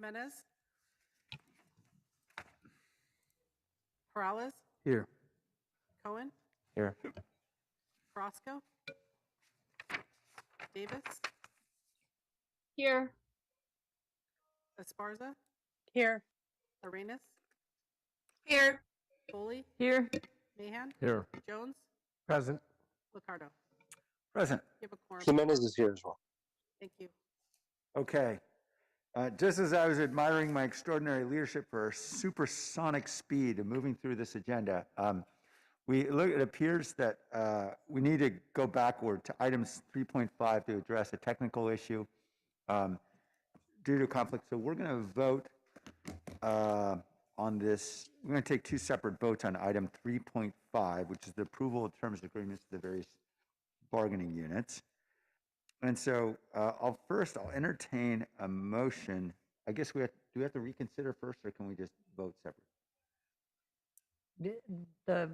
Jimenez. Perales. Here. Cohen. Here. Roscoe. Davis. Here. Esparza. Here. Arenas. Here. Foley. Here. Mahan. Here. Jones. Present. Licardo. Present. You have a quorum. Jimenez is here as well. Thank you. Okay. Just as I was admiring my extraordinary leadership for supersonic speed of moving through this agenda, it appears that we need to go backward to items 3.5 to address a technical issue due to conflict. So we're going to vote on this. We're going to take two separate votes on item 3.5, which is the approval of terms and agreements to the various bargaining units. And so I'll entertain a motion. I guess do we have to reconsider first, or can we just vote separate? The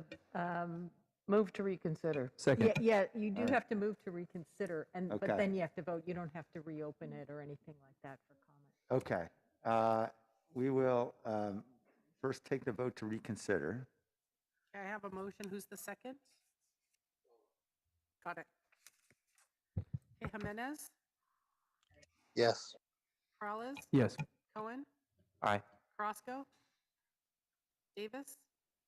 move to reconsider. Second. Yeah, you do All right. have to move to reconsider, but Okay. then you have to vote. You don't have to reopen it or anything like that for comment. Okay. We will first take the vote to reconsider. Okay, I have a motion. Who's the second? Got it. Okay, Jimenez. Yes. Perales. Yes. Cohen. Aye. Roscoe. Davis.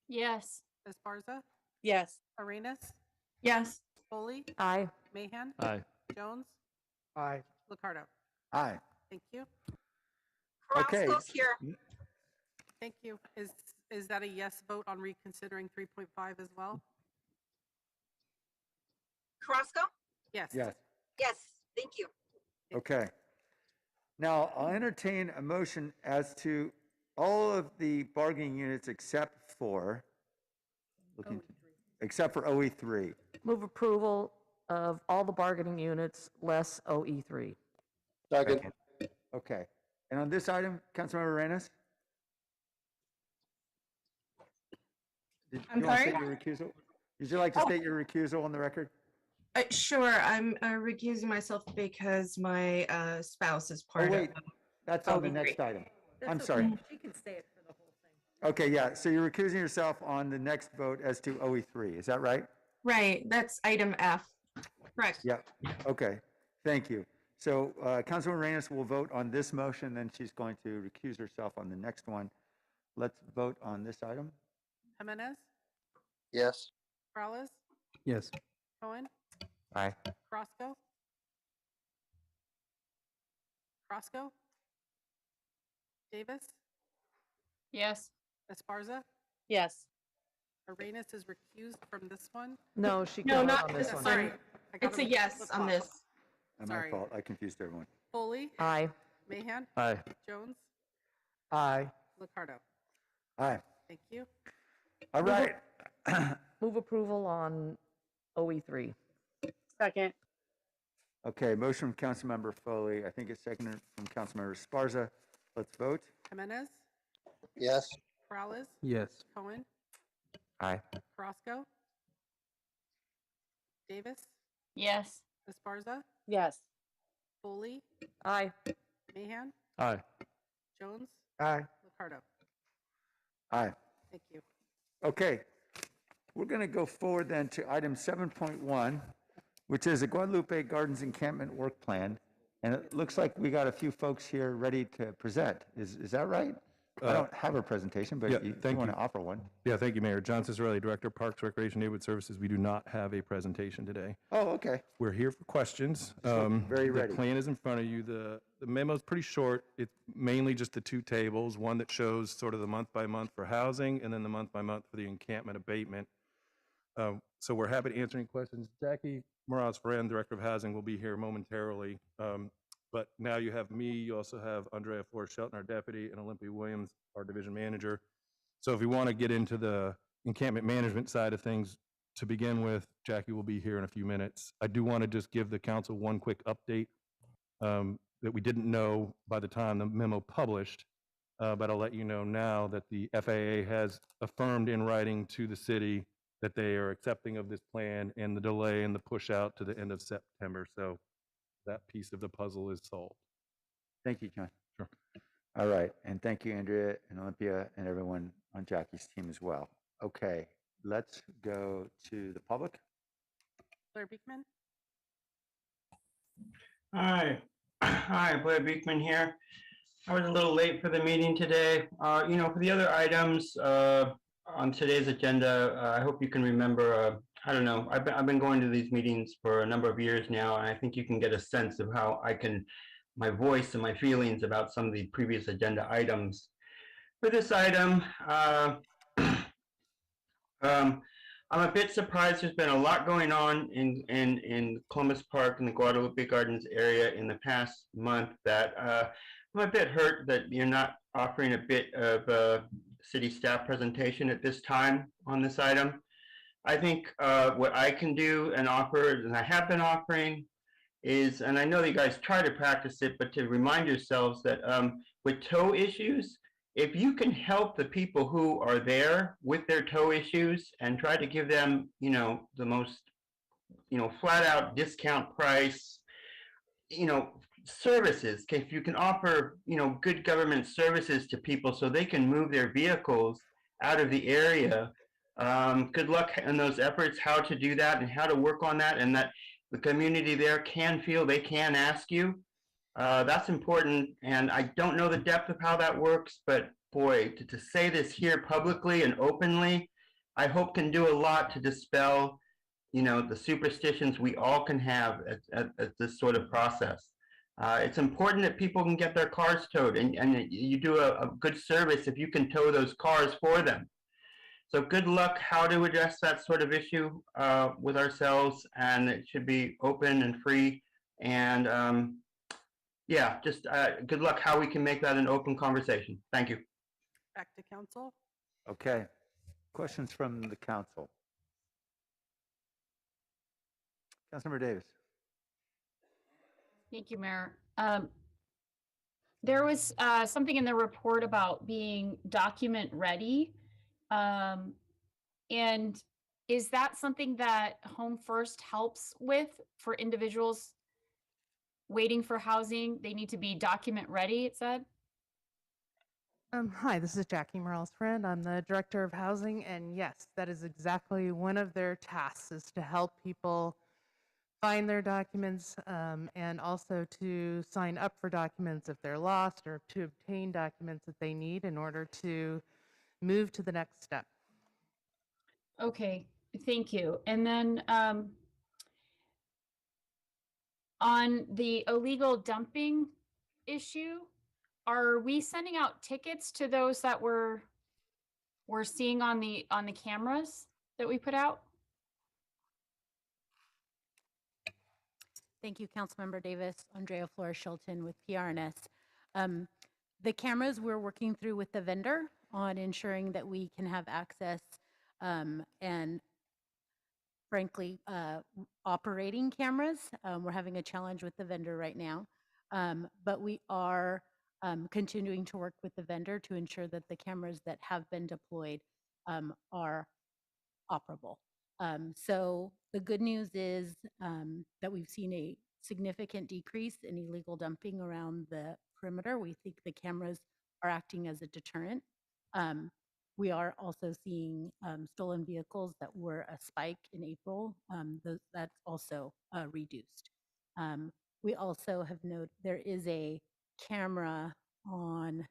Yes. Esparza. Yes. Arenas. Yes. Foley. Aye. Mahan. Aye. Jones. Aye. Licardo. Aye. Thank you. Okay. here. Thank you. Is that a yes vote on reconsidering 3.5 as well? Carrasco? Yes. Yes. Yes. Thank you. Okay. Now I'll entertain a motion as to all of the bargaining units except for OE3. Move approval of all the bargaining units less OE3. Second. Okay. And on this item, Councilmember Reyes? Did I'm you want to sorry? state your recusal? Would you like to Oh. state your recusal on the record? Sure, I'm recusing myself because my spouse is Oh, part wait, of. that's on the Oh, next item. I'm That's sorry. okay. She can say it for the whole thing. Okay, yeah, so you're recusing yourself on the next vote as to OE3, is that right? Right, that's item F. Correct. Yeah, okay, thank you. So Councilwoman Reyes will vote on this motion, then she's going to recuse herself on the next one. Let's vote on this item. Jimenez, Yes. Morales, Yes. Cohen, Aye. Crosco. Crosco, Davis, Yes. Esparza. Yes. Arenas is recused from this one. No, she No, can vote not on this this one. one. Sorry. I got It's a them yes flip-flop. on this. My Sorry. fault, I confused everyone. Foley, Aye. Mahan, Aye. Jones, Aye. Licardo. Aye. Thank you. All right. Move approval on OE3. Second. Okay, motion from Councilmember Foley, I think it's seconded from Councilmember Esparza. Let's vote. Jimenez, Yes. Morales, Yes. Cohen, Aye. Crosco, Davis, Yes. Esparza, Yes. Foley, Aye. Mahan, Aye. Jones, Aye. Licardo. Aye. Thank you. Okay, we're going to go forward then to item 7.1, which is a Guadalupe Gardens encampment work plan. And it looks like we got a few folks here ready to present. Is that right? I don't have a presentation, but yeah, you thank want to you. offer one. Yeah, thank you, Mayor. John Cicerelli, Director, Parks, Recreation, Neighborhood Services. We do not have a presentation today. Oh, okay. We're here for questions. very ready. The plan is in front of you. The memo is pretty short. It's mainly just the two tables, one that shows sort of the month by month for housing and then the month by month for the encampment abatement. So we're happy to answer any questions. Jackie Morales-Ferran, Director of Housing, will be here momentarily. But now you have me, you also have Andrea Flores-Shelton, our deputy, and Olympia Williams, our division manager. So if you want to get into the encampment management side of things, to begin with, Jackie will be here in a few minutes. I do want to just give the council one quick update that we didn't know by the time the memo published, but I'll let you know now that the FAA has affirmed in writing to the city that they are accepting of this plan and the delay and the push out to the end of September. So that piece of the puzzle is solved. Thank you, John. Sure. All right, and thank you, Andrea and Olympia and everyone on Jackie's team as well. Okay, let's go to the public. Blair Beekman, Hi, hi, Blair Beekman here. I was a little late for the meeting today. For the other items on today's agenda, I hope you can remember, I don't know, I've been going to these meetings for a number of years now, and I think you can get a sense of how my voice and my feelings about some of the previous agenda items. For this item, I'm a bit surprised. There's been a lot going on in Columbus Park and the Guadalupe Gardens area in the past month that I'm a bit hurt that you're not offering a bit of a city staff presentation at this time on this item. I think what I can do and offer, and I have been offering, is, and I know that you guys try to practice it, but to remind yourselves that with tow issues, if you can help the people who are there with their tow issues and try to give them, the most, flat out discount price, services, if you can offer, good government services to people so they can move their vehicles out of the area, good luck in those efforts, how to do that and how to work on that, and that the community there can feel they can ask you. That's important, and I don't know the depth of how that works, but boy, to say this here publicly and openly, I hope can do a lot to dispel, the superstitions we all can have at this sort of process. It's important that people can get their cars towed, and you do a good service if you can tow those cars for them. So good luck how to address that sort of issue with ourselves, and it should be open and free, and yeah, just good luck how we can make that an open conversation. Thank you. back to council. Okay, questions from the council? Councilmember Davis. Thank you, Mayor. There was something in the report about being document ready. And is that something that Home First helps with for individuals waiting for housing? They need to be document ready, it said? Hi, this is Jackie Morales Friend. I'm the Director of Housing, and yes, that is exactly one of their tasks is to help people find their documents and also to sign up for documents if they're lost or to obtain documents that they need in order to move to the next step. Okay, thank you. And then on the illegal dumping issue, are we sending out tickets to those that we're seeing on the cameras that we put out? Thank you, Councilmember Davis. Andrea Flores Shelton with PRNS. The cameras we're working through with the vendor on ensuring that we can have access and frankly, operating cameras. We're having a challenge with the vendor right now, but we are continuing to work with the vendor to ensure that the cameras that have been deployed are operable. So the good news is that we've seen a significant decrease in illegal dumping around the perimeter. We think the cameras are acting as a deterrent. We are also seeing stolen vehicles that were a spike in April. That's also reduced. We also have noted there is a camera on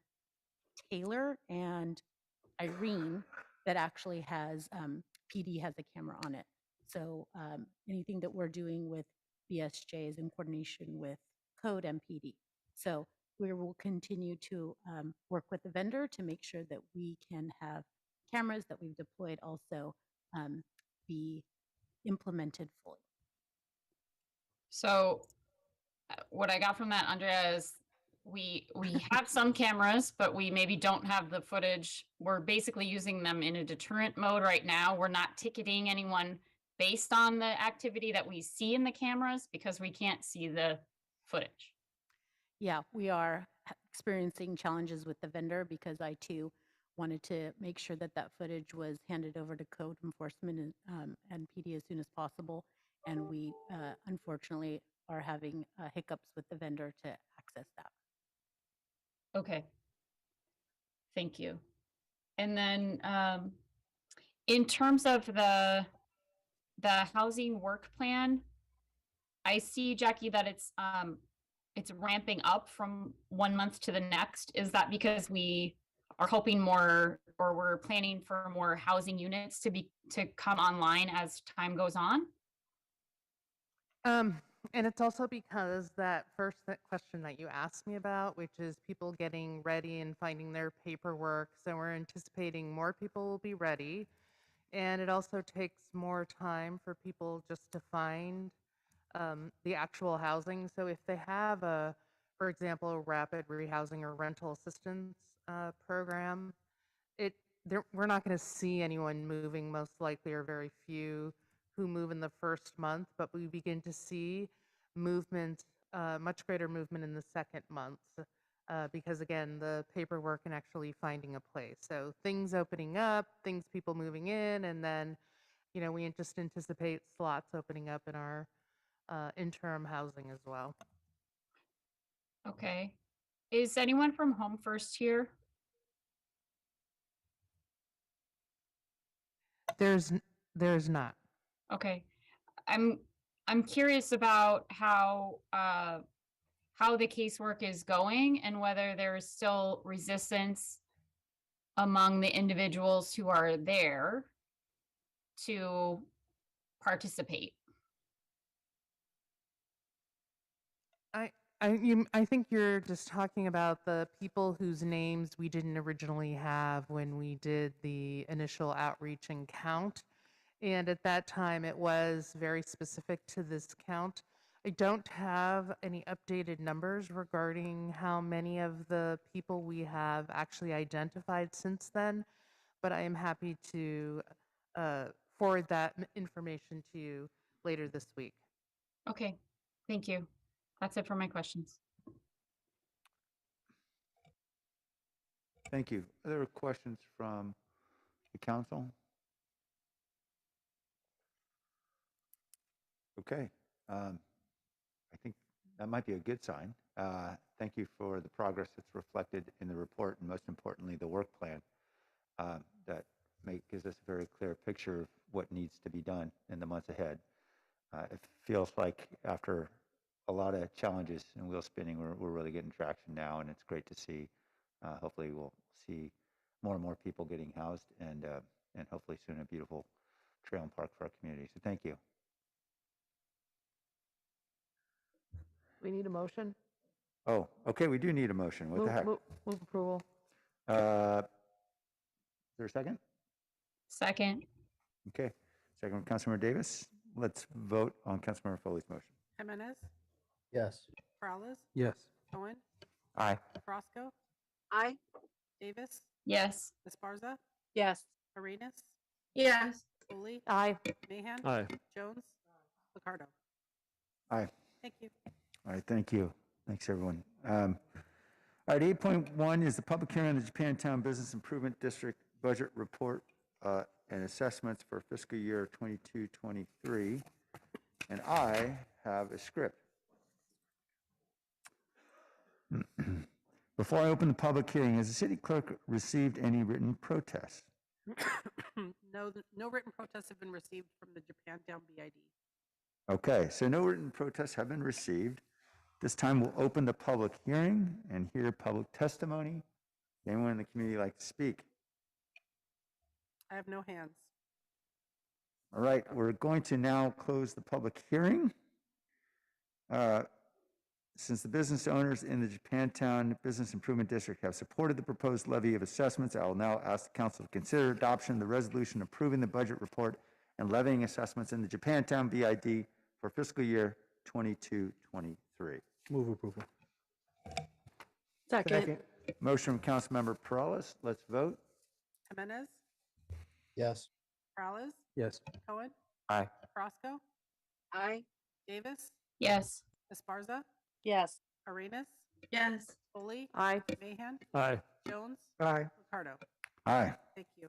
Taylor and Irene that actually has PD has a camera on it. So anything that we're doing with BSJ is in coordination with Code and PD. So we will continue to work with the vendor to make sure that we can have cameras that we've deployed also be implemented fully. So what I got from that, Andrea, is we have some cameras, but we maybe don't have the footage. We're basically using them in a deterrent mode right now. We're not ticketing anyone based on the activity that we see in the cameras because we can't see the footage. Yeah, we are experiencing challenges with the vendor because I too wanted to make sure that that footage was handed over to code enforcement and PD as soon as possible. And we unfortunately are having hiccups with the vendor to access that. Okay. Thank you. And then in terms of the housing work plan, I see, Jackie, that it's ramping up from 1 month to the next. Is that because we are hoping more, or we're planning for more housing units to come online as time goes on? And it's also because that question that you asked me about, which is people getting ready and finding their paperwork. So we're anticipating more people will be ready. And it also takes more time for people just to find the actual housing. So if they have for example, a rapid rehousing or rental assistance program, we're not going to see anyone moving, most likely, or very few who move in the first month, but we begin to see movement, much greater movement in the second month, because again, the paperwork and actually finding a place. So things opening up, people moving in, and then, we just anticipate slots opening up in our interim housing as well. Okay. Is anyone from Home First here? There's not. Okay. I'm curious about how the casework is going and whether there's still resistance among the individuals who are there to participate. I think you're just talking about the people whose names we didn't originally have when we did the initial outreach and count. And at that time, it was very specific to this count. I don't have any updated numbers regarding how many of the people we have actually identified since then, but I am happy to forward that information to you later this week. Okay, thank you. That's it for my questions. Thank you. Other questions from the council? Okay. I think that might be a good sign. Thank you for the progress that's reflected in the report, and most importantly, the work plan that gives us a very clear picture of what needs to be done in the months ahead. It feels like after a lot of challenges and wheel spinning, we're really getting traction now, and it's great to see. Hopefully, we'll see more and more people getting housed, and hopefully soon a beautiful trail and park for our community. So thank you. We need a motion. Oh, okay. We do need a motion. What the heck? Move approval. Is there a second? Second. Okay. Second from Councilmember Davis. Let's vote on Councilmember Foley's motion. Jimenez, Yes. Morales, Yes. Cohen, Aye. Roscoe, Aye. Davis, Yes. Esparza, Yes. Arenas, Yes. Foley, Aye. Mahan, Aye. Jones, Ricardo. Aye. Thank you. All right. Thank you. Thanks, everyone. All right. 8.1 is the public hearing on the Japantown Business Improvement District Budget Report and assessments for fiscal year 22-23. And I have a script. Before I open the public hearing, has the city clerk received any written protests? No written protests have been received from the Japantown BID. Okay, so no written protests have been received. This time we'll open the public hearing and hear public testimony. Anyone in the community like to speak? I have no hands. All right, we're going to now close the public hearing. Since the business owners in the Japantown Business Improvement District have supported the proposed levy of assessments, I will now ask the council to consider adoption of the resolution approving the budget report and levying assessments in the Japantown BID for fiscal year 22-23. Move approval. Second. Motion from Councilmember Perales. Let's vote. Jimenez, Yes. Morales, Yes. Cohen, Aye. Roscoe, Aye. Davis, Yes. Esparza, Yes. Arenas, Yes. Foley, Aye. Mahan, Aye. Jones, Aye. Ricardo. Aye. Thank you.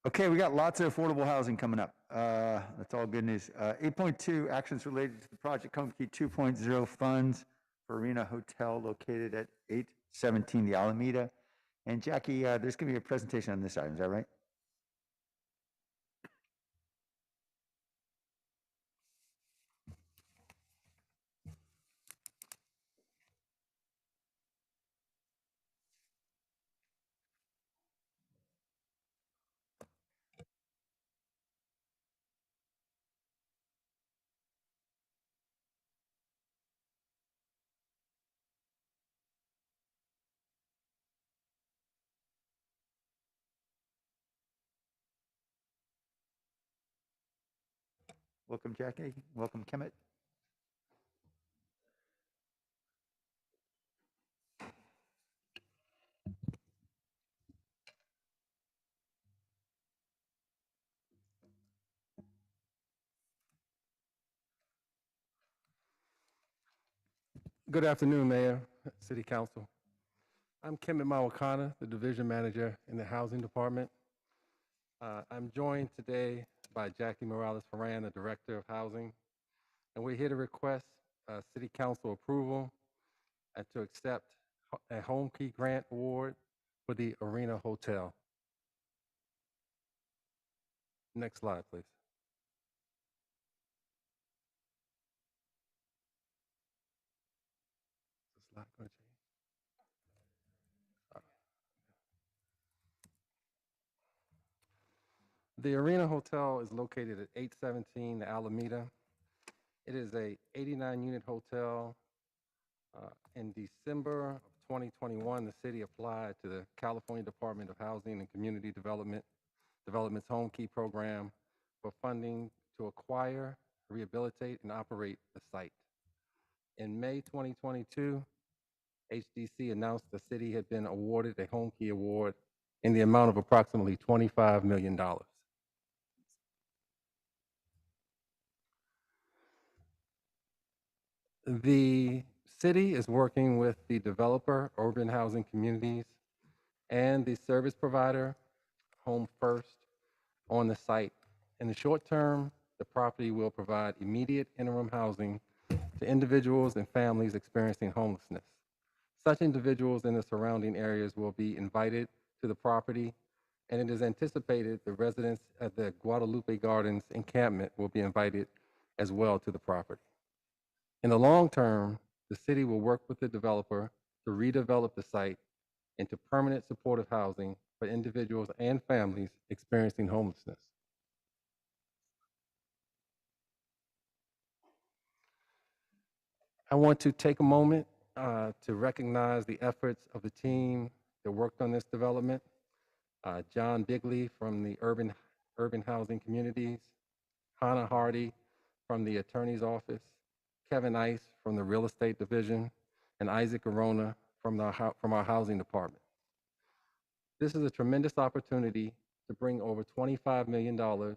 Okay, we got lots of affordable housing coming up. That's all good news. 8.2, actions related to the Project Home Key 2.0 funds for Arena Hotel located at 817 the Alameda. And Jackie, there's going to be a presentation on this item, is that right? Welcome, Jackie. Welcome, Kemet. Good afternoon, Mayor, City Council. I'm Kemet Mawakana, the Division Manager in the Housing Department. I'm joined today by Jackie Morales-Ferran, the Director of Housing, and we're here to request City Council approval and to accept a Home Key Grant Award for the Arena Hotel. Next slide, please. Is the slide going to change? The Arena Hotel is located at 817 the Alameda. It is a 89-unit hotel. In December of 2021, the city applied to the California Department of Housing and Community Development's Home Key program for funding to acquire, rehabilitate, and operate the site. In May 2022, HDC announced the city had been awarded a Home Key Award in the amount of approximately $25 million. The city is working with the developer, Urban Housing Communities, and the service provider, Home First, on the site. In the short term, the property will provide immediate interim housing to individuals and families experiencing homelessness. Such individuals in the surrounding areas will be invited to the property, and it is anticipated the residents at the Guadalupe Gardens encampment will be invited as well to the property. In the long term, the city will work with the developer to redevelop the site into permanent supportive housing for individuals and families experiencing homelessness. I want to take a moment to recognize the efforts of the team that worked on this development. John Bigley from the Urban Housing Communities, Hannah Hardy from the Attorney's Office, Kevin Ice from the Real Estate Division, and Isaac Arona from our Housing Department. This is a tremendous opportunity to bring over $25 million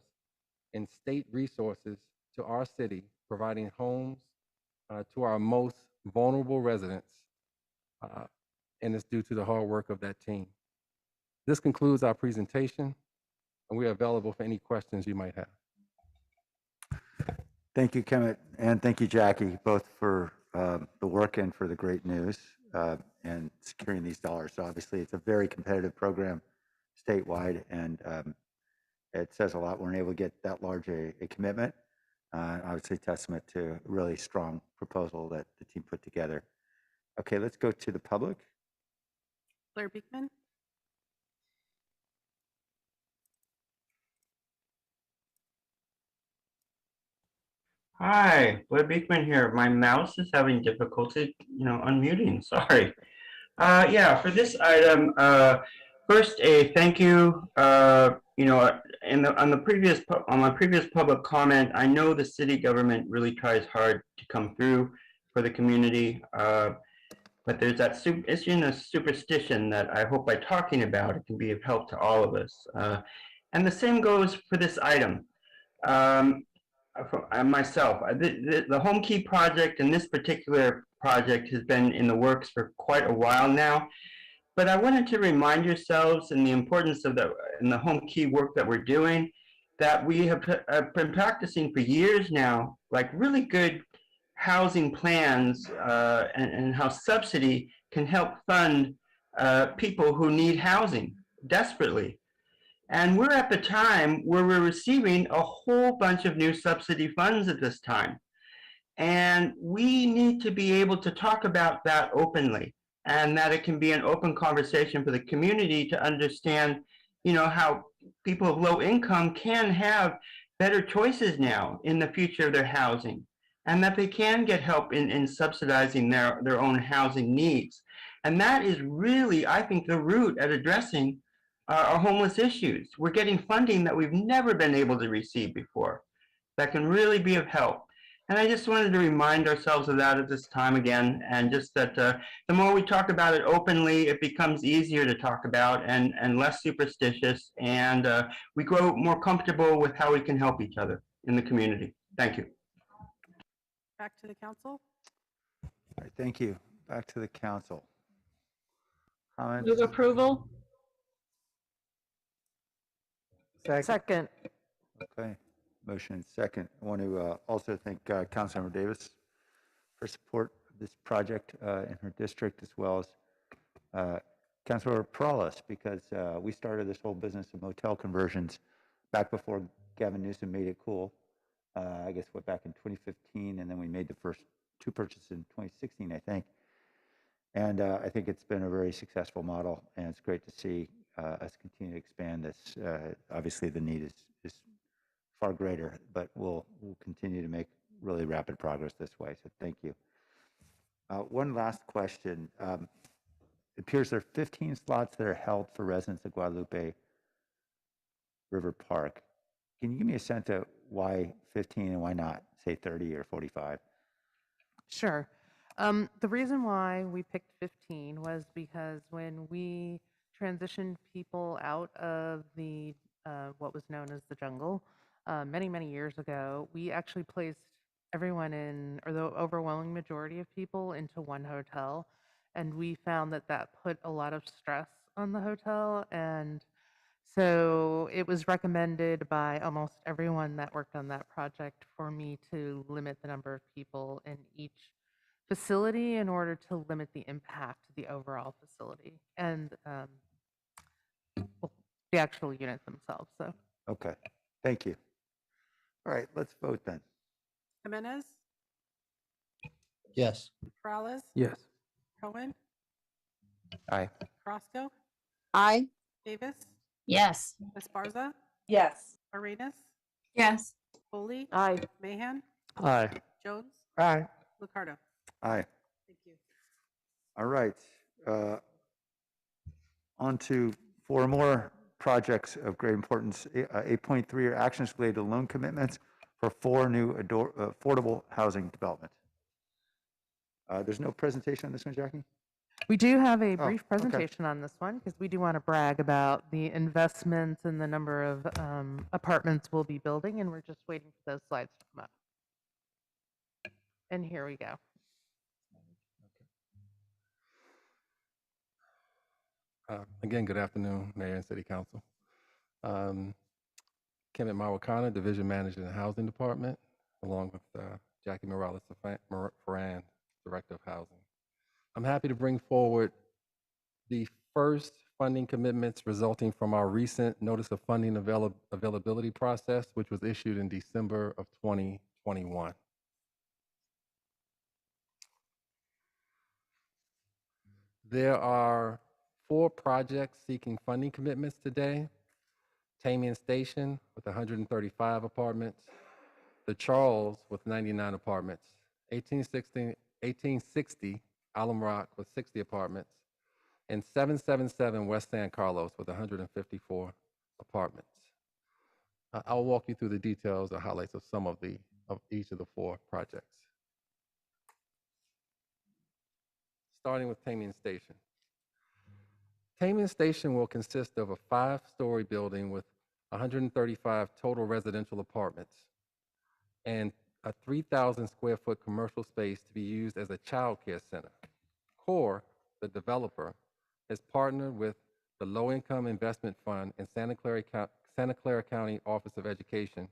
in state resources to our city, providing homes to our most vulnerable residents, and it's due to the hard work of that team. This concludes our presentation, and we are available for any questions you might have. Thank you, Kemet, and thank you, Jackie, both for the work and for the great news and securing these dollars. So obviously, it's a very competitive program statewide, and it says a lot. We're able to get that large a commitment. Obviously, testament to a really strong proposal that the team put together. Okay, let's go to the public. Blair Beekman? Hi, Blair Beekman here. My mouse is having difficulty, unmuting. Sorry. Yeah, for this item, first a thank you. On my previous public comment, I know the city government really tries hard to come through for the community, but there's that issue of superstition that I hope by talking about it can be of help to all of us. And the same goes for this item. Myself, the Home Key project and this particular project has been in the works for quite a while now, but I wanted to remind yourselves in the importance of the Home Key work that we're doing, that we have been practicing for years now, like really good housing plans and how subsidy can help fund people who need housing desperately. And we're at the time where we're receiving a whole bunch of new subsidy funds at this time. And we need to be able to talk about that openly, and that it can be an open conversation for the community to understand, how people of low income can have better choices now in the future of their housing, and that they can get help in subsidizing their own housing needs. And that is really, I think, the root at addressing our homeless issues. We're getting funding that we've never been able to receive before that can really be of help. And I just wanted to remind ourselves of that at this time again, and just that the more we talk about it openly, it becomes easier to talk about and less superstitious, and we grow more comfortable with how we can help each other in the community. Thank you. Back to the council. All right, thank you. Back to the council. Comments? Move approval. Second. Okay, motion second. I want to also thank Councilmember Davis for support of this project in her district, as well as Councilmember Perales, because we started this whole business of motel conversions back before Gavin Newsom made it cool. I guess back in 2015, and then we made the first two purchases in 2016, I think. And I think it's been a very successful model, and it's great to see us continue to expand this. Obviously, the need is far greater, but we'll continue to make really rapid progress this way. So thank you. One last question. It appears there are 15 slots that are held for residents of Guadalupe River Park. Can you give me a sense of why 15 and why not, say, 30 or 45? Sure. The reason why we picked 15 was because when we transitioned people out of the what was known as the jungle many, many years ago, we actually placed everyone in, or the overwhelming majority of people, into one hotel. And we found that that put a lot of stress on the hotel. And so it was recommended by almost everyone that worked on that project for me to limit the number of people in each facility in order to limit the impact to the overall facility and well, the actual units themselves. So Okay, thank you. All right, let's vote then. Jimenez, Yes. Peralez, Yes. Cohen, Aye. Crosco, Aye. Davis, Yes. Esparza, Yes. Arenas, Yes. Foley, Aye. Mahan, Aye. Jones, Aye. Lucardo. Aye. Thank you. All right. On to 4 more projects of great importance. 8.3 are actions related to loan commitments for 4 new affordable housing development. There's no presentation on this one, Jackie? we do have a Oh, brief okay. presentation on this one because we do want to brag about the investments and the number of apartments we'll be building, and we're just waiting for those slides to come up. And here we go. Again, good afternoon, Mayor and City Council. Kemet Mawakana, Division Manager in the Housing Department, along with Jackie Morales-Ferran, Director of Housing. I'm happy to bring forward the first funding commitments resulting from our recent Notice of Funding Availability process, which was issued in December of 2021. There are 4 projects seeking funding commitments today. Tamian Station with 135 apartments, The Charles with 99 apartments, 1860 Alum Rock with 60 apartments, and 777 West San Carlos with 154 apartments. I'll walk you through the details or highlights of some of each of the 4 projects. Starting with Tamian Station. Tamian Station will consist of a 5-story building with 135 total residential apartments and a 3,000 square foot commercial space to be used as a child care center. CORE, the developer, has partnered with the Low Income Investment Fund and Santa Clara County Office of Education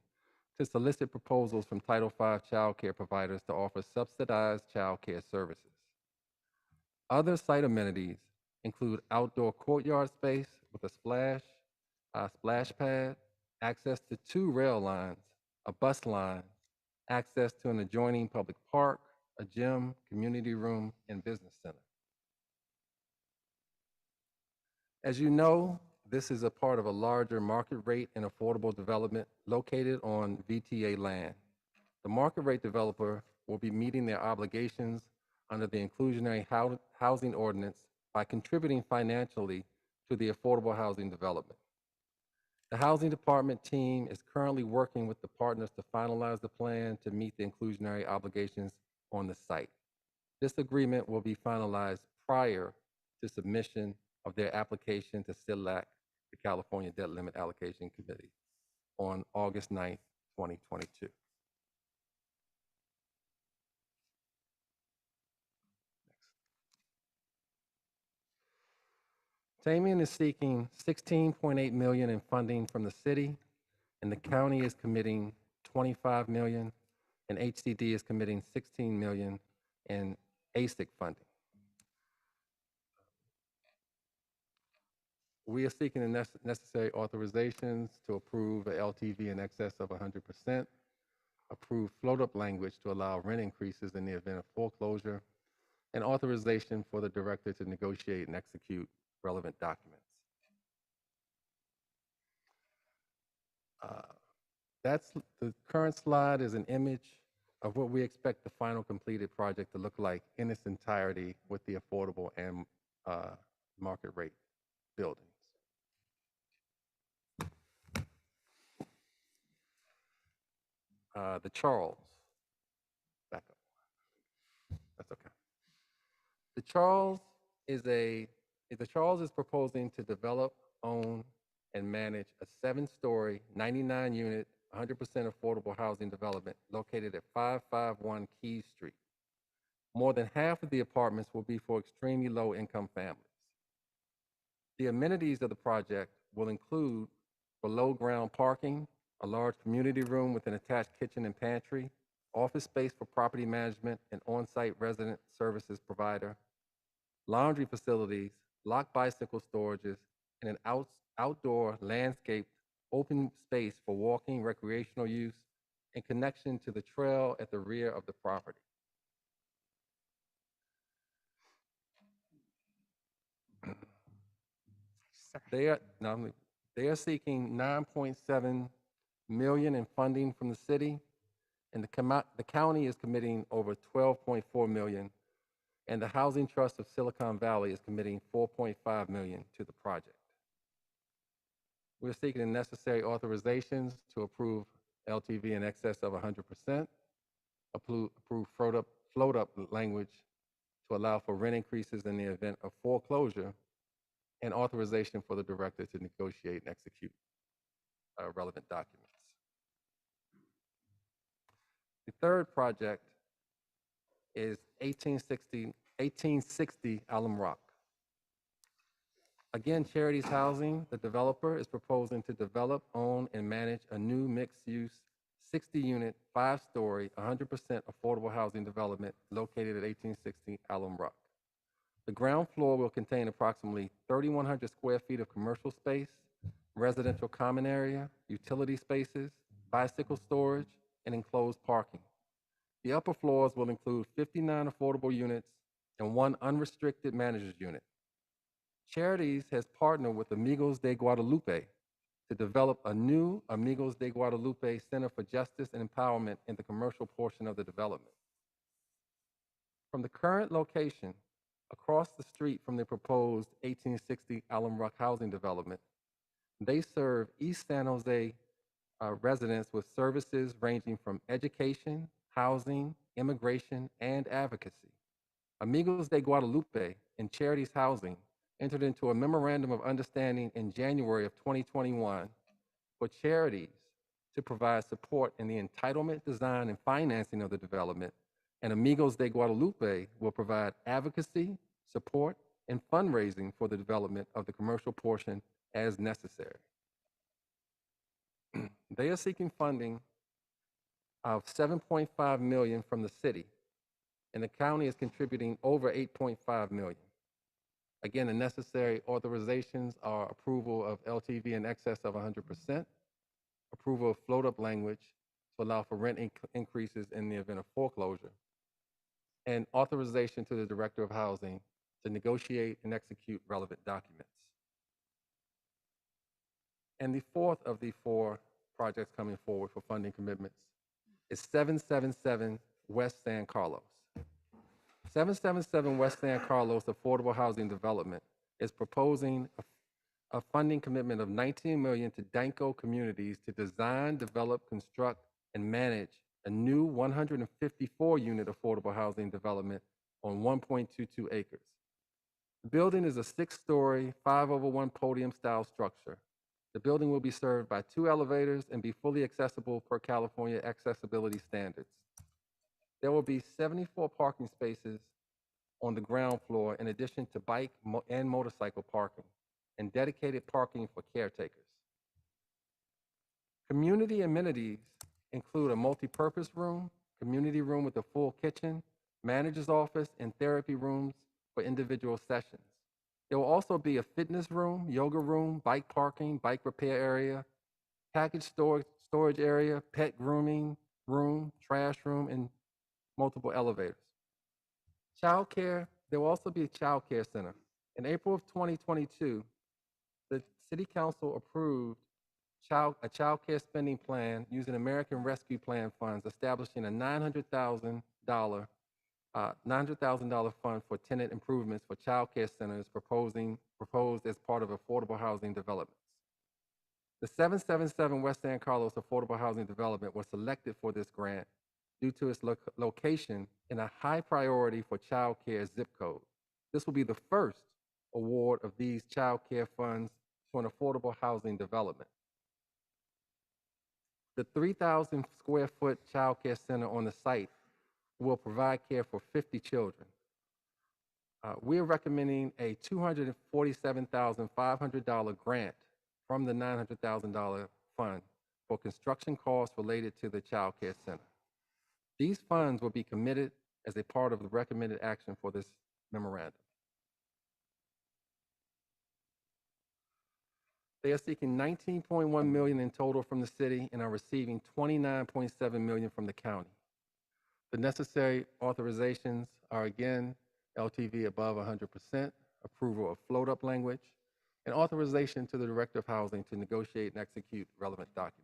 to solicit proposals from Title V child care providers to offer subsidized child care services. Other site amenities include outdoor courtyard space with a splash pad, access to 2 rail lines, a bus line, access to an adjoining public park, a gym, community room, and business center. As you know, this is a part of a larger market rate and affordable development located on VTA land. The market rate developer will be meeting their obligations under the inclusionary housing ordinance by contributing financially to the affordable housing development. The housing department team is currently working with the partners to finalize the plan to meet the inclusionary obligations on the site. This agreement will be finalized prior to submission of their application to CILAC, the California Debt Limit Allocation Committee, on August 9th, 2022. Tamian is seeking $16.8 million in funding from the city, and the county is committing $25 million, and HCD is committing $16 million in ASIC funding. We are seeking the necessary authorizations to approve a LTV in excess of 100%, approve float-up language to allow rent increases in the event of foreclosure, and authorization for the director to negotiate and execute relevant documents. That's the current slide is an image of what we expect the final completed project to look like in its entirety with the affordable and market rate buildings. The Charles, back up. That's okay. The Charles is proposing to develop, own, and manage a 7-story, 99-unit, 100% affordable housing development located at 551 Keys Street. More than half of the apartments will be for extremely low-income families. The amenities of the project will include below-ground parking, a large community room with an attached kitchen and pantry, office space for property management and on-site resident services provider, laundry facilities, locked bicycle storages, and an outdoor landscaped open space for walking, recreational use, and connection to the trail at the rear of the property. They are seeking 9.7 million in funding from the city, and the county is committing over 12.4 million, and the Housing Trust of Silicon Valley is committing 4.5 million to the project. We're seeking the necessary authorizations to approve LTV in excess of 100%, approve float-up language to allow for rent increases in the event of foreclosure, and authorization for the director to negotiate and execute relevant documents. The third project is 1860 Alum Rock. Again, Charities Housing, the developer, is proposing to develop, own, and manage a new mixed-use 60-unit, 5-story, 100% affordable housing development located at 1860 Alum Rock. The ground floor will contain approximately 3,100 square feet of commercial space, residential common area, utility spaces, bicycle storage, and enclosed parking. The upper floors will include 59 affordable units and 1 unrestricted manager's unit. Charities has partnered with Amigos de Guadalupe to develop a new Amigos de Guadalupe Center for Justice and Empowerment in the commercial portion of the development. From the current location, across the street from the proposed 1860 Alum Rock housing development, they serve East San Jose residents with services ranging from education, housing, immigration, and advocacy. Amigos de Guadalupe and Charities Housing entered into a memorandum of understanding in January of 2021 for charities to provide support in the entitlement, design, and financing of the development, and Amigos de Guadalupe will provide advocacy, support, and fundraising for the development of the commercial portion as necessary. They are seeking funding of $7.5 million from the city, and the county is contributing over $8.5 million. Again, the necessary authorizations are approval of LTV in excess of 100%, approval of float-up language to allow for rent increases in the event of foreclosure, and authorization to the Director of Housing to negotiate and execute relevant documents. And the fourth of the 4 projects coming forward for funding commitments is 777 West San Carlos. 777 West San Carlos Affordable Housing Development is proposing a funding commitment of $19 million to Danco Communities to design, develop, construct, and manage a new 154-unit affordable housing development on 1.22 acres. The building is a 6-story, 5/1 podium-style structure. The building will be served by 2 elevators and be fully accessible per California accessibility standards. There will be 74 parking spaces on the ground floor in addition to bike and motorcycle parking, and dedicated parking for caretakers. Community amenities include a multi-purpose room, community room with a full kitchen, manager's office, and therapy rooms for individual sessions. There will also be a fitness room, yoga room, bike parking, bike repair area, package storage area, pet grooming room, trash room, and multiple elevators. Childcare, there will also be a childcare center. In April of 2022, the City Council approved a childcare spending plan using American Rescue Plan funds, establishing a $900,000 fund for tenant improvements for childcare centers proposed as part of affordable housing developments. The 777 West San Carlos Affordable Housing Development was selected for this grant due to its location in a high priority for childcare zip code. This will be the first award of these childcare funds to an affordable housing development. The 3,000 square foot childcare center on the site will provide care for 50 children. We're recommending a $247,500 grant from the $900,000 fund for construction costs related to the Child Care Center. These funds will be committed as a part of the recommended action for this memorandum. They are seeking $19.1 million in total from the city and are receiving $29.7 million from the county. The necessary authorizations are again, LTV above 100%, approval of float-up language, and authorization to the Director of Housing to negotiate and execute relevant documents.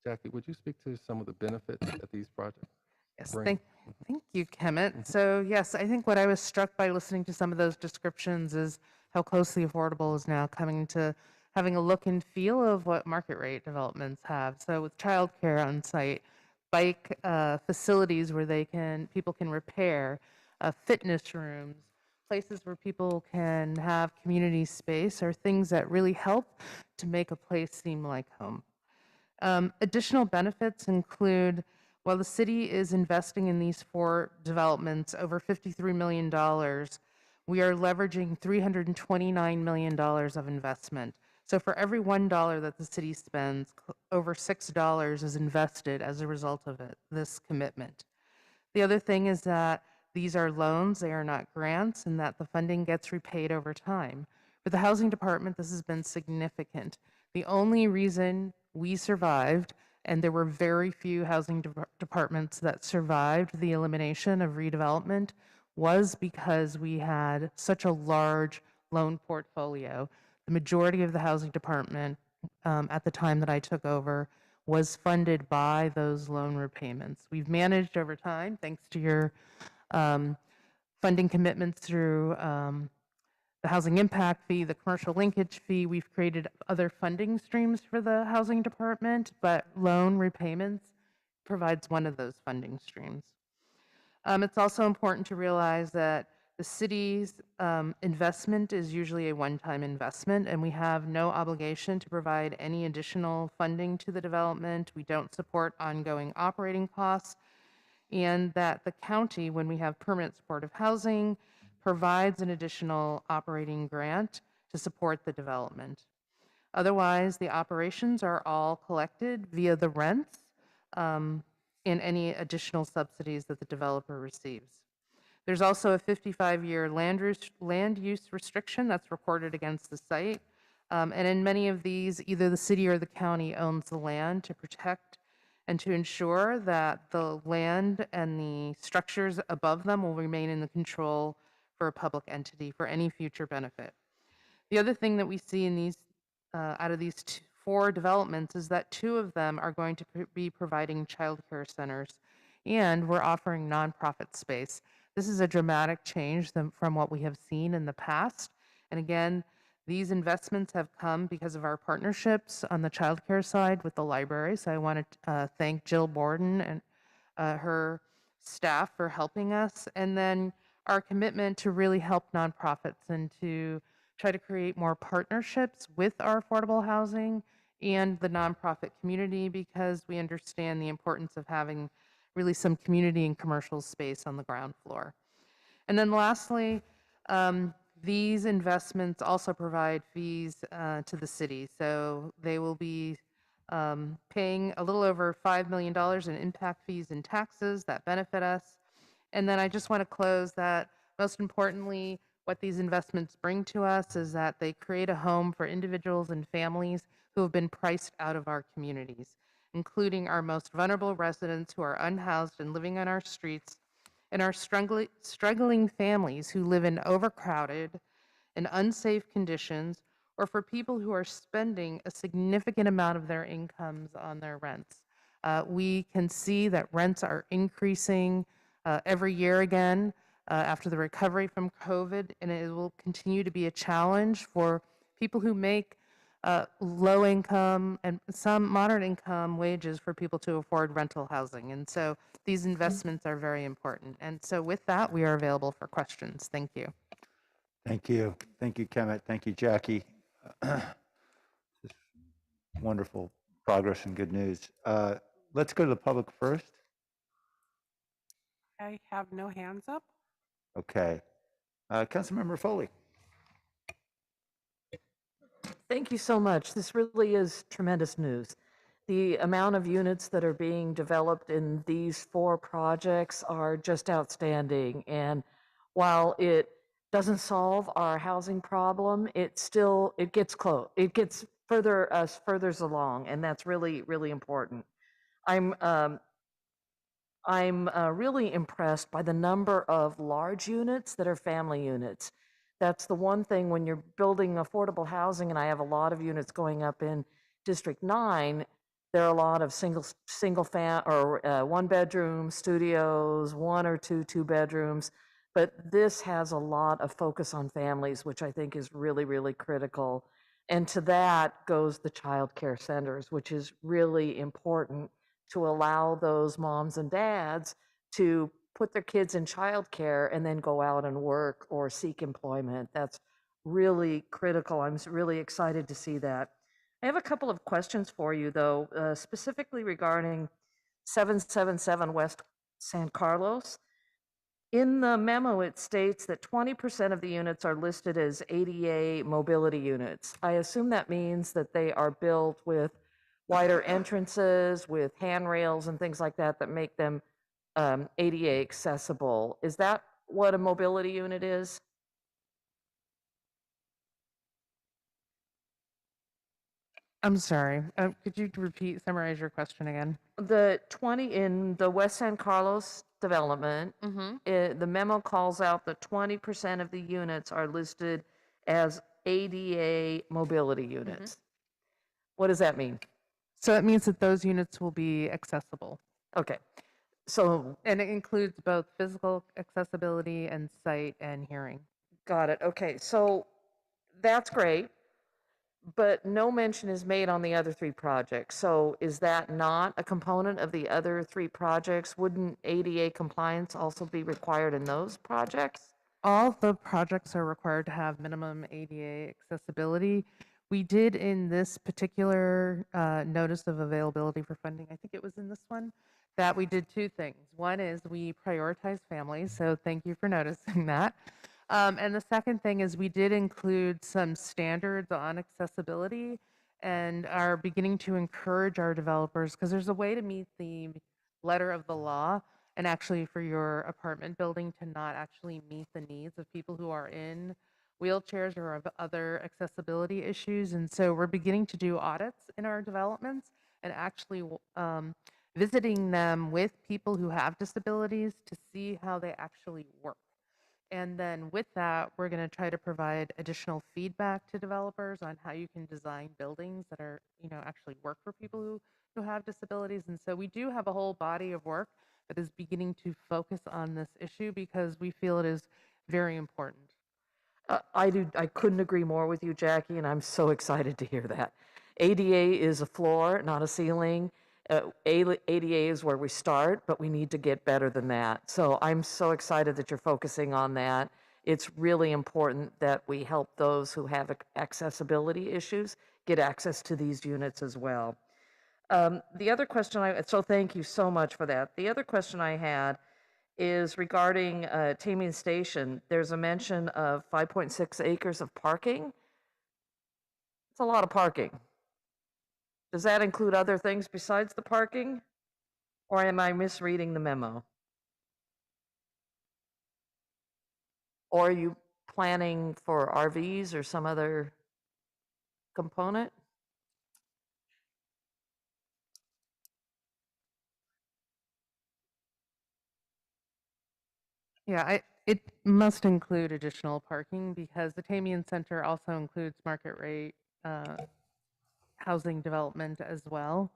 Jackie, would you speak to some of the benefits that these projects Yes, bring? thank you, Kemet. So yes, I think what I was struck by listening to some of those descriptions is how closely affordable is now coming to having a look and feel of what market rate developments have. So with childcare on site, bike facilities where people can repair, fitness rooms, places where people can have community space are things that really help to make a place seem like home. Additional benefits include, while the city is investing in these 4 developments over $53 million, we are leveraging $329 million of investment. So for every $1 that the city spends, over $6 is invested as a result of this commitment. The other thing is that these are loans, they are not grants, and that the funding gets repaid over time. For the housing department, this has been significant. The only reason we survived, and there were very few housing departments that survived the elimination of redevelopment, was because we had such a large loan portfolio. The majority of the housing department at the time that I took over was funded by those loan repayments. We've managed over time, thanks to your funding commitments through the housing impact fee, the commercial linkage fee. We've created other funding streams for the housing department, but loan repayments provides one of those funding streams. It's also important to realize that the city's investment is usually a one-time investment, and we have no obligation to provide any additional funding to the development. We don't support ongoing operating costs, and that the county, when we have permanent supportive housing, provides an additional operating grant to support the development. Otherwise, the operations are all collected via the rents and any additional subsidies that the developer receives. There's also a 55-year land use restriction that's recorded against the site. And in many of these, either the city or the county owns the land to protect and to ensure that the land and the structures above them will remain in the control for a public entity for any future benefit. The other thing that we see in these, out of these 4 developments, is that 2 of them are going to be providing childcare centers, and we're offering nonprofit space. This is a dramatic change from what we have seen in the past. And again, these investments have come because of our partnerships on the childcare side with the library. So I want to thank Jill Borden and her staff for helping us. And then our commitment to really help nonprofits and to try to create more partnerships with our affordable housing and the nonprofit community, because we understand the importance of having really some community and commercial space on the ground floor. And then lastly, these investments also provide fees to the city. So they will be paying a little over $5 million in impact fees and taxes that benefit us. And then I just want to close that, most importantly, what these investments bring to us is that they create a home for individuals and families who have been priced out of our communities, including our most vulnerable residents who are unhoused and living on our streets, and our struggling families who live in overcrowded and unsafe conditions, or for people who are spending a significant amount of their incomes on their rents. We can see that rents are increasing every year again after the recovery from COVID, and it will continue to be a challenge for people who make low income and some moderate income wages for people to afford rental housing. And so these investments are very important. And so with that, we are available for questions. Thank you. Thank you. Thank you, Kemet. Thank you, Jackie. Wonderful progress and good news. Let's go to the public first. I have no hands up. Okay. Councilmember Foley. Thank you so much. This really is tremendous news. The amount of units that are being developed in these 4 projects are just outstanding. And while it doesn't solve our housing problem, it gets close. It gets furthers along, and that's really, really important. I'm really impressed by the number of large units that are family units. That's the one thing when you're building affordable housing, and I have a lot of units going up in District 9, there are a lot of one bedroom studios, 1 or 2 bedrooms, but this has a lot of focus on families, which I think is really, really critical. And to that goes the child care centers, which is really important to allow those moms and dads to put their kids in childcare and then go out and work or seek employment. That's really critical. I'm really excited to see that. I have a couple of questions for you, though, specifically regarding 777 West San Carlos. In the memo, it states that 20% of the units are listed as ADA mobility units. I assume that means that they are built with wider entrances, with handrails and things like that that make them ADA accessible. Is that what a mobility unit is? I'm sorry. Could you summarize your question again? The 20 in the West San Carlos development, the memo calls out that 20% of the units are listed as ADA mobility units. What does that mean? So it means that those units will be accessible. Okay. So, And it includes both physical accessibility and sight and hearing. got it. Okay. So that's great. But no mention is made on the other 3 projects. So is that not a component of the other 3 projects? Wouldn't ADA compliance also be required in those projects? All the projects are required to have minimum ADA accessibility. We did in this particular notice of availability for funding, I think it was in this one, that we did 2 things. One is we prioritize families, so thank you for noticing that. And the second thing is we did include some standards on accessibility and are beginning to encourage our developers, because there's a way to meet the letter of the law and actually for your apartment building to not actually meet the needs of people who are in wheelchairs or of other accessibility issues. And so we're beginning to do audits in our developments and actually visiting them with people who have disabilities to see how they actually work. And then with that, we're going to try to provide additional feedback to developers on how you can design buildings that are, actually work for people who have disabilities. And so we do have a whole body of work that is beginning to focus on this issue because we feel it is very important. I couldn't agree more with you, Jackie, and I'm so excited to hear that. ADA is a floor, not a ceiling. ADA is where we start, but we need to get better than that. So I'm so excited that you're focusing on that. It's really important that we help those who have accessibility issues get access to these units as well. The other question so thank you so much for that. The other question I had is regarding Tamian Station. There's a mention of 5.6 acres of parking. It's a lot of parking. Does that include other things besides the parking? Or am I misreading the memo? Or are you planning for RVs or some other component? Yeah, it must include additional parking because the Tamian Center also includes market rate housing development as well.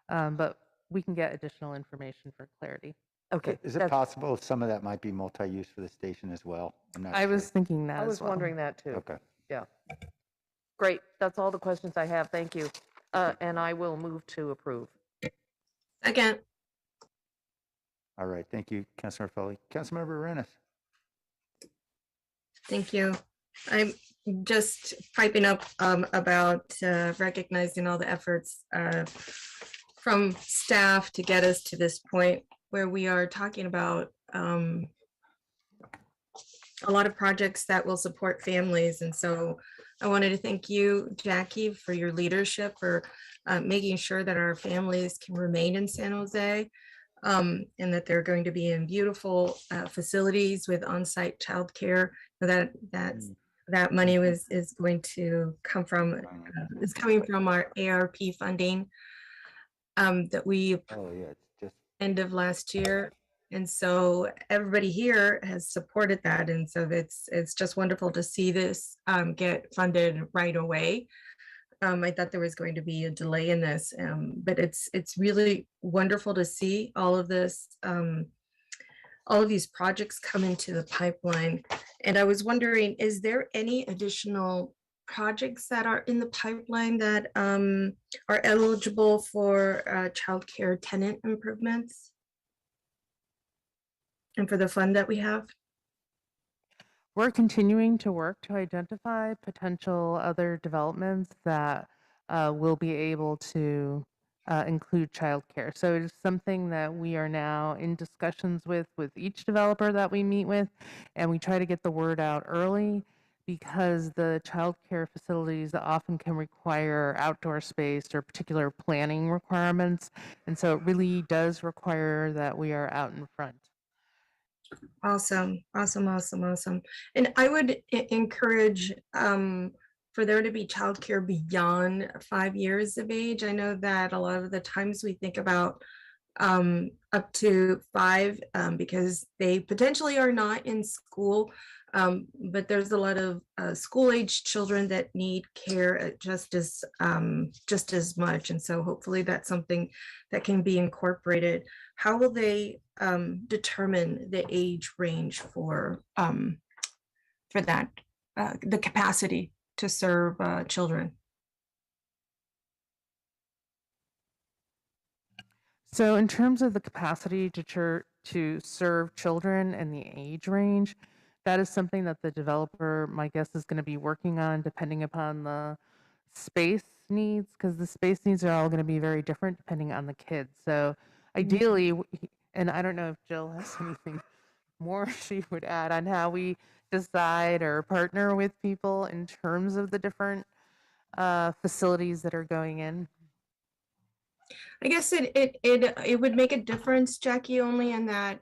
But we can get additional information for clarity. Okay. Is it possible some of that might be multi-use for the station as well? I'm not I sure. was thinking that I as was well. wondering that too. Okay. Yeah. Great. That's all the questions I have. Thank you. And I will move to approve. Second. All right. Thank you, Councilmember Foley. Councilmember Arenas. Thank you. I'm just piping up about recognizing all the efforts from staff to get us to this point. where we are talking about a lot of projects that will support families. And so I wanted to thank you, Jackie, for your leadership, for making sure that our families can remain in San Jose, and that they're going to be in beautiful facilities with on-site childcare. That money is going to come from is coming from our ARP funding that we Oh, yeah, it's just, end of last year. And so everybody here has supported that. And so it's just wonderful to see this get funded right away. I thought there was going to be a delay in this, but it's really wonderful to see all of this, all of these projects come into the pipeline. And I was wondering, is there any additional projects that are in the pipeline that are eligible for childcare tenant improvements? And for the fund that we have? We're continuing to work to identify potential other developments that will be able to include childcare. So it is something that we are now in discussions with each developer that we meet with, and we try to get the word out early because the childcare facilities often can require outdoor space or particular planning requirements. And so it really does require that we are out in front. Awesome, awesome, awesome, awesome. And I would encourage for there to be childcare beyond 5 years of age. I know that a lot of the times we think about up to 5 because they potentially are not in school, but there's a lot of school-age children that need care just as much. And so hopefully that's something that can be incorporated. How will they determine the age range for that, the capacity to serve children? So in terms of the capacity to serve children and the age range, that is something that the developer, my guess, is going to be working on depending upon the space needs, because the space needs are all going to be very different depending on the kids. So ideally, and I don't know if Jill has anything more she would add on how we decide or partner with people in terms of the different facilities that are going in. I guess it would make a difference, Jackie, only in that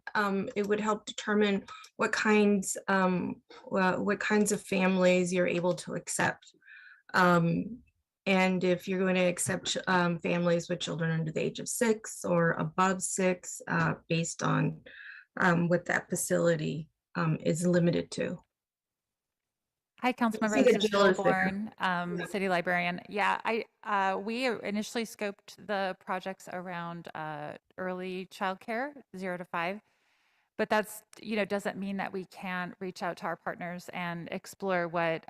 it would help determine what kinds of families you're able to accept. And if you're going to accept families with children under the age of 6 or above 6, based on what that facility is limited to. Hi, Councilmember. This is Jill Bourne, City Librarian. Yeah, we initially scoped the projects around early childcare, 0 to 5, but that's, doesn't mean that we can't reach out to our partners and explore what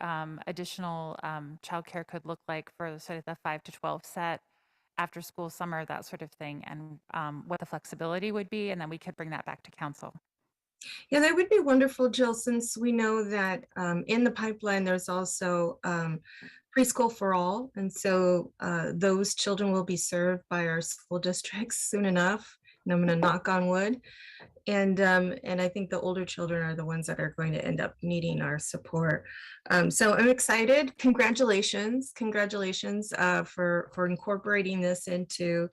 additional childcare could look like for sort of the 5 to 12 set, after school, summer, that sort of thing, and what the flexibility would be, and then we could bring that back to council. Yeah, that would be wonderful, Jill, since we know that in the pipeline, there's also preschool for all. And so those children will be served by our school districts soon enough. And I'm going to knock on wood. And I think the older children are the ones that are going to end up needing our support. So I'm excited. Congratulations for incorporating this into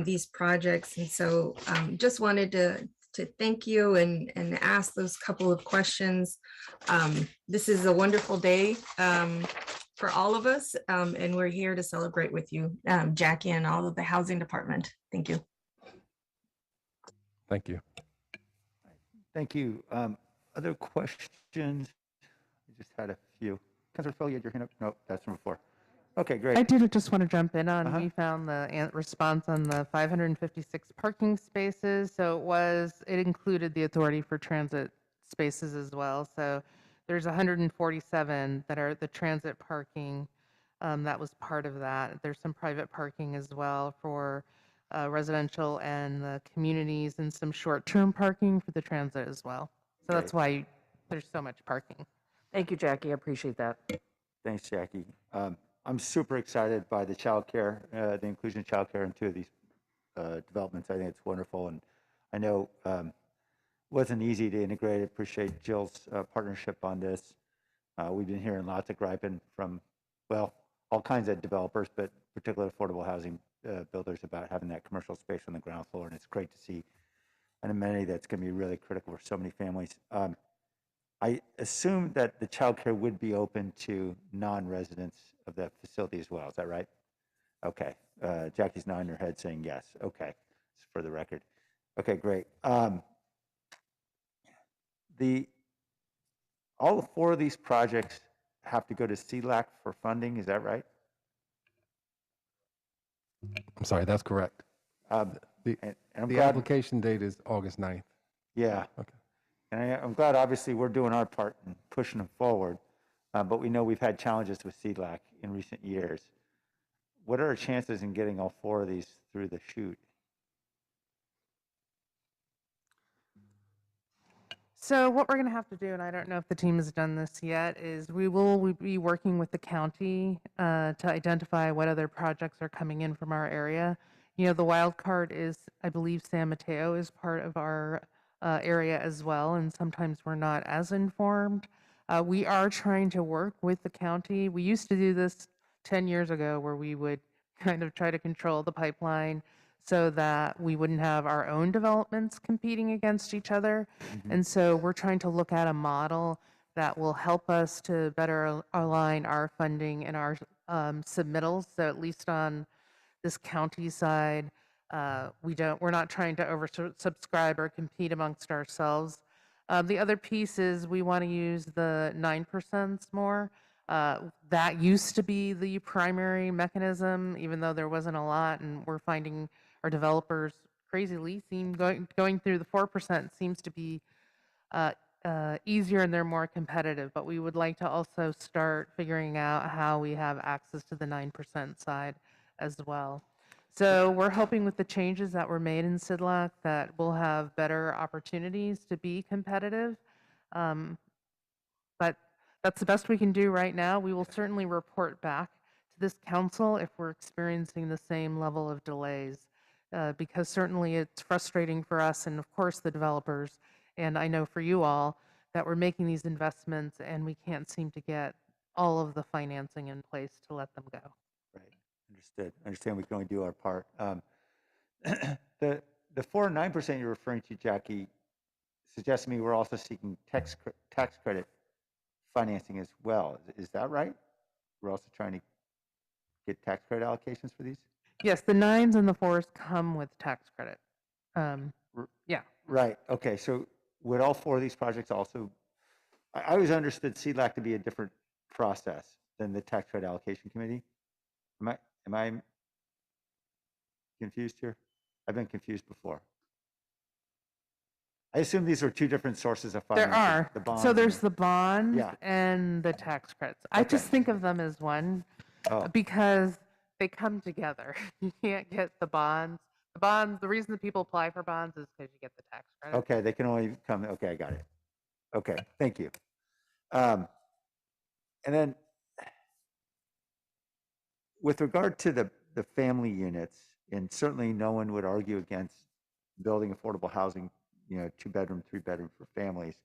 these projects. And so just wanted to thank you and ask those couple of questions. This is a wonderful day for all of us, and we're here to celebrate with you, Jackie, and all of the housing department. Thank you. Thank you. thank you. Other questions? I just had a few. Councilor Phil, you had your hand up? No, that's from before. Okay, great. I did just want to jump in on, we found the response on the 556 parking spaces. So it included the authority for transit spaces as well. So there's 147 that are the transit parking. That was part of that. There's some private parking as well for residential and the communities, and some short-term parking for the transit as well. So that's why there's so much parking. Thank you, Jackie. I appreciate that. Thanks, Jackie. I'm super excited by the childcare, the inclusion of childcare in 2 of these developments. I think it's wonderful, and I know wasn't easy to integrate. Appreciate Jill's partnership on this. We've been hearing lots of griping from, well, all kinds of developers, but particularly affordable housing builders about having that commercial space on the ground floor, and it's great to see an amenity that's going to be really critical for so many families. I assume that the childcare would be open to non-residents of that facility as well. Is that right? Okay. Jackie's nodding her head saying yes. Okay. Just for the record. Okay, great. All 4 of these projects have to go to CLAC for funding. Is that right? I'm sorry, that's correct. The, And I'm the glad, application date is August 9th. yeah. Okay. And I'm glad, obviously, we're doing our part and pushing them forward. But we know we've had challenges with CLAC in recent years. What are our chances in getting all 4 of these through the chute? So what we're going to have to do, and I don't know if the team has done this yet, is we will be working with the county to identify what other projects are coming in from our area. You know, the wild card is, I believe, San Mateo is part of our area as well, and sometimes we're not as informed. We are trying to work with the county. We used to do this 10 years ago where we would kind of try to control the pipeline so that we wouldn't have our own developments competing against each other. And so we're trying to look at a model that will help us to better align our funding and our submittals. So at least on this county side, we're not trying to oversubscribe or compete amongst ourselves. The other piece is we want to use the 9% more. That used to be the primary mechanism, even though there wasn't a lot, and we're finding our developers crazily going through the 4% seems to be easier and they're more competitive. But we would like to also start figuring out how we have access to the 9% side as well. So we're hoping with the changes that were made in CIDLAC that we'll have better opportunities to be competitive. But that's the best we can do right now. We will certainly report back to this council if we're experiencing the same level of delays, because certainly it's frustrating for us and of course the developers, and I know for you all, that we're making these investments and we can't seem to get all of the financing in place to let them go. Right. Understood. Understand we can only do our part. The 4 and 9% you're referring to, Jackie, suggests to me we're also seeking tax credit financing as well. Is that right? We're also trying to get tax credit allocations for these? Yes, the 9s and the 4s come with tax credit. Yeah. Right. Okay. So would all 4 of these projects also? I always understood CLAC to be a different process than the tax credit allocation committee. Am I confused here? I've been confused before. I assume these are 2 different sources of financing. There are. The bonds So and there's the bonds Yeah. and the tax credits. I just think of them as one Oh. because they come together. You can't get the bonds. The reason that people apply for bonds is because you get the tax credit. Okay, they can only come. Okay, I got it. Okay, thank you. And then with regard to the family units, and certainly no one would argue against building affordable housing, 2-bedroom, 3-bedroom for families.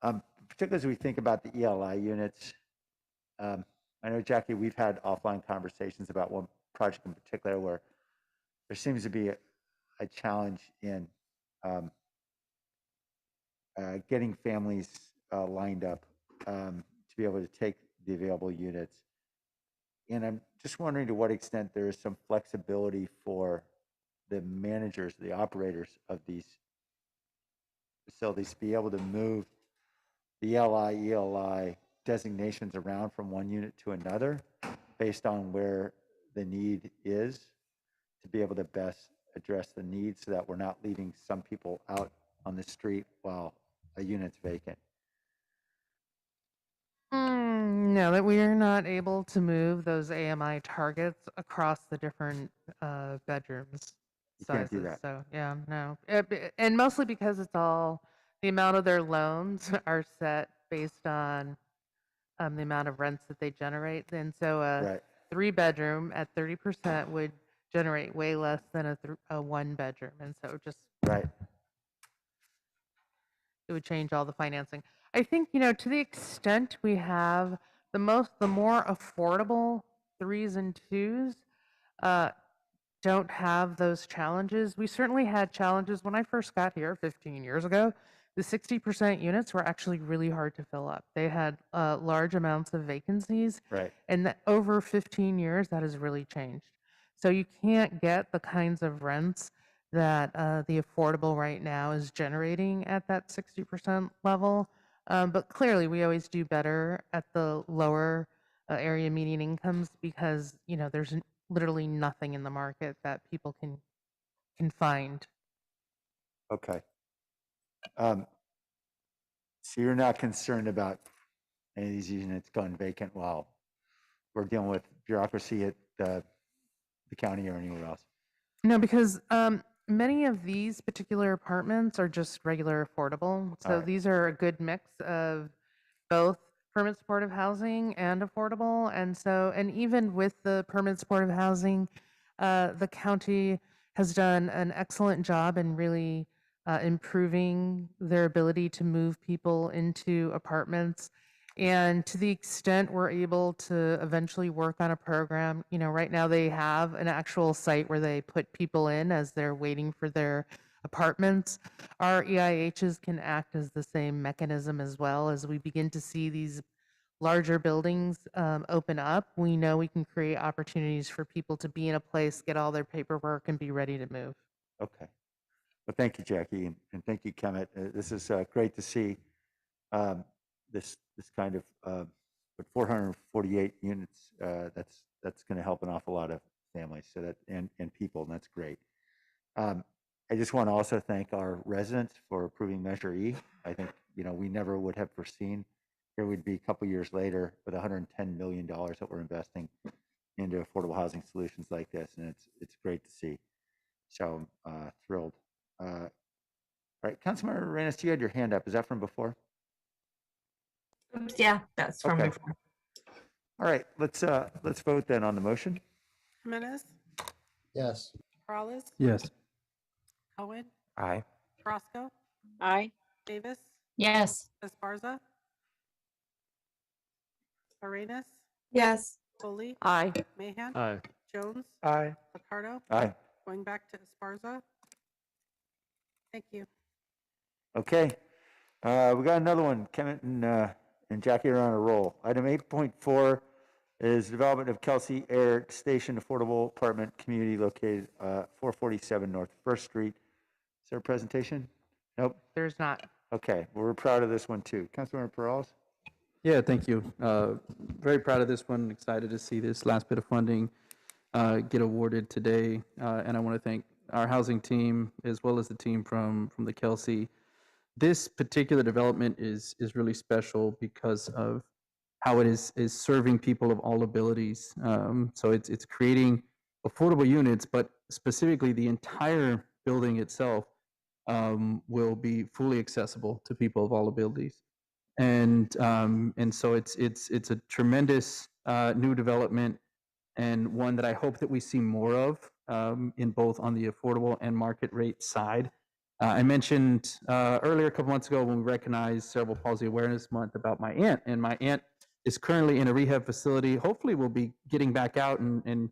Particularly as we think about the ELI units, I know, Jackie, we've had offline conversations about one project in particular where there seems to be a challenge in getting families lined up to be able to take the available units. And I'm just wondering to what extent there is some flexibility for the managers, the operators of these facilities to be able to move the ELI designations around from one unit to another based on where the need is, to be able to best address the needs so that we're not leaving some people out on the street while a unit's vacant. No, that we are not able to move those AMI targets across the different bedrooms You can't do sizes. that. So yeah, no, and mostly because it's all the amount of their loans are set based on the amount of rents that they generate. And so a Right. 3-bedroom at 30% would generate way less than a 1-bedroom, and so it just Right. It would change all the financing. I think, to the extent we have the more affordable threes and twos uh, don't have those challenges. We certainly had challenges when I first got here 15 years ago. The 60% units were actually really hard to fill up. They had large amounts of vacancies, Right. and over 15 years, that has really changed. So you can't get the kinds of rents that the affordable right now is generating at that 60% level. But clearly, we always do better at the lower area median incomes because there's literally nothing in the market that people can find. Okay. So you're not concerned about any of these units going vacant while we're dealing with bureaucracy at the county or anywhere else? No, because many of these particular apartments are just regular affordable. So Alright. these are a good mix of both permanent supportive housing and affordable. And even with the permanent supportive housing, the county has done an excellent job in really improving their ability to move people into apartments. And to the extent we're able to eventually work on a program, right now they have an actual site where they put people in as they're waiting for their apartments. Our EIHs can act as the same mechanism as well. As we begin to see these larger buildings open up, we know we can create opportunities for people to be in a place, get all their paperwork, and be ready to move. Okay. Well, thank you, Jackie, and thank you, Kemet. This is great to see this kind of with 448 units. That's going to help an awful lot of families. So that and people, and that's great. I just want to also thank our residents for approving Measure E. I think we never would have foreseen here we'd be a couple years later with $110 million that we're investing into affordable housing solutions like this, and it's great to see. So I'm thrilled. All right, Councilmember Arenas, you had your hand up. Is that from before? Oops, yeah, that's from Okay. before. All right, let's vote then on the motion. Jimenez, Yes. Morales, Yes. Cohen, Aye. Roscoe, Aye. Davis, Yes. Esparza, Arenas, Yes. Foley, Aye. Mahan, Aye. Jones, Aye. Ricardo, Aye. going back to Esparza. Thank you. Okay, we got another one. Kemet and Jackie are on a roll. Item 8.4 is development of Kelsey Air Station Affordable Apartment Community located 447 North First Street. Is there a presentation? Nope. There's not. Okay, well, we're proud of this one too. Councilmember Perales? Yeah, thank you. Very proud of this one. Excited to see this last bit of funding get awarded today. And I want to thank our housing team as well as the team from the Kelsey. This particular development is really special because of how it is serving people of all abilities. So it's creating affordable units, but specifically the entire building itself will be fully accessible to people of all abilities. And so it's a tremendous new development, and one that I hope that we see more of in both on the affordable and market rate side. I mentioned earlier a couple months ago when we recognized Cerebral Palsy Awareness Month about my aunt, and my aunt is currently in a rehab facility. Hopefully we'll be getting back out, and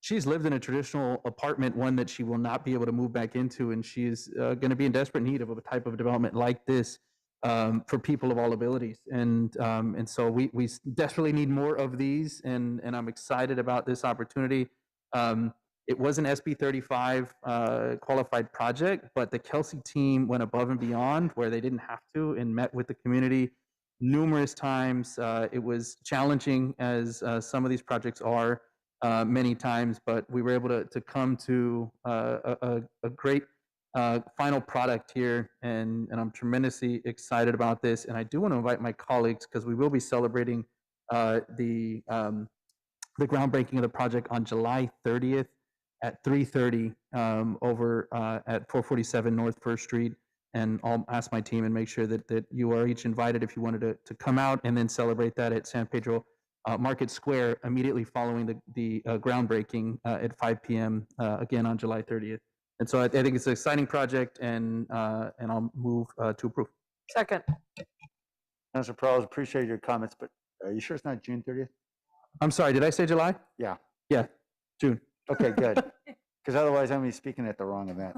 she's lived in a traditional apartment, one that she will not be able to move back into, and she is going to be in desperate need of a type of development like this for people of all abilities. And so we desperately need more of these, and I'm excited about this opportunity. It was an SB 35 qualified project, but the Kelsey team went above and beyond where they didn't have to and met with the community numerous times. It was challenging, as some of these projects are many times, but we were able to come to a great final product here, and I'm tremendously excited about this. And I do want to invite my colleagues, because we will be celebrating the groundbreaking of the project on July 30th at 3:30 over at 447 North First Street. And I'll ask my team and make sure that you are each invited if you wanted to come out and then celebrate that at San Pedro Market Square immediately following the groundbreaking at 5 p.m. Again on July 30th. And so I think it's an exciting project, and I'll move to approve. Second. Councilor Peralez, appreciate your comments, but are you sure it's not June 30th? I'm sorry, did I say July? Yeah. Yeah, June. Okay, good. Because otherwise I'm gonna be speaking at the wrong event.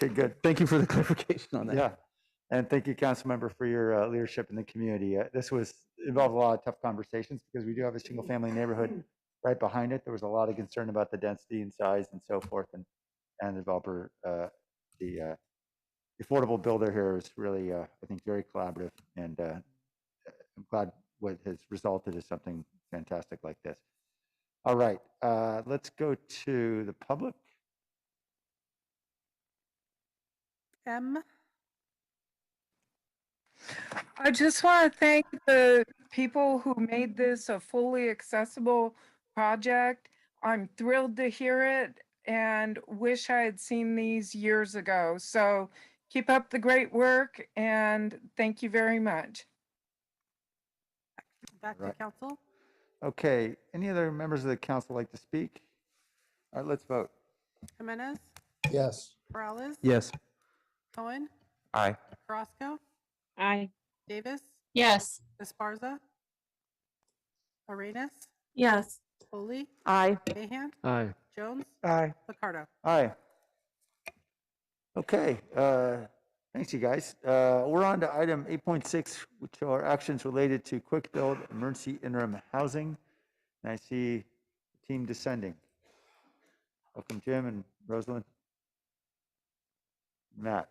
Okay, good. Thank you for the clarification on that. Yeah. And thank you, council member, for your leadership in the community. This involved a lot of tough conversations because we do have a single family neighborhood right behind it. There was a lot of concern about the density and size and so forth. And the developer, the affordable builder here is really, I think, very collaborative. And I'm glad what has resulted is something fantastic like this. All right, let's go to the public. M. I just want to thank the people who made this a fully accessible project. I'm thrilled to hear it and wish I had seen these years ago. So keep up the great work and thank you very much. Back to Right. council. Okay, any other members of the council like to speak? All right, let's vote. Jimenez, Yes. Peralez, Yes. Cohen, Aye. Carrasco, Aye. Davis, Yes. Esparza, Arenas, Yes. Foley, Aye. Mahan, Aye. Jones, Aye. Picardo. Aye. Okay, thanks you guys. We're on to item 8.6, which are actions related to quick build emergency interim housing. And I see the team descending. Welcome, Jim and Rosalind. Matt.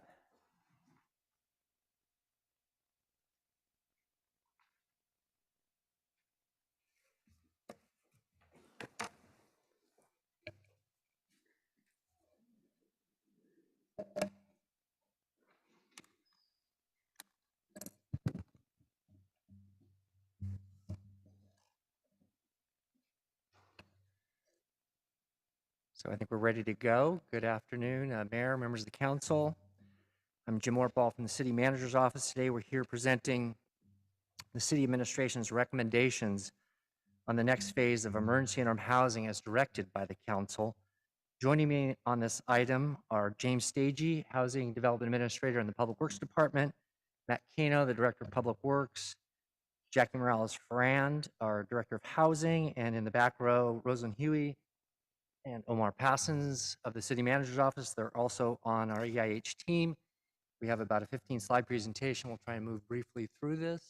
So I think we're ready to go. Good afternoon, Mayor, members of the council. I'm Jim Ortball from the City Manager's Office. Today we're here presenting the City Administration's recommendations on the next phase of emergency interim housing as directed by the council. Joining me on this item are James Stagey, Housing Development Administrator in the Public Works Department, Matt Cano, the Director of Public Works, Jackie Morales-Farrand, our Director of Housing, and in the back row, Rosalind Huey and Omar Passons of the City Manager's Office. They're also on our EIH team. We have about a 15-slide presentation. We'll try and move briefly through this.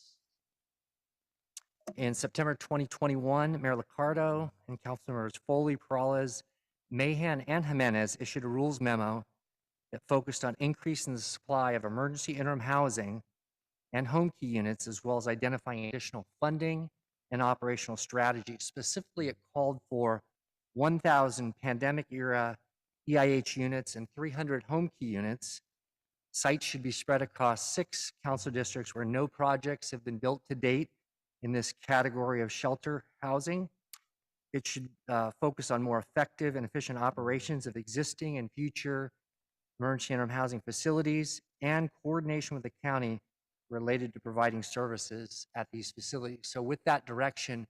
In September 2021, Mayor Liccardo and Councilmembers Foley, Peralez, Mahan, and Jimenez issued a rules memo that focused on increasing the supply of emergency interim housing and home key units, as well as identifying additional funding and operational strategies. Specifically, it called for 1,000 pandemic-era EIH units and 300 home key units. Sites should be spread across 6 council districts where no projects have been built to date in this category of shelter housing. It should focus on more effective and efficient operations of existing and future emergency interim housing facilities and coordination with the county related to providing services at these facilities. So with that direction,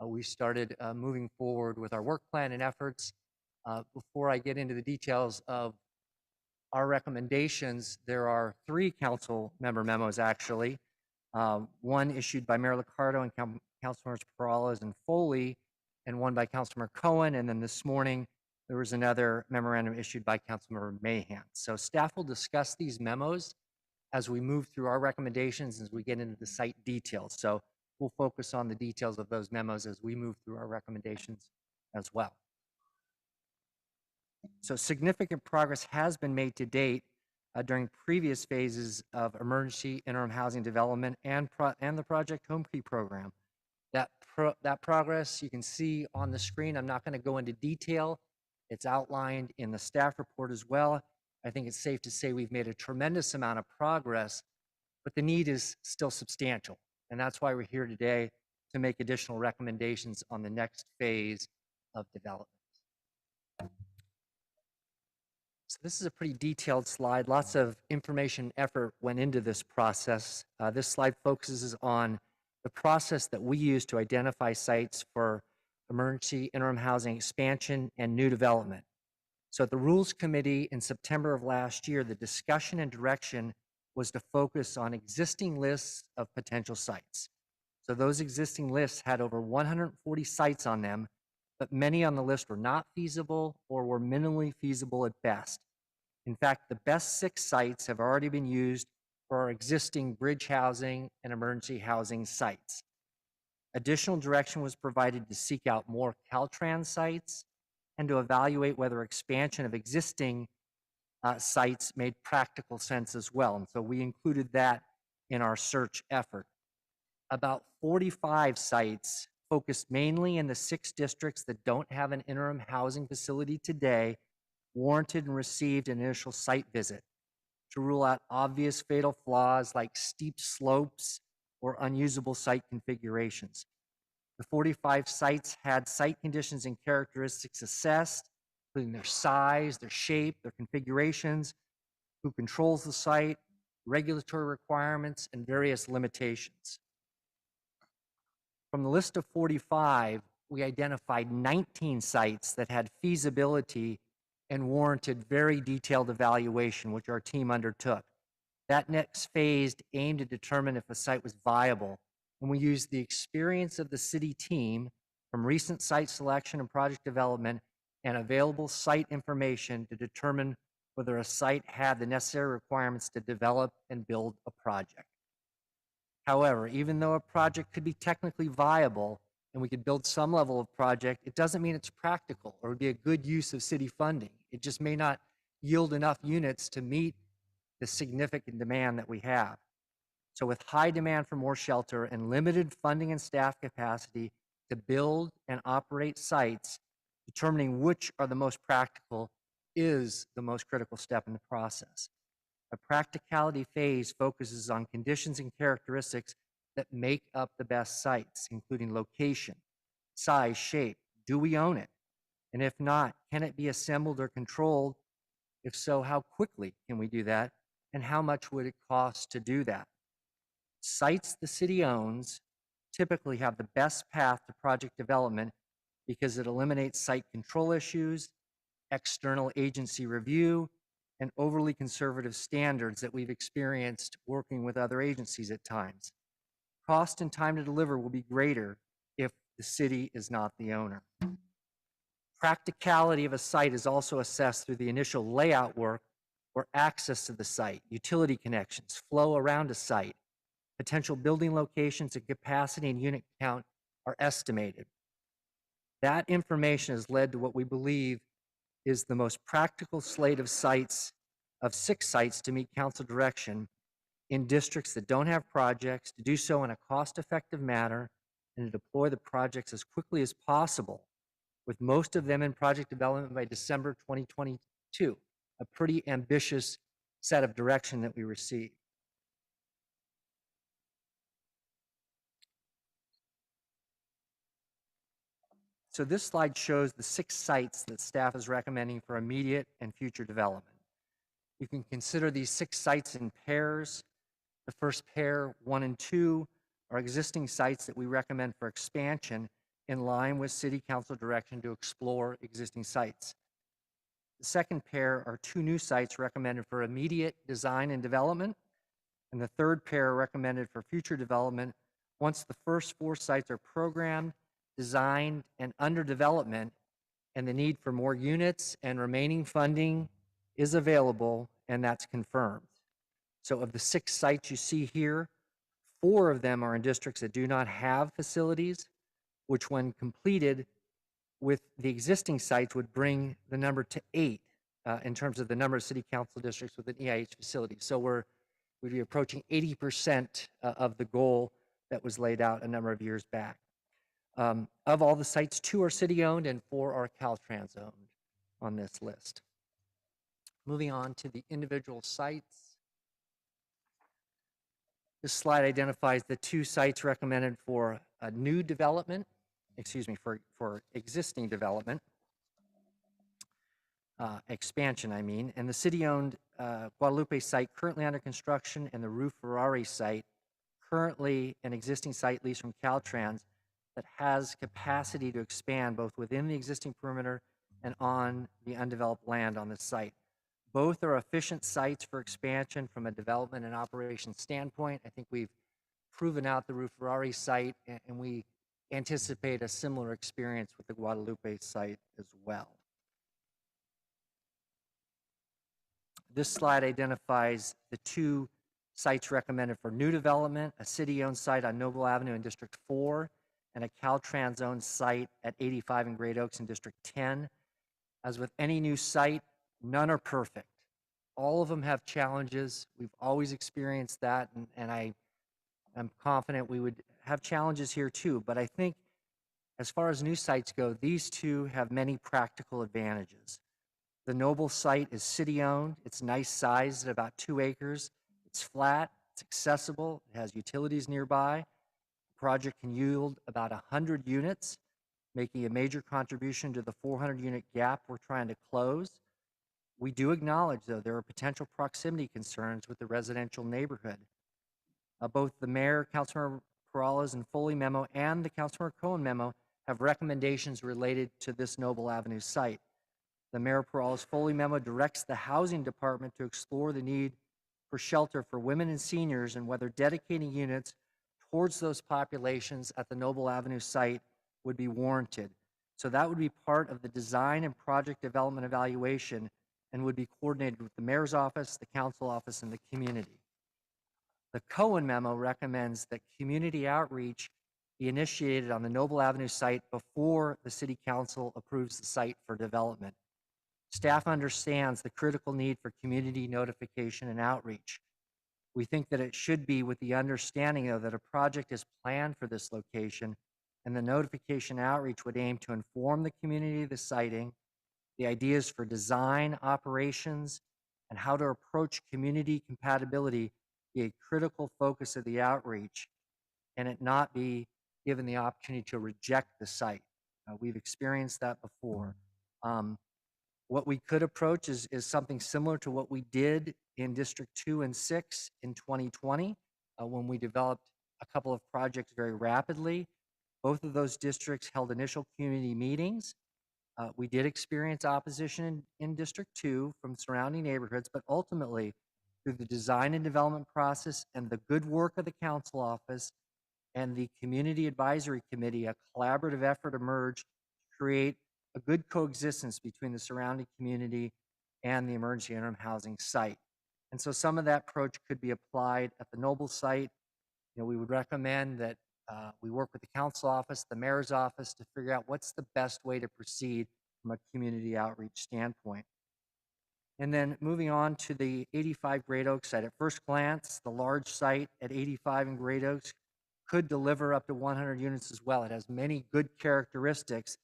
we started moving forward with our work plan and efforts. Before I get into the details of our recommendations, there are 3 council member memos actually. One issued by Mayor Liccardo and Councilmembers Peralez and Foley, and one by Councilmember Cohen. And then this morning, there was another memorandum issued by Councilmember Mahan. So staff will discuss these memos as we move through our recommendations, as we get into the site details. So we'll focus on the details of those memos as we move through our recommendations as well. So significant progress has been made to date during previous phases of emergency interim housing development and the Project Home Key program. That progress you can see on the screen. I'm not going to go into detail. It's outlined in the staff report as well. I think it's safe to say we've made a tremendous amount of progress, but the need is still substantial. And that's why we're here today to make additional recommendations on the next phase of development. So this is a pretty detailed slide. Lots of information effort went into this process. This slide focuses on the process that we use to identify sites for emergency interim housing expansion and new development. So at the Rules Committee in September of last year, the discussion and direction was to focus on existing lists of potential sites. So those existing lists had over 140 sites on them, but many on the list were not feasible or were minimally feasible at best. In fact, the best 6 sites have already been used for our existing bridge housing and emergency housing sites. Additional direction was provided to seek out more Caltrans sites and to evaluate whether expansion of existing sites made practical sense as well. And so we included that in our search effort. About 45 sites focused mainly in the 6 districts that don't have an interim housing facility today warranted and received an initial site visit to rule out obvious fatal flaws like steep slopes or unusable site configurations. The 45 sites had site conditions and characteristics assessed, including their size, their shape, their configurations, who controls the site, regulatory requirements, and various limitations. From the list of 45, we identified 19 sites that had feasibility and warranted very detailed evaluation, which our team undertook. That next phase aimed to determine if a site was viable, and we used the experience of the city team from recent site selection and project development and available site information to determine whether a site had the necessary requirements to develop and build a project. However, even though a project could be technically viable and we could build some level of project, it doesn't mean it's practical or would be a good use of city funding. It just may not yield enough units to meet the significant demand that we have. So with high demand for more shelter and limited funding and staff capacity to build and operate sites, determining which are the most practical is the most critical step in the process. The practicality phase focuses on conditions and characteristics that make up the best sites, including location, size, shape. Do we own it? And if not, can it be assembled or controlled? If so, how quickly can we do that? And how much would it cost to do that? Sites the city owns typically have the best path to project development because it eliminates site control issues, external agency review, and overly conservative standards that we've experienced working with other agencies at times. Cost and time to deliver will be greater if the city is not the owner. Practicality of a site is also assessed through the initial layout work or access to the site, utility connections, flow around a site, potential building locations and capacity and unit count are estimated. That information has led to what we believe is the most practical slate of sites, of 6 sites to meet council direction in districts that don't have projects, to do so in a cost-effective manner, and to deploy the projects as quickly as possible, with most of them in project development by December 2022, a pretty ambitious set of direction that we received. So this slide shows the 6 sites that staff is recommending for immediate and future development. You can consider these 6 sites in pairs. The first pair, 1 and 2, are existing sites that we recommend for expansion in line with City Council direction to explore existing sites. The second pair are 2 new sites recommended for immediate design and development, and the third pair are recommended for future development once the first 4 sites are programmed, designed, and under development, and the need for more units and remaining funding is available, and that's confirmed. So of the 6 sites you see here, 4 of them are in districts that do not have facilities, which when completed with the existing sites would bring the number to 8 in terms of the number of city council districts with an EIH facility. So we'd be approaching 80% of the goal that was laid out a number of years back. Of all the sites, 2 are city-owned and 4 are Caltrans-owned on this list. Moving on to the individual sites. This slide identifies the 2 sites recommended for a new development, for existing development, expansion, I mean, and the city-owned Guadalupe site currently under construction and the Rue Ferrari site, currently an existing site lease from Caltrans that has capacity to expand both within the existing perimeter and on the undeveloped land on the site. Both are efficient sites for expansion from a development and operations standpoint. I think we've proven out the Rue Ferrari site, and we anticipate a similar experience with the Guadalupe site as well. This slide identifies the two sites recommended for new development, a city-owned site on Noble Avenue in District 4, and a Caltrans-owned site at 85 in Great Oaks in District 10. As with any new site, none are perfect. All of them have challenges. We've always experienced that, and I'm confident we would have challenges here too. But I think as far as new sites go, these two have many practical advantages. The Noble site is city-owned. It's nice sized at about 2 acres. It's flat, it's accessible, it has utilities nearby. The project can yield about 100 units, making a major contribution to the 400-unit gap we're trying to close. We do acknowledge, though, there are potential proximity concerns with the residential neighborhood. Both the mayor, Councilmember Peralez and Foley memo, and the Councilmember Cohen memo have recommendations related to this Noble Avenue site. The Mayor Peralez Foley memo directs the housing department to explore the need for shelter for women and seniors and whether dedicating units towards those populations at the Noble Avenue site would be warranted. So that would be part of the design and project development evaluation and would be coordinated with the mayor's office, the council office, and the community. The Cohen memo recommends that community outreach be initiated on the Noble Avenue site before the city council approves the site for development. Staff understands the critical need for community notification and outreach. We think that it should be with the understanding, though, that a project is planned for this location, and the notification outreach would aim to inform the community of the siting, the ideas for design, operations, and how to approach community compatibility be a critical focus of the outreach, and it not be given the opportunity to reject the site. We've experienced that before. What we could approach is something similar to what we did in District 2 and 6 in 2020 when we developed a couple of projects very rapidly. Both of those districts held initial community meetings. We did experience opposition in District 2 from surrounding neighborhoods, but ultimately, through the design and development process and the good work of the council office and the community advisory committee, a collaborative effort emerged to create a good coexistence between the surrounding community and the emergency interim housing site. And so some of that approach could be applied at the Noble site. We would recommend that we work with the council office, the mayor's office to figure out what's the best way to proceed from a community outreach standpoint. And then moving on to the 85 Great Oaks site. At first glance, the large site at 85 in Great Oaks could deliver up to 100 units as well. It has many good characteristics.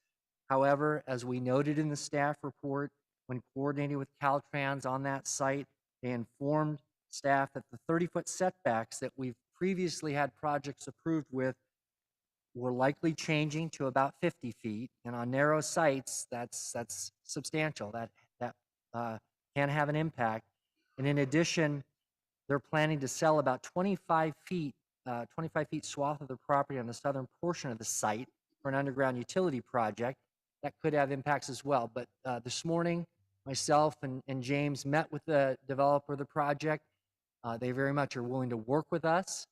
However, as we noted in the staff report, when coordinating with Caltrans on that site, they informed staff that the 30-foot setbacks that we've previously had projects approved with were likely changing to about 50 feet. And on narrow sites, that's substantial. That can have an impact. And in addition, they're planning to sell about 25 feet swath of the property on the southern portion of the site for an underground utility project. That could have impacts as well. But this morning, myself and James met with the developer of the project. They very much are willing to work with us.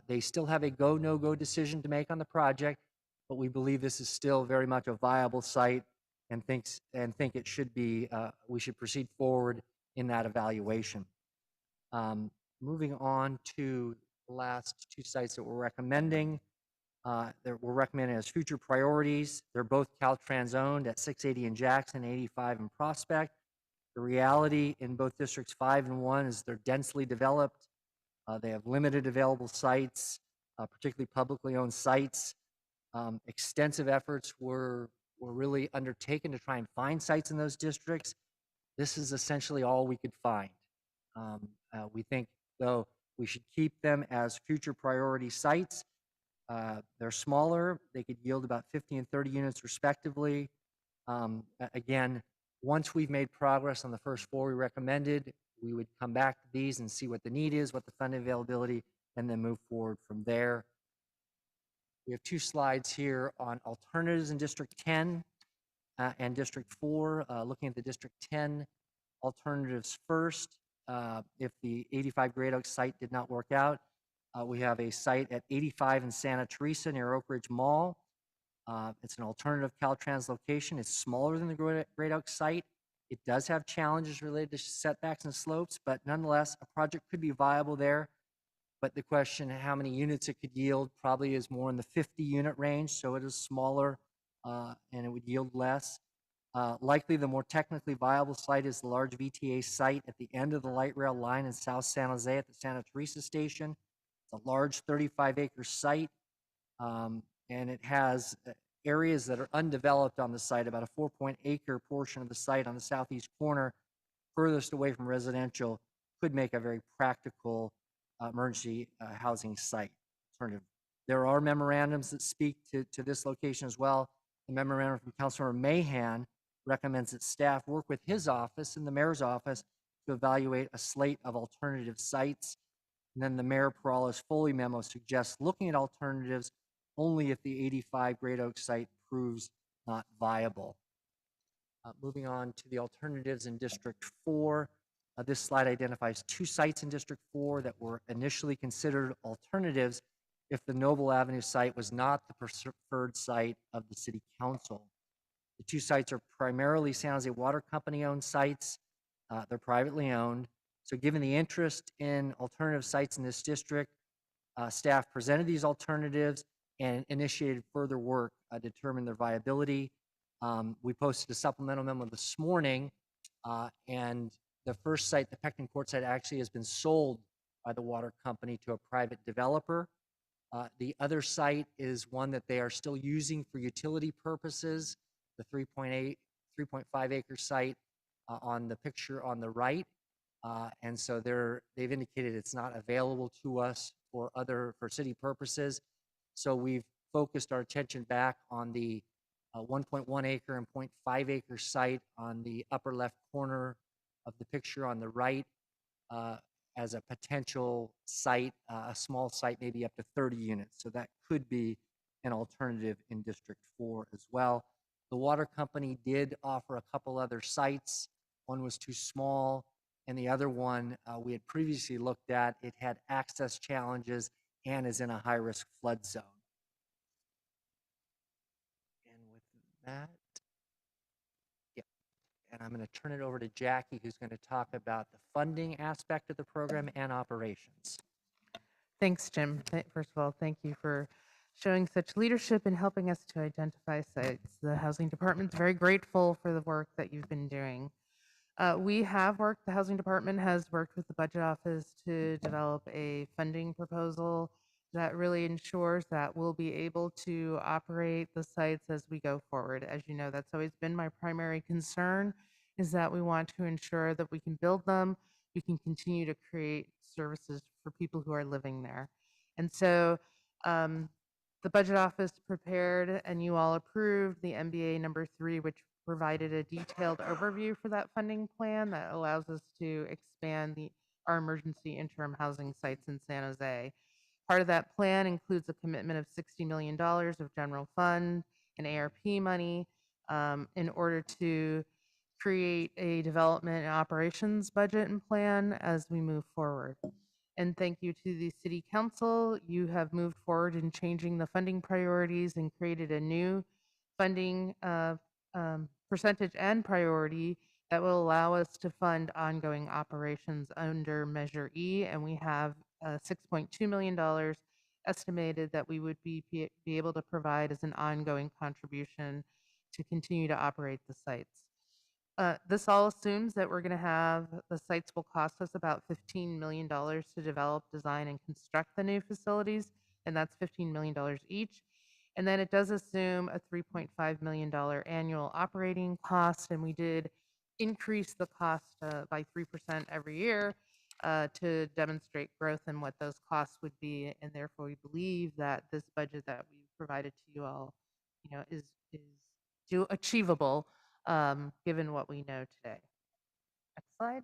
They still have a go, no-go decision to make on the project, but we believe this is still very much a viable site and think it should be, we should proceed forward in that evaluation. Moving on to the last two sites that we're recommending. We're recommending as future priorities. They're both Caltrans owned at 680 in Jackson, 85 in Prospect. The reality in both districts 5 and 1 is they're densely developed. They have limited available sites, particularly publicly owned sites. Extensive efforts were really undertaken to try and find sites in those districts. This is essentially all we could find. We think, though, we should keep them as future priority sites. They're smaller. They could yield about 50 and 30 units respectively. Again, once we've made progress on the first 4 we recommended, we would come back to these and see what the need is, what the funding availability, and then move forward from there. We have 2 slides here on alternatives in District 10. and District 4. Looking at the District 10 alternatives first, if the 85 Great Oaks site did not work out, we have a site at 85 in Santa Teresa near Oak Ridge Mall. It's an alternative Caltrans location. It's smaller than the Great Oaks site. It does have challenges related to setbacks and slopes, but nonetheless, a project could be viable there. But the question, how many units it could yield, probably is more in the 50 unit range, so it is smaller and it would yield less. Likely the more technically viable site is the large VTA site at the end of the light rail line in South San Jose at the Santa Teresa station. It's a large 35-acre site, and it has areas that are undeveloped on the site, about a 4-acre portion of the site on the southeast corner, furthest away from residential, could make a very practical emergency housing site alternative. There are memorandums that speak to this location as well. The memorandum from Councilmember Mahan recommends that staff work with his office and the mayor's office to evaluate a slate of alternative sites. And then the Mayor Peralta's Foley memo suggests looking at alternatives only if the 85 Great Oaks site proves not viable. Moving on to the alternatives in District 4. This slide identifies 2 sites in District 4 that were initially considered alternatives if the Noble Avenue site was not the preferred site of the City Council. The 2 sites are primarily San Jose Water Company owned sites. They're privately owned. So given the interest in alternative sites in this district, staff presented these alternatives and initiated further work to determine their viability. We posted a supplemental memo this morning, and the first site, the Pecton Court site, actually has been sold by the water company to a private developer. The other site is one that they are still using for utility purposes, the 3.5 acre site on the picture on the right. And so they've indicated it's not available to us for city purposes. So we've focused our attention back on the 1.1 acre and 0.5 acre site on the upper left corner of the picture on the right as a potential site, a small site, maybe up to 30 units. So that could be an alternative in District 4 as well. The water company did offer a couple other sites. One was too small, and the other one we had previously looked at. It had access challenges and is in a high-risk flood zone. And with that, yeah, and I'm going to turn it over to Jackie, who's going to talk about the funding aspect of the program and operations. Thanks, Jim. First of all, thank you for showing such leadership in helping us to identify sites. The Housing Department's very grateful for the work that you've been doing. The Housing Department has worked with the Budget Office to develop a funding proposal that really ensures that we'll be able to operate the sites as we go forward. As you know, that's always been my primary concern, is that we want to ensure that we can build them, we can continue to create services for people who are living there. And so the Budget Office prepared and you all approved the MBA number 3, which provided a detailed overview for that funding plan that allows us to expand our emergency interim housing sites in San Jose. Part of that plan includes a commitment of $60 million of general fund and ARP money in order to create a development and operations budget and plan as we move forward. And thank you to the City Council. You have moved forward in changing the funding priorities and created a new funding percentage and priority that will allow us to fund ongoing operations under Measure E. And we have $6.2 million estimated that we would be able to provide as an ongoing contribution to continue to operate the sites. This all assumes that we're going to have, the sites will cost us about $15 million to develop, design, and construct the new facilities, and that's $15 million each. And then it does assume a $3.5 million annual operating cost, and we did increase the cost by 3% every year to demonstrate growth in what those costs would be, and therefore we believe that this budget that we provided to you all, is achievable given what we know today. Next slide.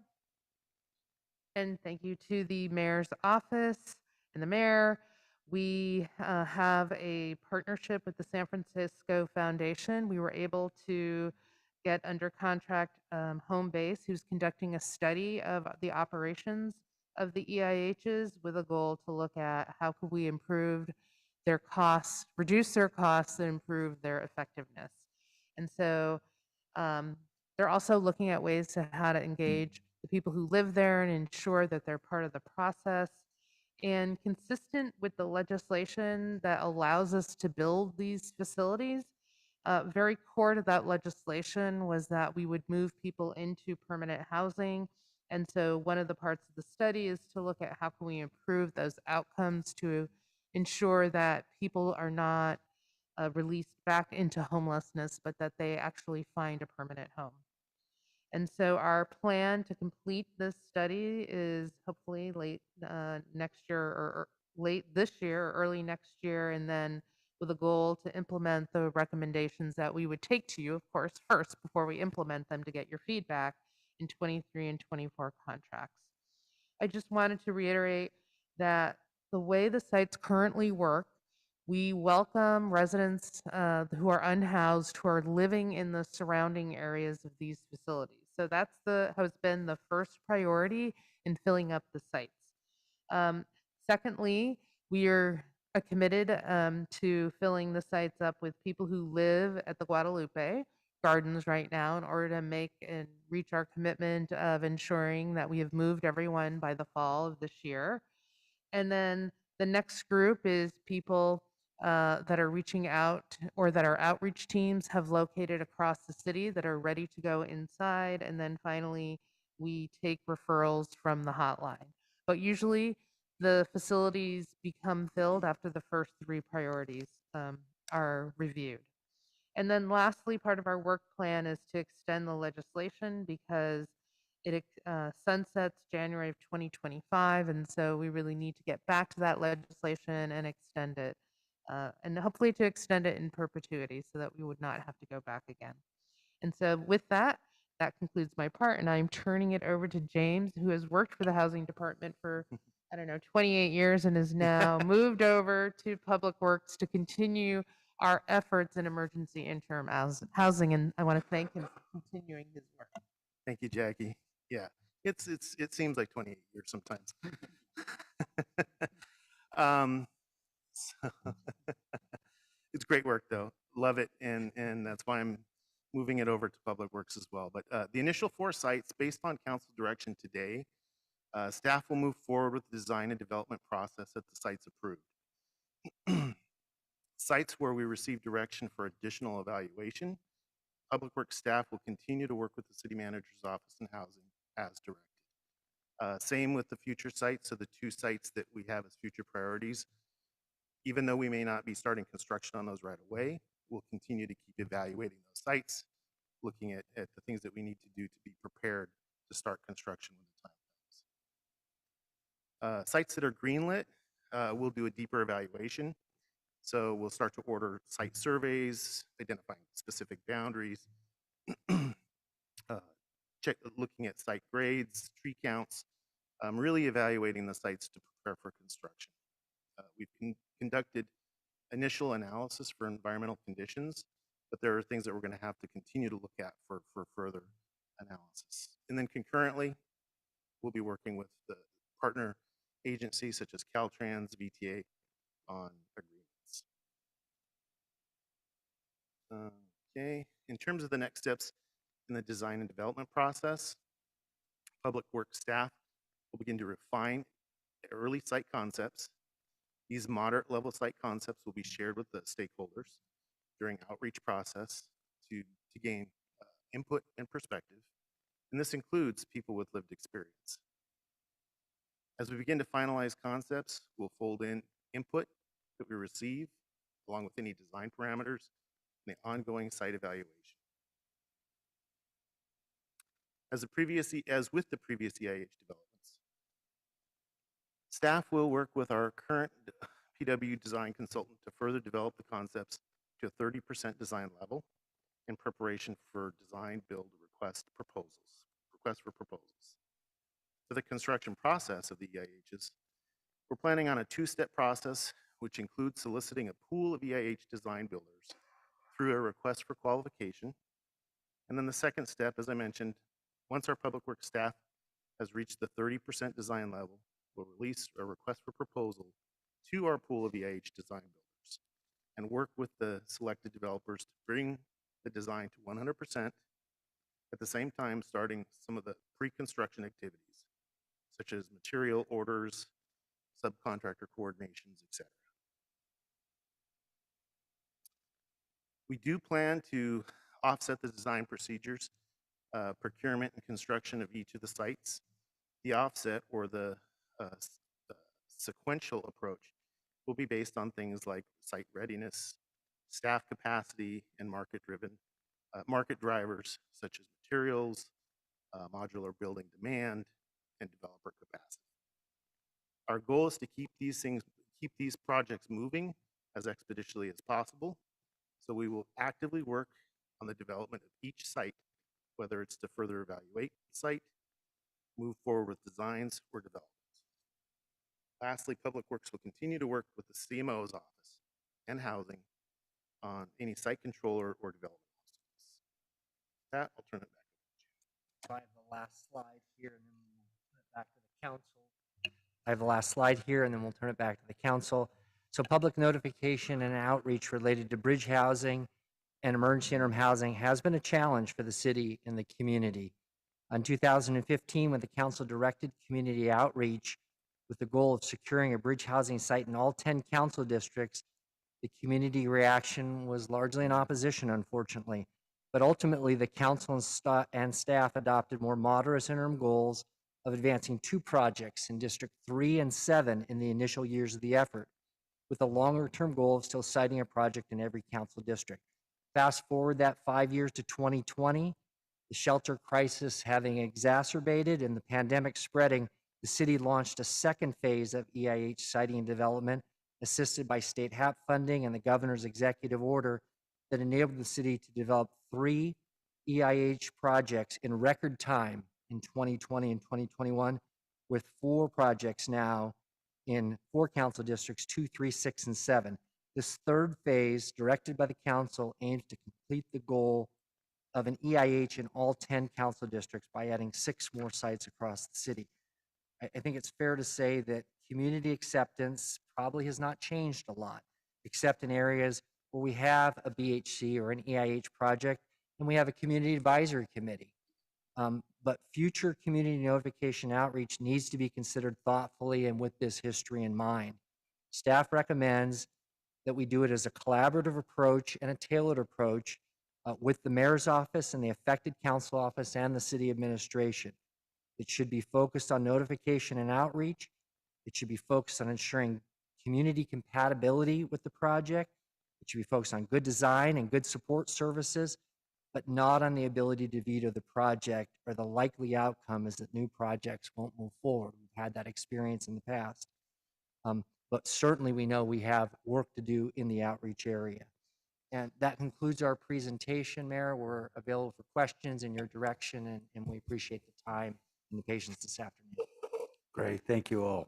And thank you to the mayor's office and the mayor. We have a partnership with the San Francisco Foundation. We were able to get under contract Home Base, who's conducting a study of the operations of the EIHs with a goal to look at how could we improve their costs, reduce their costs, and improve their effectiveness. And so they're also looking at ways to how to engage the people who live there and ensure that they're part of the process. And consistent with the legislation that allows us to build these facilities, very core to that legislation was that we would move people into permanent housing. And so one of the parts of the study is to look at how can we improve those outcomes to ensure that people are not released back into homelessness, but that they actually find a permanent home. And so our plan to complete this study is hopefully late next year or late this year or early next year, and then with a goal to implement the recommendations that we would take to you, of course, first before we implement them to get your feedback in 23 and 24 contracts. I just wanted to reiterate that the way the sites currently work, we welcome residents who are unhoused, who are living in the surrounding areas of these facilities. So that's has been the first priority in filling up the sites. Secondly, we are committed to filling the sites up with people who live at the Guadalupe Gardens right now in order to make and reach our commitment of ensuring that we have moved everyone by the fall of this year. And then the next group is people that are reaching out or that our outreach teams have located across the city that are ready to go inside. And then finally, we take referrals from the hotline. But usually the facilities become filled after the first three priorities are reviewed. And then lastly, part of our work plan is to extend the legislation because it sunsets January of 2025. And so we really need to get back to that legislation and extend it. And hopefully to extend it in perpetuity so that we would not have to go back again. And so with that, that concludes my part. And I'm turning it over to James, who has worked for the housing department for, I don't know, 28 years and is now moved over to Public Works to continue our efforts in emergency interim housing. And I want to thank him for continuing his work. Thank you, Jackie. Yeah, it seems like 28 years sometimes. So it's great work though. Love it, and that's why I'm moving it over to Public Works as well. But the initial 4 sites, based on council direction today, staff will move forward with the design and development process at the sites approved. Sites where we receive direction for additional evaluation, Public Works staff will continue to work with the city manager's office and housing as directed. Same with the future sites. So the 2 sites that we have as future priorities, even though we may not be starting construction on those right away, we'll continue to keep evaluating those sites, looking at the things that we need to do to be prepared to start construction when the time comes. Sites that are greenlit, we'll do a deeper evaluation. So we'll start to order site surveys, identifying specific boundaries, looking at site grades, tree counts, really evaluating the sites to prepare for construction. We've conducted initial analysis for environmental conditions, but there are things that we're going to have to continue to look at for further analysis. And then concurrently, we'll be working with the partner agencies such as Caltrans, VTA on agreements. Okay, in terms of the next steps in the design and development process, Public Works staff will begin to refine early site concepts. These moderate level site concepts will be shared with the stakeholders during outreach process to gain input and perspective. And this includes people with lived experience. As we begin to finalize concepts, we'll fold in input that we receive along with any design parameters and the ongoing site evaluation. As with the previous EIH developments, staff will work with our current PW design consultant to further develop the concepts to a 30% design level in preparation for design build request for proposals. For the construction process of the EIHs, we're planning on a 2-step process, which includes soliciting a pool of EIH design builders through a request for qualification, And then the second step, as I mentioned, once our public works staff has reached the 30% design level, we'll release a request for proposal to our pool of EIH design builders and work with the selected developers to bring the design to 100%, at the same time starting some of the pre-construction activities, such as material orders, subcontractor coordinations, etc. We do plan to offset the design procedures, procurement and construction of each of the sites. The offset, or the sequential approach, will be based on things like site readiness, staff capacity, and market drivers such as materials, modular building demand, and developer capacity. Our goal is to keep these projects moving as expeditiously as possible. So we will actively work on the development of each site, whether it's to further evaluate the site, move forward with designs or developments. Lastly, Public Works will continue to work with the CMO's office and housing on any site controller or development obstacles. With that, I'll turn it back over to you. So I have the last slide here, and then we'll turn it back to the council. I have the last slide here, and then we'll turn it back to the council. So public notification and outreach related to bridge housing and emergency interim housing has been a challenge for the city and the community. In 2015, when the council directed community outreach with the goal of securing a bridge housing site in all 10 council districts, the community reaction was largely in opposition, unfortunately. But ultimately, the council and staff adopted more moderate interim goals of advancing 2 projects in District 3 and 7 in the initial years of the effort, with a longer-term goal of still citing a project in every council district. Fast forward that 5 years to 2020, the shelter crisis having exacerbated and the pandemic spreading, the city launched a second phase of EIH siting and development, assisted by state HAP funding and the governor's executive order that enabled the city to develop 3 EIH projects in record time in 2020 and 2021, with 4 projects now in 4 council districts, 2, 3, 6, and 7. This third phase, directed by the council, aims to complete the goal of an EIH in all 10 council districts by adding 6 more sites across the city. I think it's fair to say that community acceptance probably has not changed a lot, except in areas where we have a BHC or an EIH project and we have a community advisory committee. But future community notification outreach needs to be considered thoughtfully and with this history in mind. Staff recommends that we do it as a collaborative approach and a tailored approach with the mayor's office and the affected council office and the city administration. It should be focused on notification and outreach. It should be focused on ensuring community compatibility with the project. It should be focused on good design and good support services, but not on the ability to veto the project, or the likely outcome is that new projects won't move forward. We've had that experience in the past. But certainly we know we have work to do in the outreach area. And that concludes our presentation, Mayor. We're available for questions in your direction, and we appreciate the time and the patience this afternoon. Great, thank you all.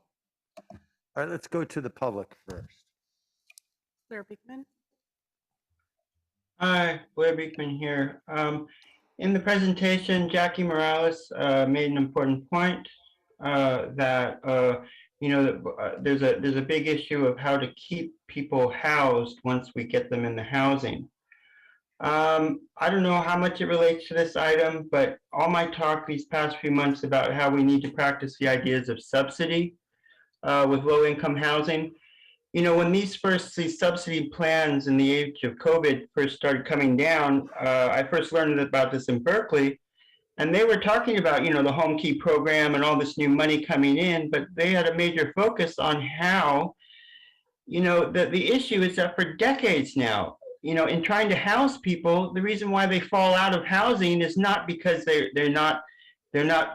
All right, let's go to the public first. Blair Beekman. Hi, Blair Beekman here. In the presentation, Jackie Morales made an important point that there's a big issue of how to keep people housed once we get them in the housing. I don't know how much it relates to this item, but all my talk these past few months about how we need to practice the ideas of subsidy with low-income housing. When these subsidy plans in the age of COVID first started coming down, I first learned about this in Berkeley, and they were talking about, the Home Key program and all this new money coming in, but they had a major focus on how, the issue is that for decades now, in trying to house people, the reason why they fall out of housing is not because they're not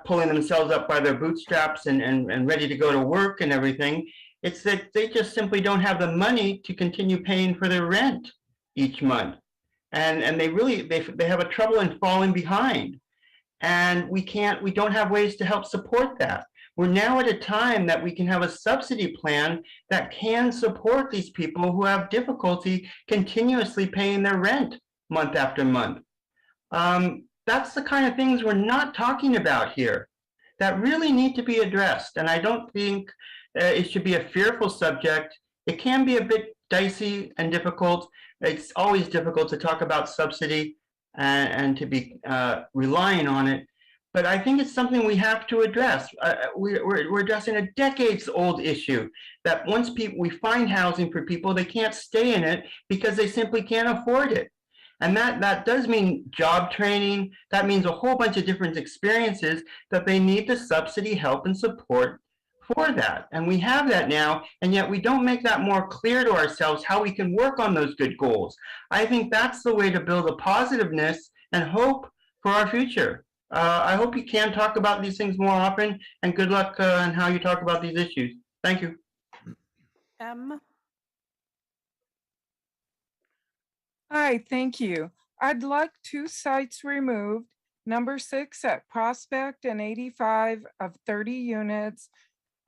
pulling themselves up by their bootstraps and ready to go to work and everything. It's that they just simply don't have the money to continue paying for their rent each month. And they have a trouble in falling behind. And we don't have ways to help support that. We're now at a time that we can have a subsidy plan that can support these people who have difficulty continuously paying their rent month after month. That's the kind of things we're not talking about here that really need to be addressed. And I don't think it should be a fearful subject. It can be a bit dicey and difficult. It's always difficult to talk about subsidy and to be relying on it. But I think it's something we have to address. We're addressing a decades-old issue that once we find housing for people, they can't stay in it because they simply can't afford it. And that does mean job training. That means a whole bunch of different experiences that they need the subsidy help and support for that. And we have that now, and yet we don't make that more clear to ourselves how we can work on those good goals. I think that's the way to build a positiveness and hope for our future. I hope you can talk about these things more often, and good luck on how you talk about these issues. Thank you. Hi, thank you. I'd like 2 sites removed, number 6 at Prospect and 85 of 30 units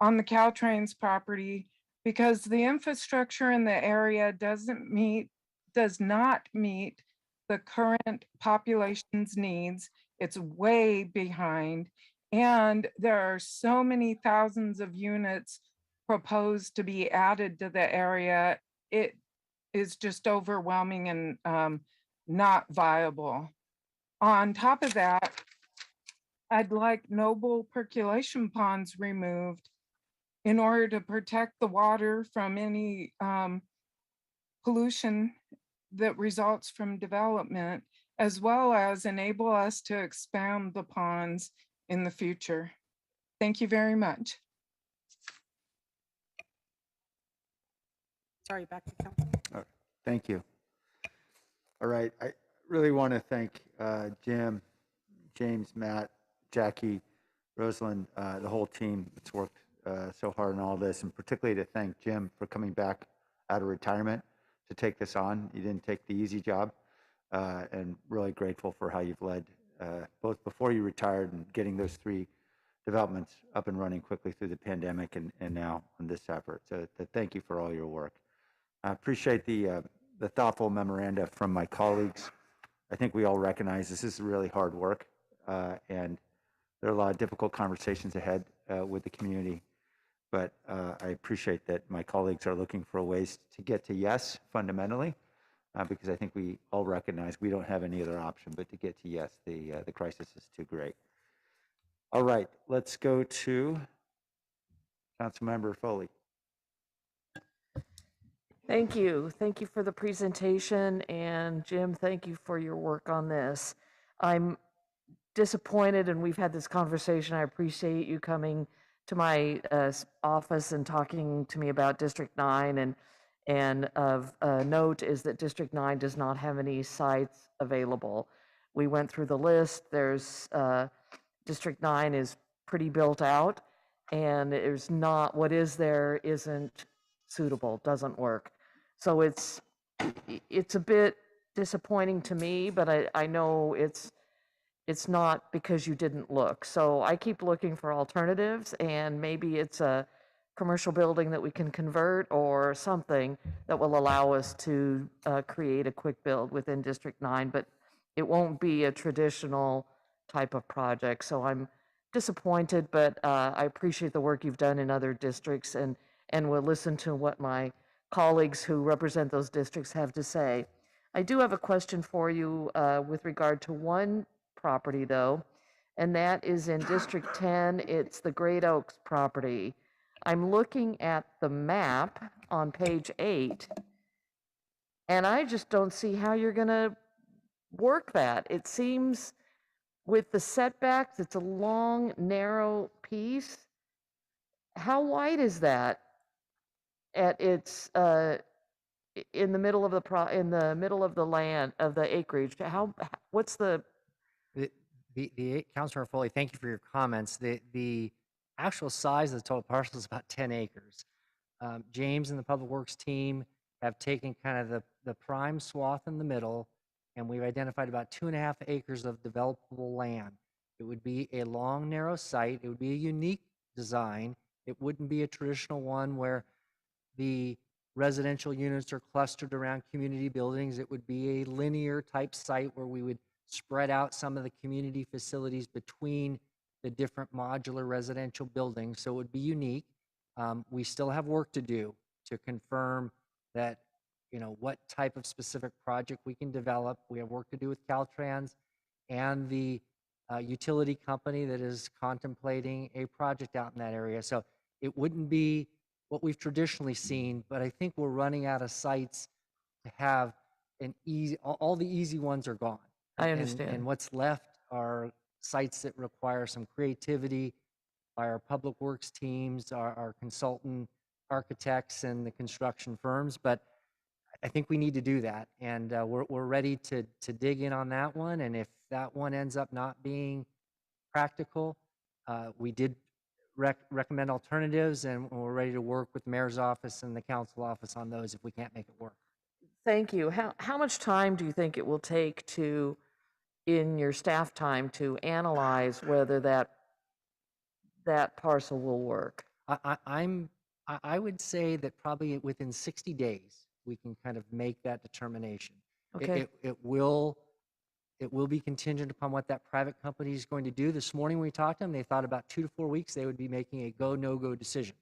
on the Caltrains property, because the infrastructure in the area does not meet the current population's needs. It's way behind, and there are so many thousands of units proposed to be added to the area. It is just overwhelming and not viable. On top of that, I'd like noble percolation ponds removed in order to protect the water from any pollution that results from development, as well as enable us to expand the ponds in the future. Thank you very much. Sorry, back to council. All right, thank you. All right, I really want to thank Jim, James, Matt, Jackie, Rosalind, the whole team that's worked so hard on all this, and particularly to thank Jim for coming back out of retirement to take this on. You didn't take the easy job, and really grateful for how you've led both before you retired and getting those 3 developments up and running quickly through the pandemic and now on this effort. So thank you for all your work. I appreciate the thoughtful memoranda from my colleagues. I think we all recognize this is really hard work, and there are a lot of difficult conversations ahead with the community. But I appreciate that my colleagues are looking for ways to get to yes fundamentally, because I think we all recognize we don't have any other option but to get to yes. The crisis is too great. All right, let's go to Councilmember Foley. Thank you. Thank you for the presentation. And Jim, thank you for your work on this. I'm disappointed, and we've had this conversation. I appreciate you coming to my office and talking to me about District 9. And of note is that District 9 does not have any sites available. We went through the list. There's District 9 is pretty built out, and there's not, what is there isn't suitable, doesn't work. So it's a bit disappointing to me, but I know it's not because you didn't look. So I keep looking for alternatives, and maybe it's a commercial building that we can convert or something that will allow us to create a quick build within District 9, but it won't be a traditional type of project. So I'm disappointed, but I appreciate the work you've done in other districts, and will listen to what my colleagues who represent those districts have to say. I do have a question for you with regard to one property though, and that is in District 10. It's the Great Oaks property. I'm looking at the map on page 8, and I just don't see how you're gonna work that. It seems with the setbacks, it's a long, narrow piece. How wide is that at its in the middle of the land of the acreage? What's the Councilor Foley, thank you for your comments. The actual size of the total parcel is about 10 acres. James and the Public Works team have taken kind of the prime swath in the middle, and we've identified about 2.5 acres of developable land. It would be a long, narrow site. It would be a unique design. It wouldn't be a traditional one where the residential units are clustered around community buildings. It would be a linear type site where we would spread out some of the community facilities between the different modular residential buildings, so it would be unique. We still have work to do to confirm that, what type of specific project we can develop. We have work to do with Caltrans and the utility company that is contemplating a project out in that area. So it wouldn't be what we've traditionally seen, but I think we're running out of sites to have an easy, all the easy ones are gone. I And- understand. And what's left are sites that require some creativity by our public works teams, our consultant architects and the construction firms. But I think we need to do that. And we're ready to dig in on that one. And if that one ends up not being practical, we did recommend alternatives, and we're ready to work with the mayor's office and the council office on those if we can't make it work. Thank you. How much time do you think it will take to, in your staff time, to analyze whether that parcel will work? I would say that probably within 60 days, we can kind of make that determination. Okay. It will be contingent upon what that private company is going to do. This morning when we talked to them, they thought about 2 to 4 weeks, they would be making a go, no-go decision.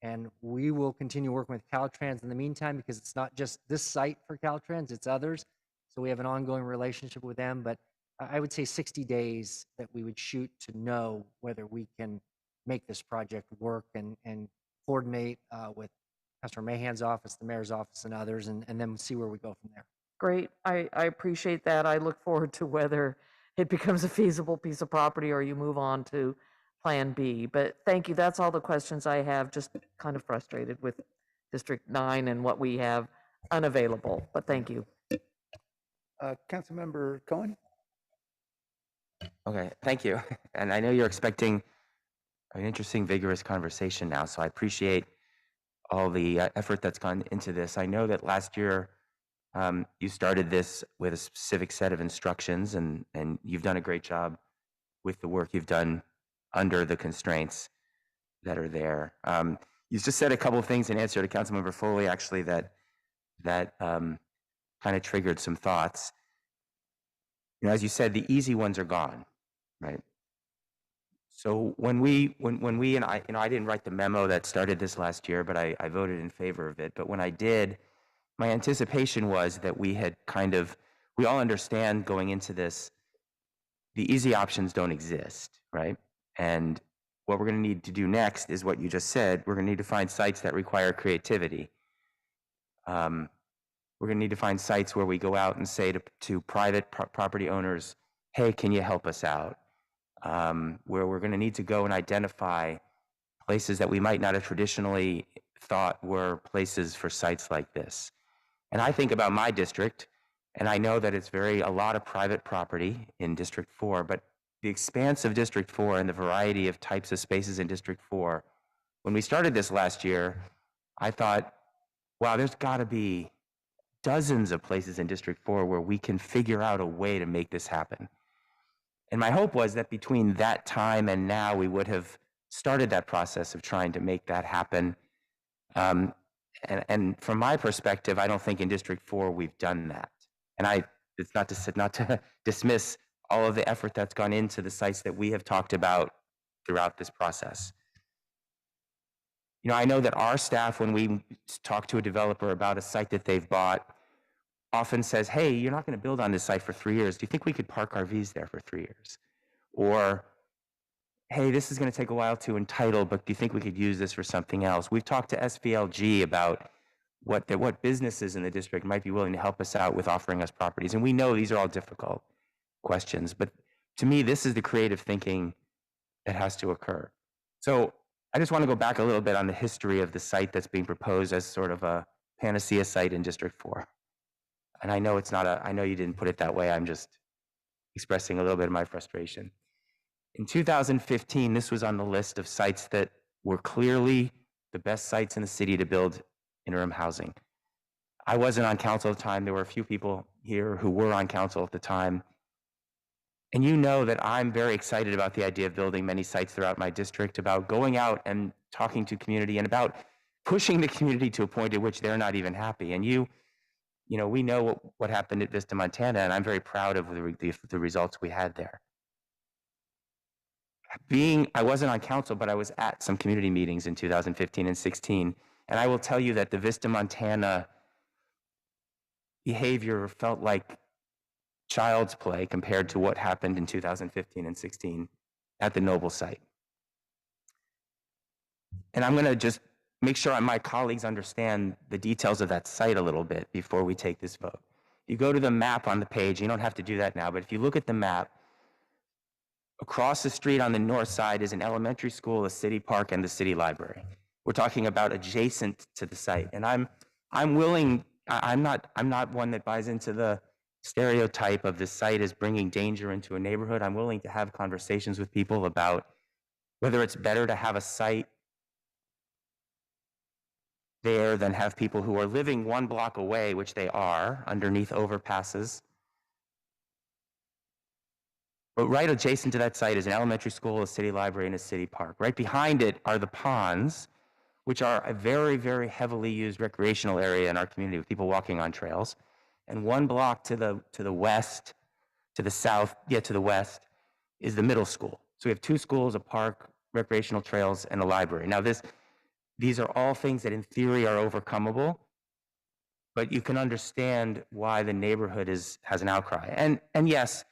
And we will continue working with Caltrans in the meantime, because it's not just this site for Caltrans, it's others. So we have an ongoing relationship with them, but I would say 60 days that we would shoot to know whether we can make this project work and coordinate with Councilor Mahan's office, the mayor's office, and others, and then see where we go from there. Great. I appreciate that. I look forward to whether it becomes a feasible piece of property or you move on to Plan B. But thank you. That's all the questions I have. Just kind of frustrated with District 9 and what we have unavailable. But thank you. Councilmember Cohen? Okay, thank you. And I know you're expecting an interesting, vigorous conversation now, so I appreciate all the effort that's gone into this. I know that last year you started this with a specific set of instructions, and you've done a great job with the work you've done under the constraints that are there. You just said a couple of things in answer to Councilmember Foley, actually, that kind of triggered some thoughts. As you said, the easy ones are gone, right? So when we and I, I didn't write the memo that started this last year, but I voted in favor of it. But when I did, my anticipation was that we all understand going into this, the easy options don't exist, right? And what we're going to need to do next is what you just said. We're going to need to find sites that require creativity. We're going to need to find sites where we go out and say to private property owners, hey, can you help us out? Where we're going to need to go and identify places that we might not have traditionally thought were places for sites like this. And I think about my district, and I know that it's a lot of private property in District 4, but the expanse of District 4 and the variety of types of spaces in District 4, when we started this last year, I thought, wow, there's got to be dozens of places in District 4 where we can figure out a way to make this happen. And my hope was that between that time and now, we would have started that process of trying to make that happen. And from my perspective, I don't think in District 4 we've done that. And it's not to dismiss all of the effort that's gone into the sites that we have talked about throughout this process. I know that our staff, when we talk to a developer about a site that they've bought, often says, hey, you're not going to build on this site for 3 years. Do you think we could park RVs there for 3 years? Or, hey, this is going to take a while to entitle, but do you think we could use this for something else? We've talked to SVLG about what businesses in the district might be willing to help us out with offering us properties. And we know these are all difficult questions, but to me, this is the creative thinking that has to occur. So I just want to go back a little bit on the history of the site that's being proposed as sort of a panacea site in District 4. And I know I know you didn't put it that way. I'm just expressing a little bit of my frustration. In 2015, this was on the list of sites that were clearly the best sites in the city to build interim housing. I wasn't on council at the time. There were a few people here who were on council at the time. And you know that I'm very excited about the idea of building many sites throughout my district, about going out and talking to community and about pushing the community to a point at which they're not even happy. And you you know, we know what happened at Vista, Montana, and I'm very proud of the results we had there. I wasn't on council, but I was at some community meetings in 2015 and 16, and I will tell you that the Vista, Montana behavior felt like child's play compared to what happened in 2015 and 16 at the Noble site. And I'm going to just make sure my colleagues understand the details of that site a little bit before we take this vote. You go to the map on the page, you don't have to do that now, but if you look at the map, across the street on the north side is an elementary school, a city park, and the city library. We're talking about adjacent to the site. And I'm not one that buys into the stereotype of this site as bringing danger into a neighborhood. I'm willing to have conversations with people about whether it's better to have a site there than have people who are living 1 block away, which they are, underneath overpasses. But right adjacent to that site is an elementary school, a city library, and a city park. Right behind it are the ponds, which are a very, very heavily used recreational area in our community with people walking on trails. And 1 block to the west, to the south, to the west, is the middle school. So we have 2 schools, a park, recreational trails, and a library. Now these are all things that in theory are overcomable, but you can understand why the neighborhood has an outcry. And yes,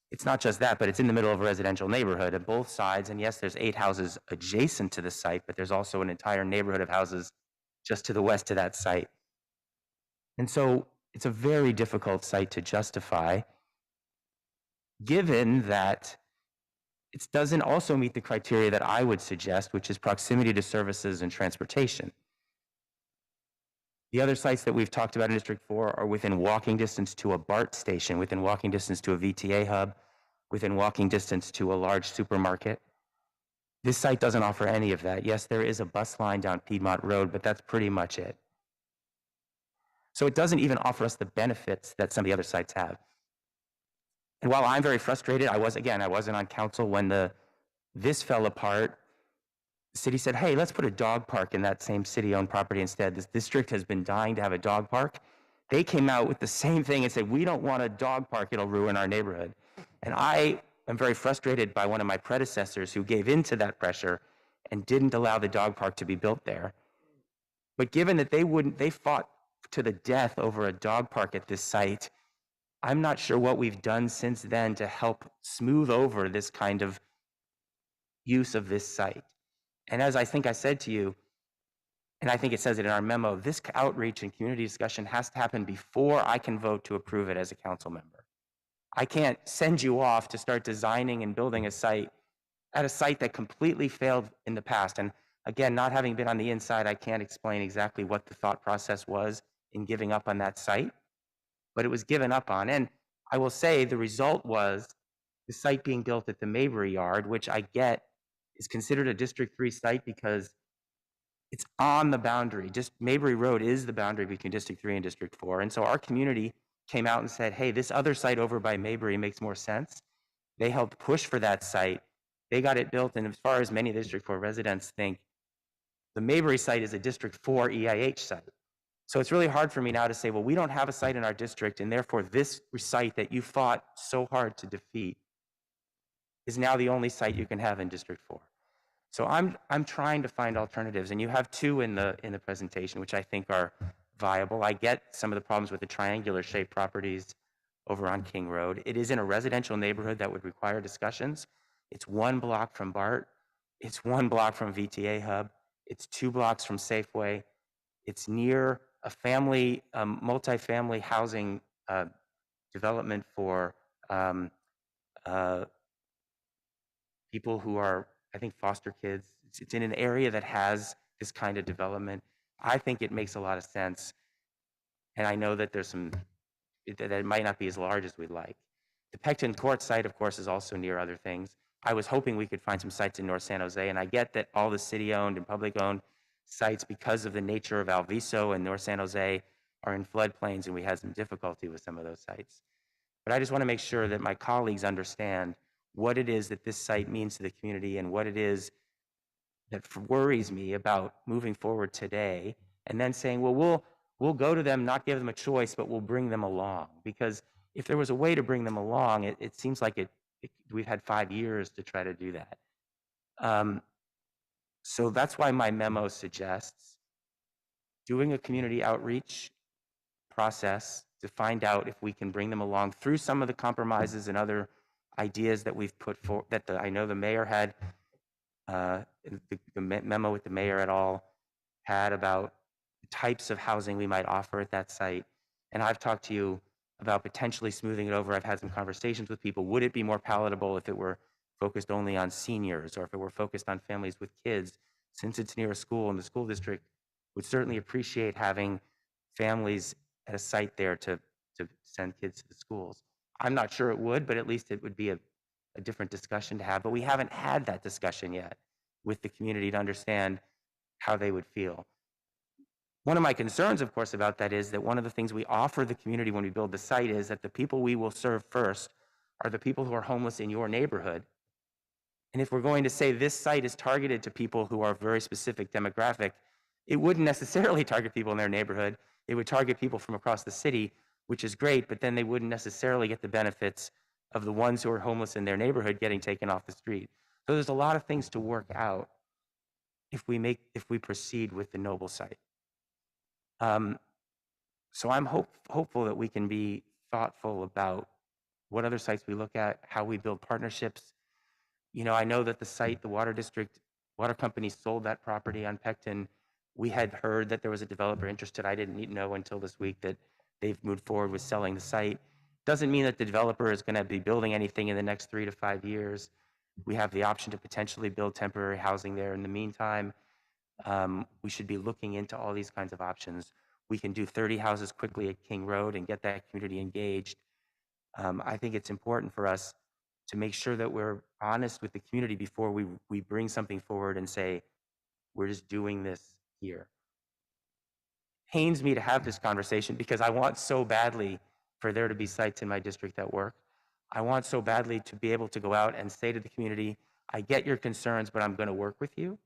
it's not just that, but it's in the middle of a residential neighborhood at both sides. And yes, there's 8 houses adjacent to the site, but there's also an entire neighborhood of houses just to the west of that site. And so it's a very difficult site to justify, given that it doesn't also meet the criteria that I would suggest, which is proximity to services and transportation. The other sites that we've talked about in District 4 are within walking distance to a BART station, within walking distance to a VTA hub, within walking distance to a large supermarket. This site doesn't offer any of that. Yes, there is a bus line down Piedmont Road, but that's pretty much it. So it doesn't even offer us the benefits that some of the other sites have. And while I'm very frustrated, I wasn't on council when this fell apart. The city said, hey, let's put a dog park in that same city-owned property instead. This district has been dying to have a dog park. They came out with the same thing and said, we don't want a dog park, it'll ruin our neighborhood. And I am very frustrated by one of my predecessors who gave in to that pressure and didn't allow the dog park to be built there. But given that they fought to the death over a dog park at this site, I'm not sure what we've done since then to help smooth over this kind of use of this site. And as I think I said to you, and I think it says it in our memo, this outreach and community discussion has to happen before I can vote to approve it as a council member. I can't send you off to start designing and building a site at a site that completely failed in the past. And again, not having been on the inside, I can't explain exactly what the thought process was in giving up on that site, but it was given up on. And I will say the result was the site being built at the Mabry Yard, which I get is considered a District 3 site because it's on the boundary. Just Mabry Road is the boundary between District 3 and District 4. And so our community came out and said, hey, this other site over by Mabry makes more sense. They helped push for that site. They got it built. And as far as many of the District 4 residents think, the Mabry site is a District 4 EIH site. So it's really hard for me now to say, well, we don't have a site in our district, and therefore this site that you fought so hard to defeat is now the only site you can have in District 4. So I'm trying to find alternatives, and you have 2 in the presentation, which I think are viable. I get some of the problems with the triangular shaped properties over on King Road. It is in a residential neighborhood that would require discussions. It's 1 block from BART. It's 1 block from VTA Hub. It's 2 blocks from Safeway. It's near a family, multifamily housing development for people who are, I think, foster kids. It's in an area that has this kind of development. I think it makes a lot of sense. And I know that there's that it might not be as large as we'd like. The Pecton Court site, of course, is also near other things. I was hoping we could find some sites in North San Jose, and I get that all the city-owned and public-owned sites, because of the nature of Alviso and North San Jose, are in floodplains, and we had some difficulty with some of those sites. But I just want to make sure that my colleagues understand what it is that this site means to the community and what it is that worries me about moving forward today, and then saying, well, we'll go to them, not give them a choice, but we'll bring them along. Because if there was a way to bring them along, it seems like we've had 5 years to try to do that. So that's why my memo suggests doing a community outreach process to find out if we can bring them along through some of the compromises and other ideas that we've put forward, I know the mayor had, the memo with the mayor et al. Had about the types of housing we might offer at that site. And I've talked to you about potentially smoothing it over. I've had some conversations with people. Would it be more palatable if it were focused only on seniors, or if it were focused on families with kids, since it's near a school and the school district would certainly appreciate having families at a site there to send kids to the schools. I'm not sure it would, but at least it would be a different discussion to have. But we haven't had that discussion yet with the community to understand how they would feel. One of my concerns, of course, about that is that one of the things we offer the community when we build the site is that the people we will serve first are the people who are homeless in your neighborhood. And if we're going to say this site is targeted to people who are very specific demographic, it wouldn't necessarily target people in their neighborhood. It would target people from across the city, which is great, but then they wouldn't necessarily get the benefits of the ones who are homeless in their neighborhood getting taken off the street. So there's a lot of things to work out if we proceed with the Noble site. So I'm hopeful that we can be thoughtful about what other sites we look at, how we build partnerships. You know, I know that the site, the water district, water company sold that property on Pectin. We had heard that there was a developer interested. I didn't know until this week that they've moved forward with selling the site. Doesn't mean that the developer is going to be building anything in the next 3 to 5 years. We have the option to potentially build temporary housing there in the meantime. We should be looking into all these kinds of options. We can do 30 houses quickly at King Road and get that community engaged. I think it's important for us to make sure that we're honest with the community before we bring something forward and say, we're just doing this here. Pains me to have this conversation because I want so badly for there to be sites in my district that work. I want so badly to be able to go out and say to the community, I get your concerns, but I'm going to work with you.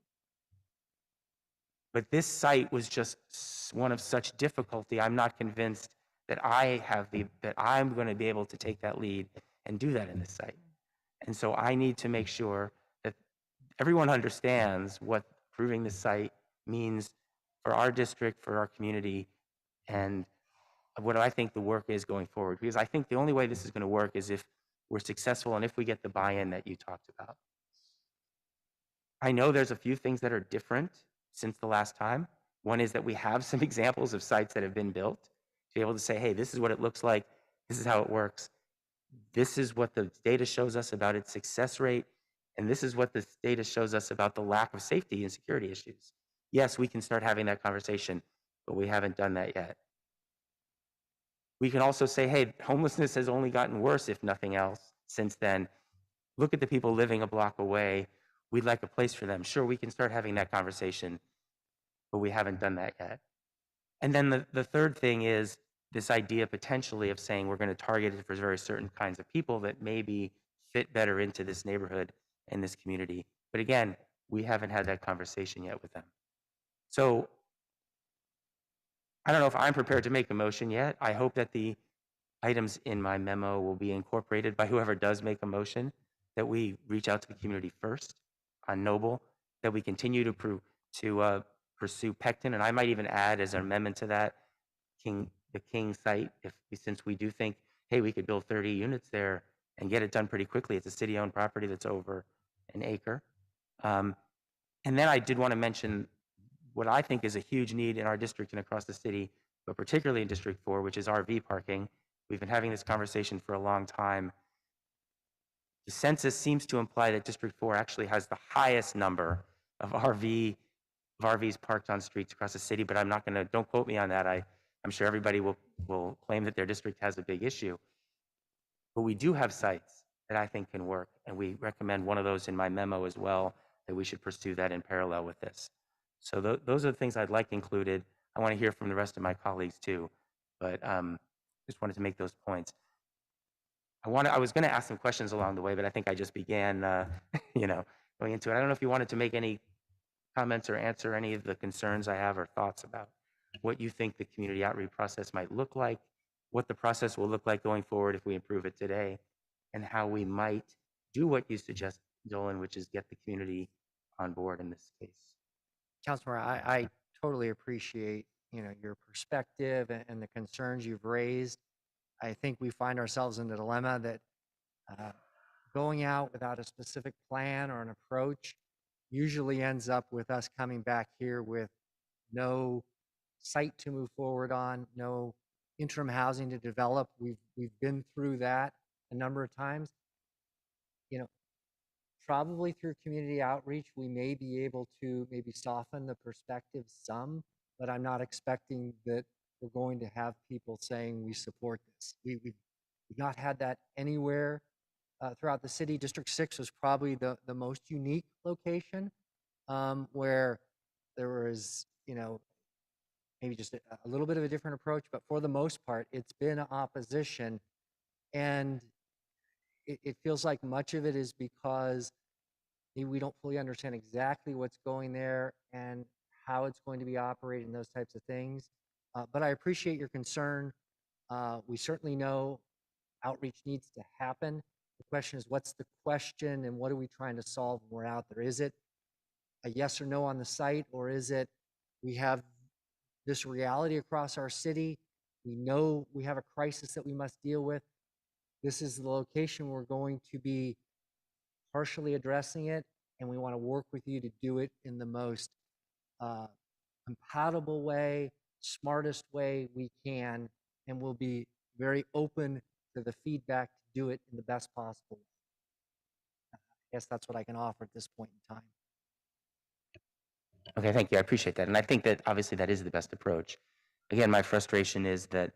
But this site was just one of such difficulty. I'm not convinced that that I'm going to be able to take that lead and do that in this site. And so I need to make sure that everyone understands what approving this site means for our district, for our community, and what I think the work is going forward. Because I think the only way this is going to work is if we're successful and if we get the buy-in that you talked about. I know there's a few things that are different since the last time. One is that we have some examples of sites that have been built to be able to say, hey, this is what it looks like. This is how it works. This is what the data shows us about its success rate. And this is what the data shows us about the lack of safety and security issues. Yes, we can start having that conversation, but we haven't done that yet. We can also say, hey, homelessness has only gotten worse, if nothing else, since then. Look at the people living a block away. We'd like a place for them. Sure, we can start having that conversation, but we haven't done that yet. And then the third thing is this idea potentially of saying we're going to target it for very certain kinds of people that maybe fit better into this neighborhood and this community. But again, we haven't had that conversation yet with them. So I don't know if I'm prepared to make a motion yet. I hope that the items in my memo will be incorporated by whoever does make a motion, that we reach out to the community first on Noble, that we continue to pursue Pectin, and I might even add as an amendment to that, the King site, since we do think, hey, we could build 30 units there and get it done pretty quickly. It's a city-owned property that's over an acre. And then I did want to mention what I think is a huge need in our district and across the city, but particularly in District 4, which is RV parking. We've been having this conversation for a long time. The census seems to imply that District 4 actually has the highest number of RVs parked on streets across the city, but I'm not going to, don't quote me on that. I'm sure everybody will claim that their district has a big issue. But we do have sites that I think can work, and we recommend one of those in my memo as well, that we should pursue that in parallel with this. So those are the things I'd like included. I want to hear from the rest of my colleagues too, but just wanted to make those points. I was going to ask some questions along the way, but I think I just began, going into it. I don't know if you wanted to make any comments or answer any of the concerns I have or thoughts about what you think the community outreach process might look like, what the process will look like going forward if we improve it today, and how we might do what you suggest, Dolan, which is get the community on board in this case. Councilor, I totally appreciate, your perspective and the concerns you've raised. I think we find ourselves in the dilemma that going out without a specific plan or an approach usually ends up with us coming back here with no site to move forward on, no interim housing to develop. We've been through that a number of times. Probably through community outreach, we may be able to maybe soften the perspective some, but I'm not expecting that we're going to have people saying we support this. We've not had that anywhere throughout the city. District 6 was probably the most unique location where there was, maybe just a little bit of a different approach, but for the most part, it's been opposition. And it feels like much of it is because maybe we don't fully understand exactly what's going there and how it's going to be operated and those types of things. But I appreciate your concern. We certainly know outreach needs to happen. The question is, what's the question and what are we trying to solve when we're out there? Is it a yes or no on the site, or is it we have this reality across our city? We know we have a crisis that we must deal with. This is the location we're going to be partially addressing it, and we want to work with you to do it in the most compatible way, smartest way we can, and we'll be very open to the feedback to do it in the best possible way. I guess that's what I can offer at this point in time. Okay, thank you. I appreciate that. And I think that obviously that is the best approach. Again, my frustration is that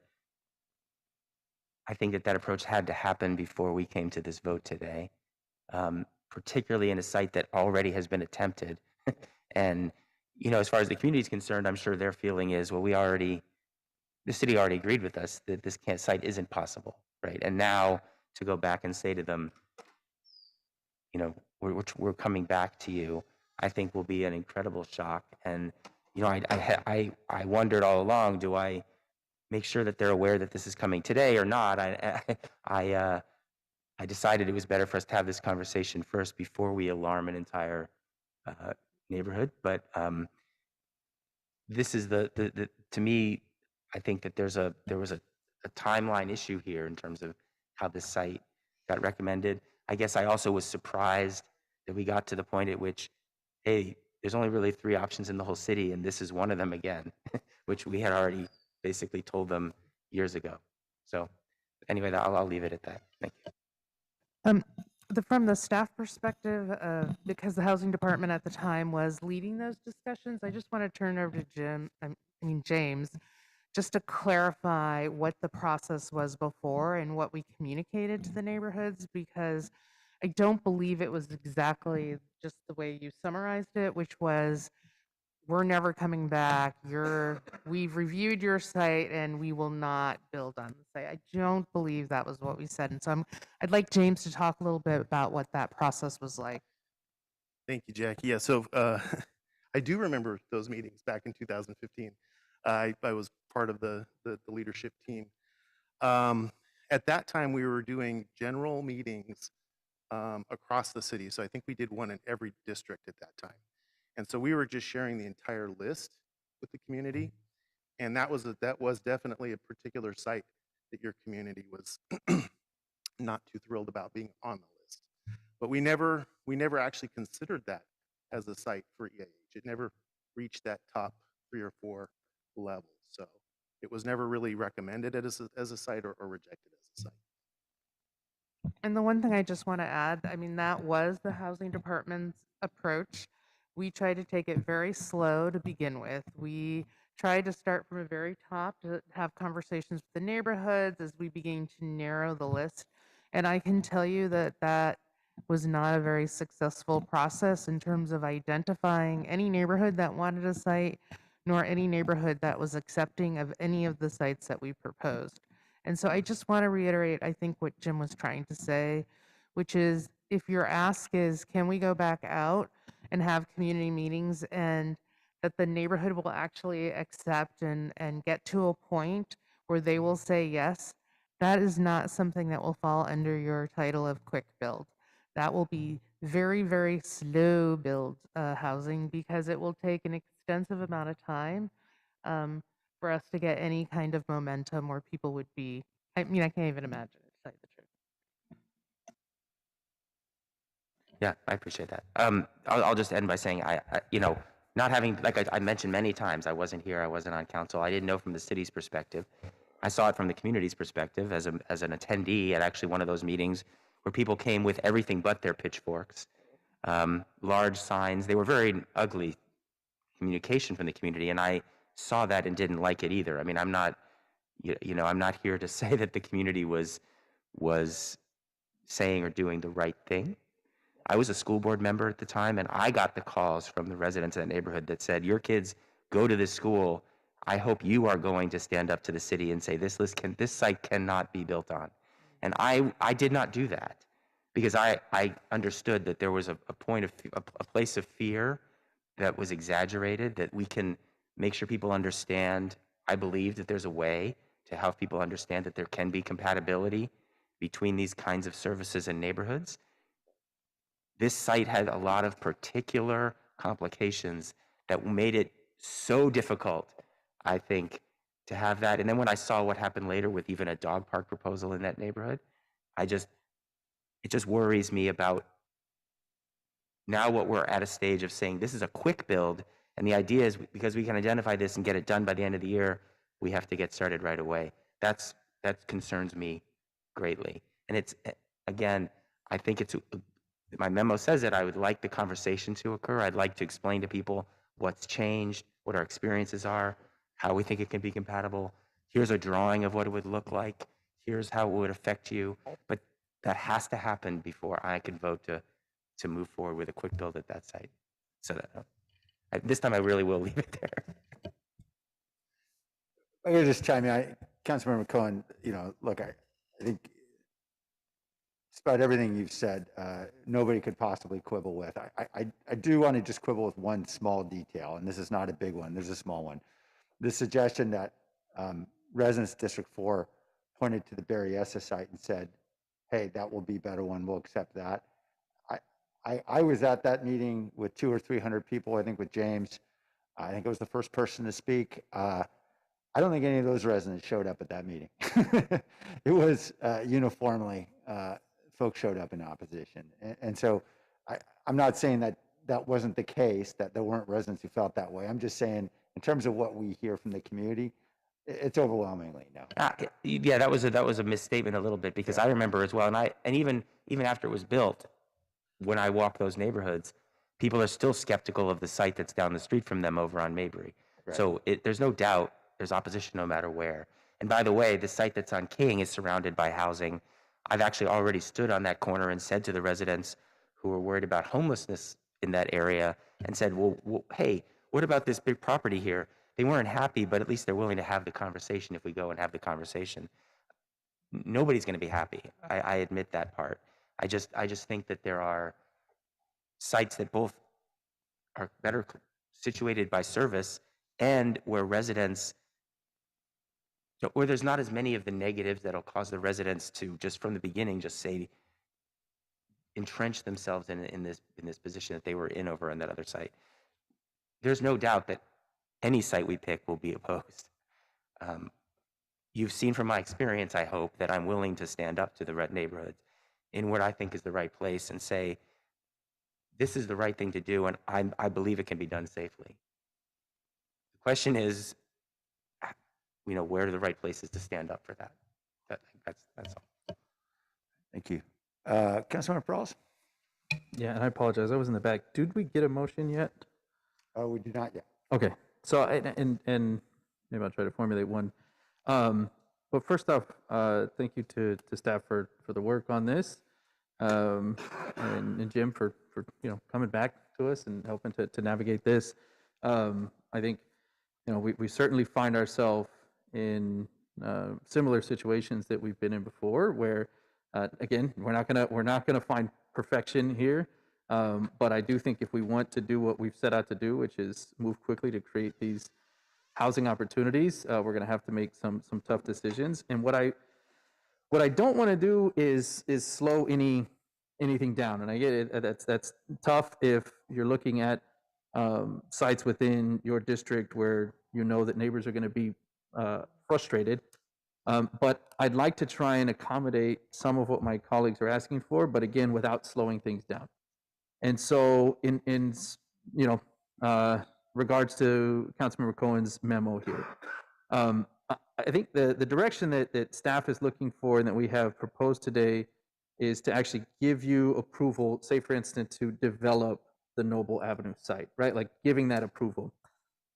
I think that approach had to happen before we came to this vote today, particularly in a site that already has been attempted. And, as far as the community is concerned, I'm sure their feeling is, well, the city already agreed with us that this site isn't possible, right? And now to go back and say to them, we're coming back to you, I think will be an incredible shock. And, I wondered all along, do I make sure that they're aware that this is coming today or not? I decided it was better for us to have this conversation first before we alarm an entire neighborhood. But this is to me, I think that there was a timeline issue here in terms of how this site got recommended. I guess I also was surprised that we got to the point at which, hey, there's only really 3 options in the whole city, and this is one of them again, which we had already basically told them years ago. So anyway, I'll leave it at that. Thank you. From the staff perspective, because the housing department at the time was leading those discussions, I just want to turn over to James, just to clarify what the process was before and what we communicated to the neighborhoods, because I don't believe it was exactly just the way you summarized it, which was, we're never coming back. We've reviewed your site and we will not build on the site. I don't believe that was what we said. And so I'd like James to talk a little bit about what that process was like. Thank you, Jackie. Yeah, so I do remember those meetings back in 2015. I was part of the leadership team. At that time, we were doing general meetings across the city. So I think we did one in every district at that time. And so we were just sharing the entire list with the community. And that was definitely a particular site that your community was not too thrilled about being on the list. But we never actually considered that as a site for EAH. It never reached that top 3 or 4 levels. So it was never really recommended as a site or rejected as a site. And the one thing I just want to add, that was the housing department's approach. We tried to take it very slow to begin with. We tried to start from a very top to have conversations with the neighborhoods as we began to narrow the list. And I can tell you that was not a very successful process in terms of identifying any neighborhood that wanted a site, nor any neighborhood that was accepting of any of the sites that we proposed. And so I just want to reiterate, I think, what Jim was trying to say, which is, if your ask is, can we go back out and have community meetings, and that the neighborhood will actually accept and get to a point where they will say yes, that is not something that will fall under your title of quick build. That will be very, very slow build housing because it will take an extensive amount of time for us to get any kind of momentum where people would be. I mean, I can't even imagine it, to tell you the truth. Yeah, I appreciate that. I'll just end by saying, not having, like I mentioned many times, I wasn't here, I wasn't on council, I didn't know from the city's perspective. I saw it from the community's perspective as an attendee at actually one of those meetings where people came with everything but their pitchforks, large signs. They were very ugly communication from the community, and I saw that and didn't like it either. I mean, I'm not, I'm not here to say that the community was saying or doing the right thing. I was a school board member at the time, and I got the calls from the residents of that neighborhood that said, your kids go to this school. I hope you are going to stand up to the city and say, this site cannot be built on. And I did not do that because I understood that there was a place of fear that was exaggerated, that we can make sure people understand. I believe that there's a way to help people understand that there can be compatibility between these kinds of services and neighborhoods. This site had a lot of particular complications that made it so difficult, I think, to have that. And then when I saw what happened later with even a dog park proposal in that neighborhood, it just worries me about now what we're at a stage of saying this is a quick build. And the idea is because we can identify this and get it done by the end of the year, we have to get started right away. That concerns me greatly. And it's, again, I think my memo says that I would like the conversation to occur. I'd like to explain to people what's changed, what our experiences are, how we think it can be compatible. Here's a drawing of what it would look like. Here's how it would affect you. But that has to happen before I can vote to move forward with a quick build at that site. So that this time I really will leave it there. I'm going to just chime in. Councilmember Cohen, look, I think despite everything you've said, nobody could possibly quibble with. I do want to just quibble with one small detail, and this is not a big one. There's a small one. The suggestion that residents District 4 pointed to the Berryessa site and said, hey, that will be a better one. We'll accept that. I was at that meeting with 200 or 300 people, I think with James. I think I was the first person to speak. I don't think any of those residents showed up at that meeting. It was uniformly folks showed up in opposition. And so I'm not saying that that wasn't the case, that there weren't residents who felt that way. I'm just saying in terms of what we hear from the community, it's overwhelmingly no. Yeah, that was a misstatement a little bit because I remember as well, and even after it was built, when I walk those neighborhoods, people are still skeptical of the site that's down the street from them over on Mabry. Right. So there's no doubt there's opposition no matter where. And by the way, the site that's on King is surrounded by housing. I've actually already stood on that corner and said to the residents who were worried about homelessness in that area and said, well, hey, what about this big property here? They weren't happy, but at least they're willing to have the conversation if we go and have the conversation. Nobody's going to be happy. I admit that part. I just think that there are sites that both are better situated by service and where residents, where there's not as many of the negatives that'll cause the residents to just from the beginning just say, entrench themselves in this position that they were in over on that other site. There's no doubt that any site we pick will be opposed. You've seen from my experience, I hope, that I'm willing to stand up to the red neighborhoods in what I think is the right place and say, this is the right thing to do, and I believe it can be done safely. The question is, where are the right places to stand up for that? That's all. Thank you. Councilmember Perales? Yeah, and I apologize. I was in the back. Did we get a motion yet? We do not yet. Okay. So, and maybe I'll try to formulate one. But first off, thank you to staff for the work on this, and Jim for coming back to us and helping to navigate this. I think we certainly find ourselves in similar situations that we've been in before, where again we're not gonna find perfection here, But I do think if we want to do what we've set out to do, which is move quickly to create these housing opportunities, we're going to have to make some tough decisions. And what I don't want to do is slow anything down. And I get it. That's tough if you're looking at sites within your district where you know that neighbors are going to be frustrated. But I'd like to try and accommodate some of what my colleagues are asking for, but again, without slowing things down. And so in regards to Councilmember Cohen's memo here, I think the direction that staff is looking for and that we have proposed today is to actually give you approval, say for instance, to develop the Noble Avenue site, right? Like giving that approval.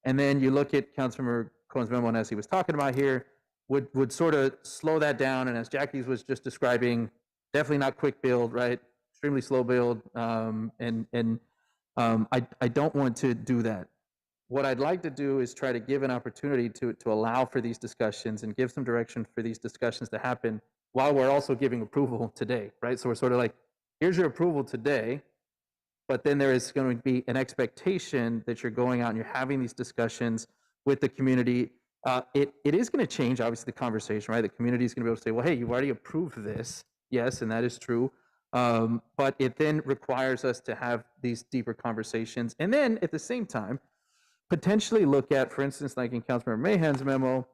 And then you look at Councilmember Cohen's memo, and as he was talking about here, would sort of slow that down. And as Jackie's was just describing, definitely not quick build, right? Extremely slow build. I don't want to do that. What I'd like to do is try to give an opportunity to allow for these discussions and give some direction for these discussions to happen while we're also giving approval today, right? So we're sort of like, here's your approval today, but then there is going to be an expectation that you're going out and you're having these discussions with the community. It is going to change, obviously, the conversation, right? The community is going to be able to say, well, hey, you've already approved this. Yes, and that is true. But it then requires us to have these deeper conversations. And then at the same time, potentially look at, for instance, like in Councilmember Mahan's memo,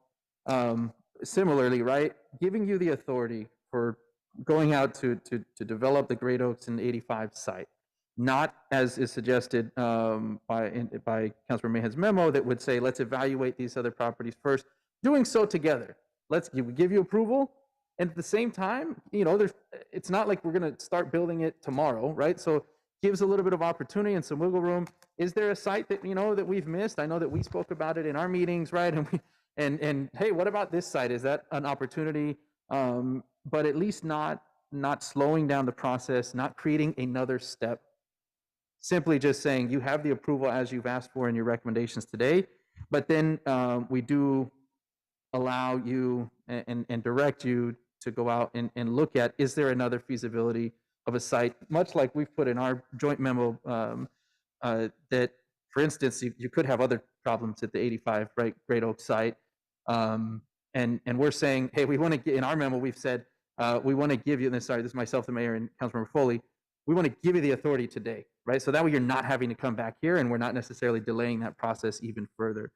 similarly, right? Giving you the authority for going out to develop the Great Oaks and 85 site. Not as is suggested by Councilmember Mahan's memo that would say, let's evaluate these other properties first. Doing so together. We give you approval, and at the same time, it's not like we're going to start building it tomorrow, right? So gives a little bit of opportunity and some wiggle room. Is there a site that that we've missed? I know that we spoke about it in our meetings, right? And hey, what about this site? Is that an opportunity? But at least not slowing down the process, not creating another step. Simply just saying you have the approval as you've asked for in your recommendations today, but then we do allow you and direct you to go out and look at, is there another feasibility of a site, much like we've put in our joint memo, that, for instance, you could have other problems at the 85 Great Oak site. And we're saying, hey, we want to get, in our memo, we've said, we want to give you, this is myself, the mayor, and Councilmember Foley, we want to give you the authority today, right? So that way you're not having to come back here and we're not necessarily delaying that process even further.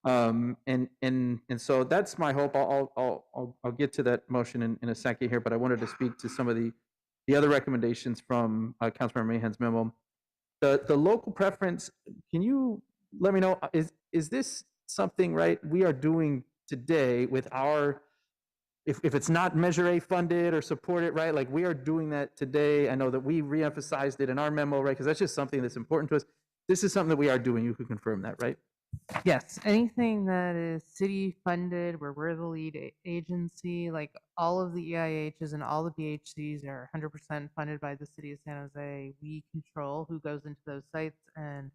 And so that's my hope. I'll get to that motion in a second here, but I wanted to speak to some of the other recommendations from Councilmember Mahan's memo. The local preference, can you let me know, is this something, right, we are doing today with our, if it's not Measure A funded or supported, right, like we are doing that today. I know that we reemphasized it in our memo, right, because that's just something that's important to us. This is something that we are doing. You can confirm that, right? Yes, anything that is city funded, where we're the lead agency, like all of the EIHs and all the BHCs are 100% funded by the city of San Jose. We control who goes into those sites, and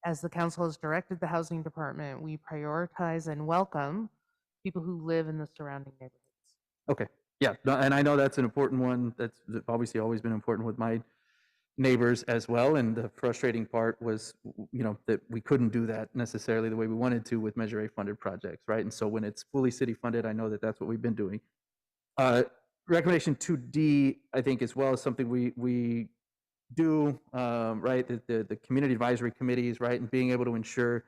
as the council has directed the housing department, we prioritize and welcome people who live in the surrounding neighborhoods. Okay, yeah, and I know that's an important one. That's obviously always been important with my neighbors as well. And the frustrating part was, that we couldn't do that necessarily the way we wanted to with Measure A funded projects, right? And so when it's fully city funded, I know that that's what we've been doing. Recommendation 2D, I think, as well, is something we do, right? The community advisory committees, right? And being able to ensure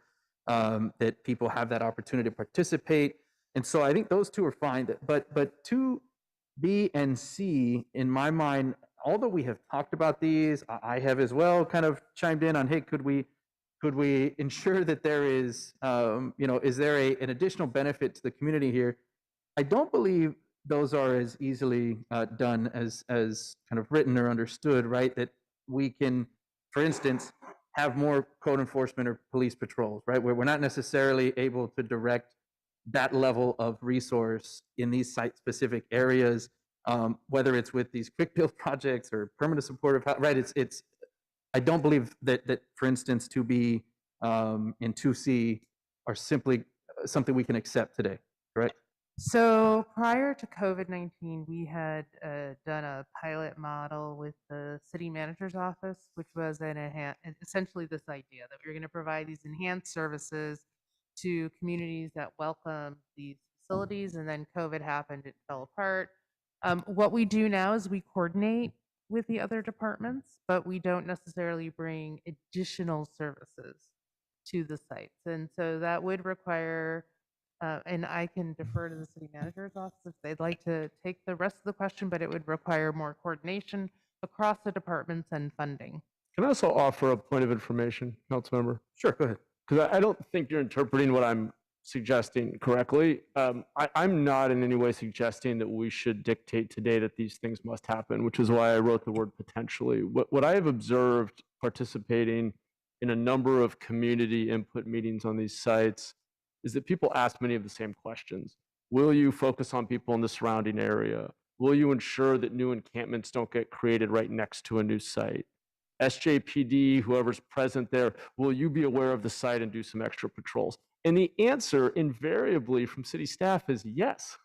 that people have that opportunity to participate. And so I think those two are fine, but 2B and C, in my mind, although we have talked about these, I have as well kind of chimed in on, hey, could we ensure that there is, is there an additional benefit to the community here? I don't believe those are as easily done as kind of written or understood, right? That we can, for instance, have more code enforcement or police patrols, right? Where we're not necessarily able to direct that level of resource in these site-specific areas, whether it's with these quick build projects or permanent supportive, right? It's. I don't believe that for instance, 2B and 2C are simply something we can accept today, correct? So prior to COVID-19, we had done a pilot model with the city manager's office, which was essentially this idea that we were going to provide these enhanced services to communities that welcome these facilities, and then COVID happened, it fell apart. What we do now is we coordinate with the other departments, but we don't necessarily bring additional services to the sites. And so that would require, and I can defer to the city manager's office if they'd like to take the rest of the question, but it would require more coordination across the departments and funding. Can I also offer a point of information, Councilmember? Sure, go ahead. Because I don't think you're interpreting what I'm suggesting correctly. I'm not in any way suggesting that we should dictate today that these things must happen, which is why I wrote the word potentially. What I have observed participating in a number of community input meetings on these sites is that people ask many of the same questions. Will you focus on people in the surrounding area? Will you ensure that new encampments don't get created right next to a new site? SJPD, whoever's present there, will you be aware of the site and do some extra patrols? And the answer invariably from city staff is yes,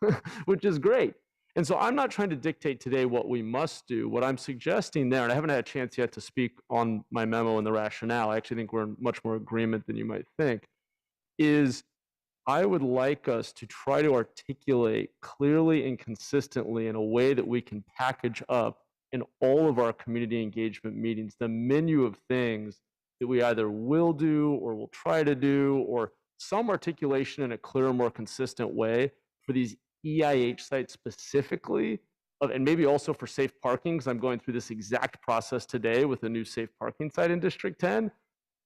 which is great. And so I'm not trying to dictate today what we must do. What I'm suggesting there, and I haven't had a chance yet to speak on my memo and the rationale, I actually think we're in much more agreement than you might think, is I would like us to try to articulate clearly and consistently in a way that we can package up in all of our community engagement meetings the menu of things that we either will do or will try to do, or some articulation in a clearer, more consistent way for these EIH sites specifically, and maybe also for safe parking, because I'm going through this exact process today with a new safe parking site in District 10,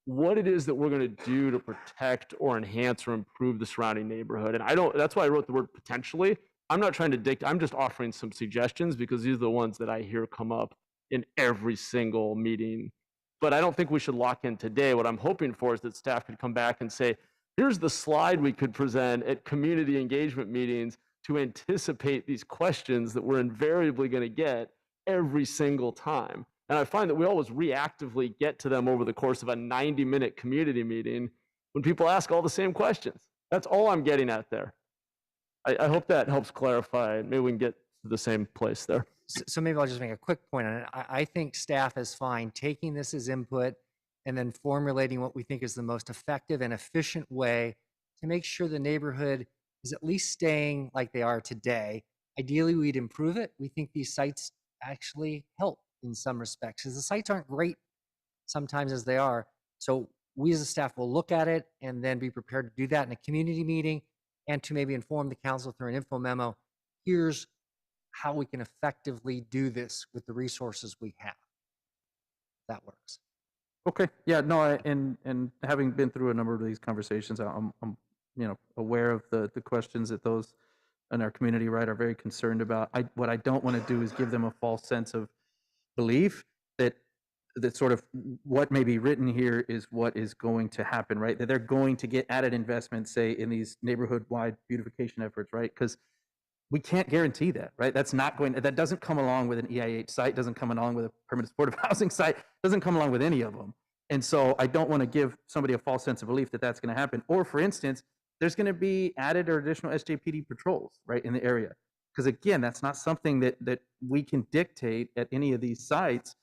what it is that we're going to do to protect or enhance or improve the surrounding neighborhood. And that's why I wrote the word potentially. I'm not trying to dictate, I'm just offering some suggestions because these are the ones that I hear come up in every single meeting. But I don't think we should lock in today. What I'm hoping for is that staff could come back and say, here's the slide we could present at community engagement meetings to anticipate these questions that we're invariably going to get every single time. And I find that we always reactively get to them over the course of a 90-minute community meeting when people ask all the same questions. That's all I'm getting at there. I hope that helps clarify. Maybe we can get to the same place there. So maybe I'll just make a quick point on it. I think staff is fine taking this as input and then formulating what we think is the most effective and efficient way to make sure the neighborhood is at least staying like they are today. Ideally, we'd improve it. We think these sites actually help in some respects, because the sites aren't great sometimes as they are. So we as a staff will look at it and then be prepared to do that in a community meeting and to maybe inform the council through an info memo. Here's how we can effectively do this with the resources we have. That works. Okay. Yeah. No. And having been through a number of these conversations, I'm aware of the questions that those in our community, right, are very concerned about. What I don't want to do is give them a false sense of belief that sort of what may be written here is what is going to happen, right? That they're going to get added investment, say, in these neighborhood-wide beautification efforts, right? Because we can't guarantee that, right? That doesn't come along with an EIH site, doesn't come along with a permanent supportive housing site, doesn't come along with any of them. And so I don't want to give somebody a false sense of belief that that's going to happen. Or for instance, there's going to be added or additional SJPD patrols, right, in the area. Because again, that's not something that we can dictate at any of these sites,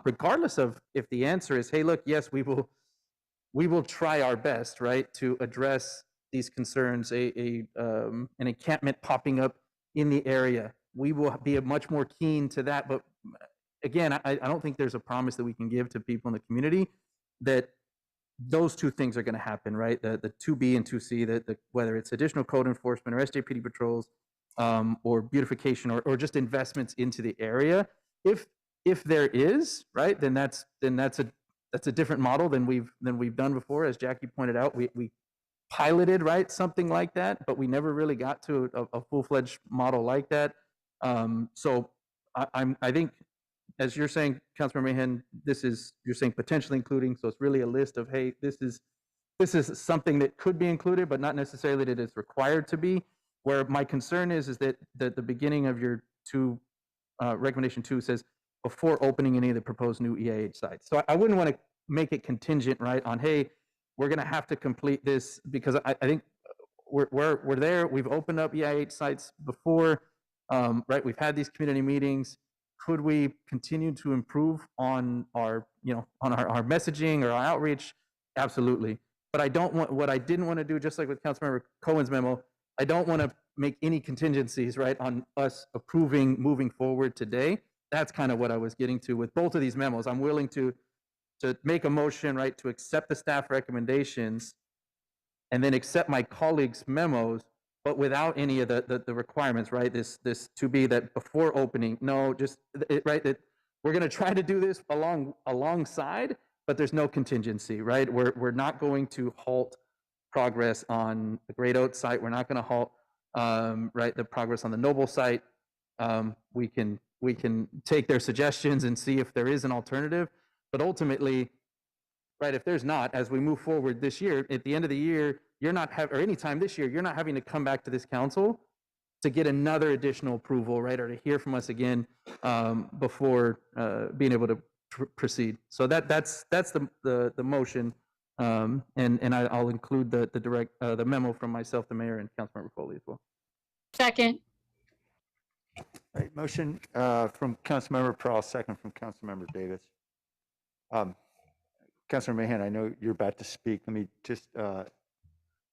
regardless of if the answer is, hey, look, yes, we will try our best, right, to address these concerns, an encampment popping up in the area. We will be much more keen to that. But again, I don't think there's a promise that we can give to people in the community that those two things are going to happen, right? The 2B and 2C, whether it's additional code enforcement or SJPD patrols, or beautification or just investments into the area. If there is, right, then that's a different model than we've done before. As Jackie pointed out, we piloted, right, something like that, but we never really got to a full-fledged model like that. So I think, as you're saying, Councilmember Mahan, you're saying potentially including, so it's really a list of, hey, this is something that could be included, but not necessarily that it's required to be. Where my concern is that the beginning of your recommendation 2 says before opening any of the proposed new EIH sites. So I wouldn't want to make it contingent, right, on, hey, we're going to have to complete this, because I think we're there. We've opened up EIH sites before, right? We've had these community meetings. Could we continue to improve on our, on our messaging or our outreach? Absolutely. But what I didn't want to do, just like with Councilmember Cohen's memo, I don't want to make any contingencies, right, on us approving moving forward today. That's kind of what I was getting to with both of these memos. I'm willing to make a motion, right, to accept the staff recommendations and then accept my colleagues' memos, but without any of the requirements, right? This to be that before opening, no, just right, that we're going to try to do this alongside, but there's no contingency, right? We're not going to halt progress on the Great Oak site. We're not going to halt, right, the progress on the Noble site. We can take their suggestions and see if there is an alternative, but ultimately, right, if there's not, as we move forward this year, at the end of the year, you're not or anytime this year, you're not having to come back to this council to get another additional approval, right, or to hear from us again before being able to proceed. So that's the motion, and I'll include the memo from myself, the mayor, and Councilmember Foley as well. Second. Right, motion from Councilmember Pearl, second from Councilmember Davis. Councilor Mahan, I know you're about to speak. Let me just let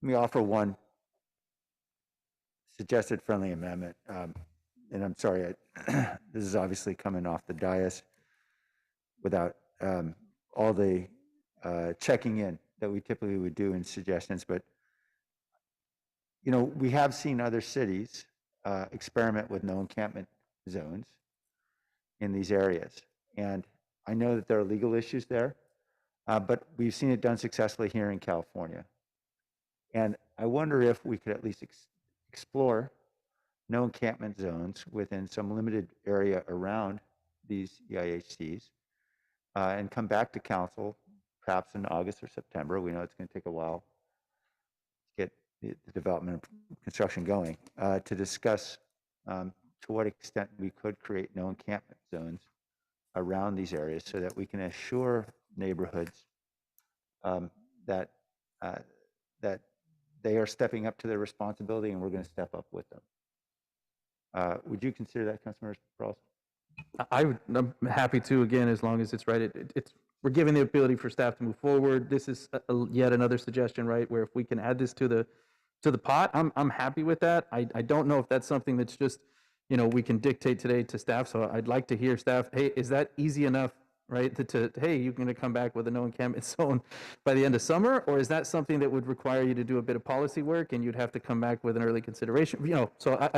me offer one suggested friendly amendment. And I'm sorry, this is obviously coming off the dais without all the checking in that we typically would do in suggestions. But we have seen other cities experiment with no encampment zones in these areas, and I know that there are legal issues there. But we've seen it done successfully here in California. And I wonder if we could at least explore no encampment zones within some limited area around these EIHCs and come back to council perhaps in August or September. We know it's going to take a while to get the development and construction going to discuss to what extent we could create no encampment zones around these areas so that we can assure neighborhoods that they are stepping up to their responsibility, and we're going to step up with them. Would you consider that, Councilmember Rawls? I'm happy to, again, as long as it's right. We're giving the ability for staff to move forward. This is yet another suggestion, right, where if we can add this to the pot, I'm happy with that. I don't know if that's something that's just, we can dictate today to staff. So I'd like to hear staff, hey, is that easy enough, right? Hey, you're going to come back with a no encampment zone by the end of summer, or is that something that would require you to do a bit of policy work and you'd have to come back with an early consideration? So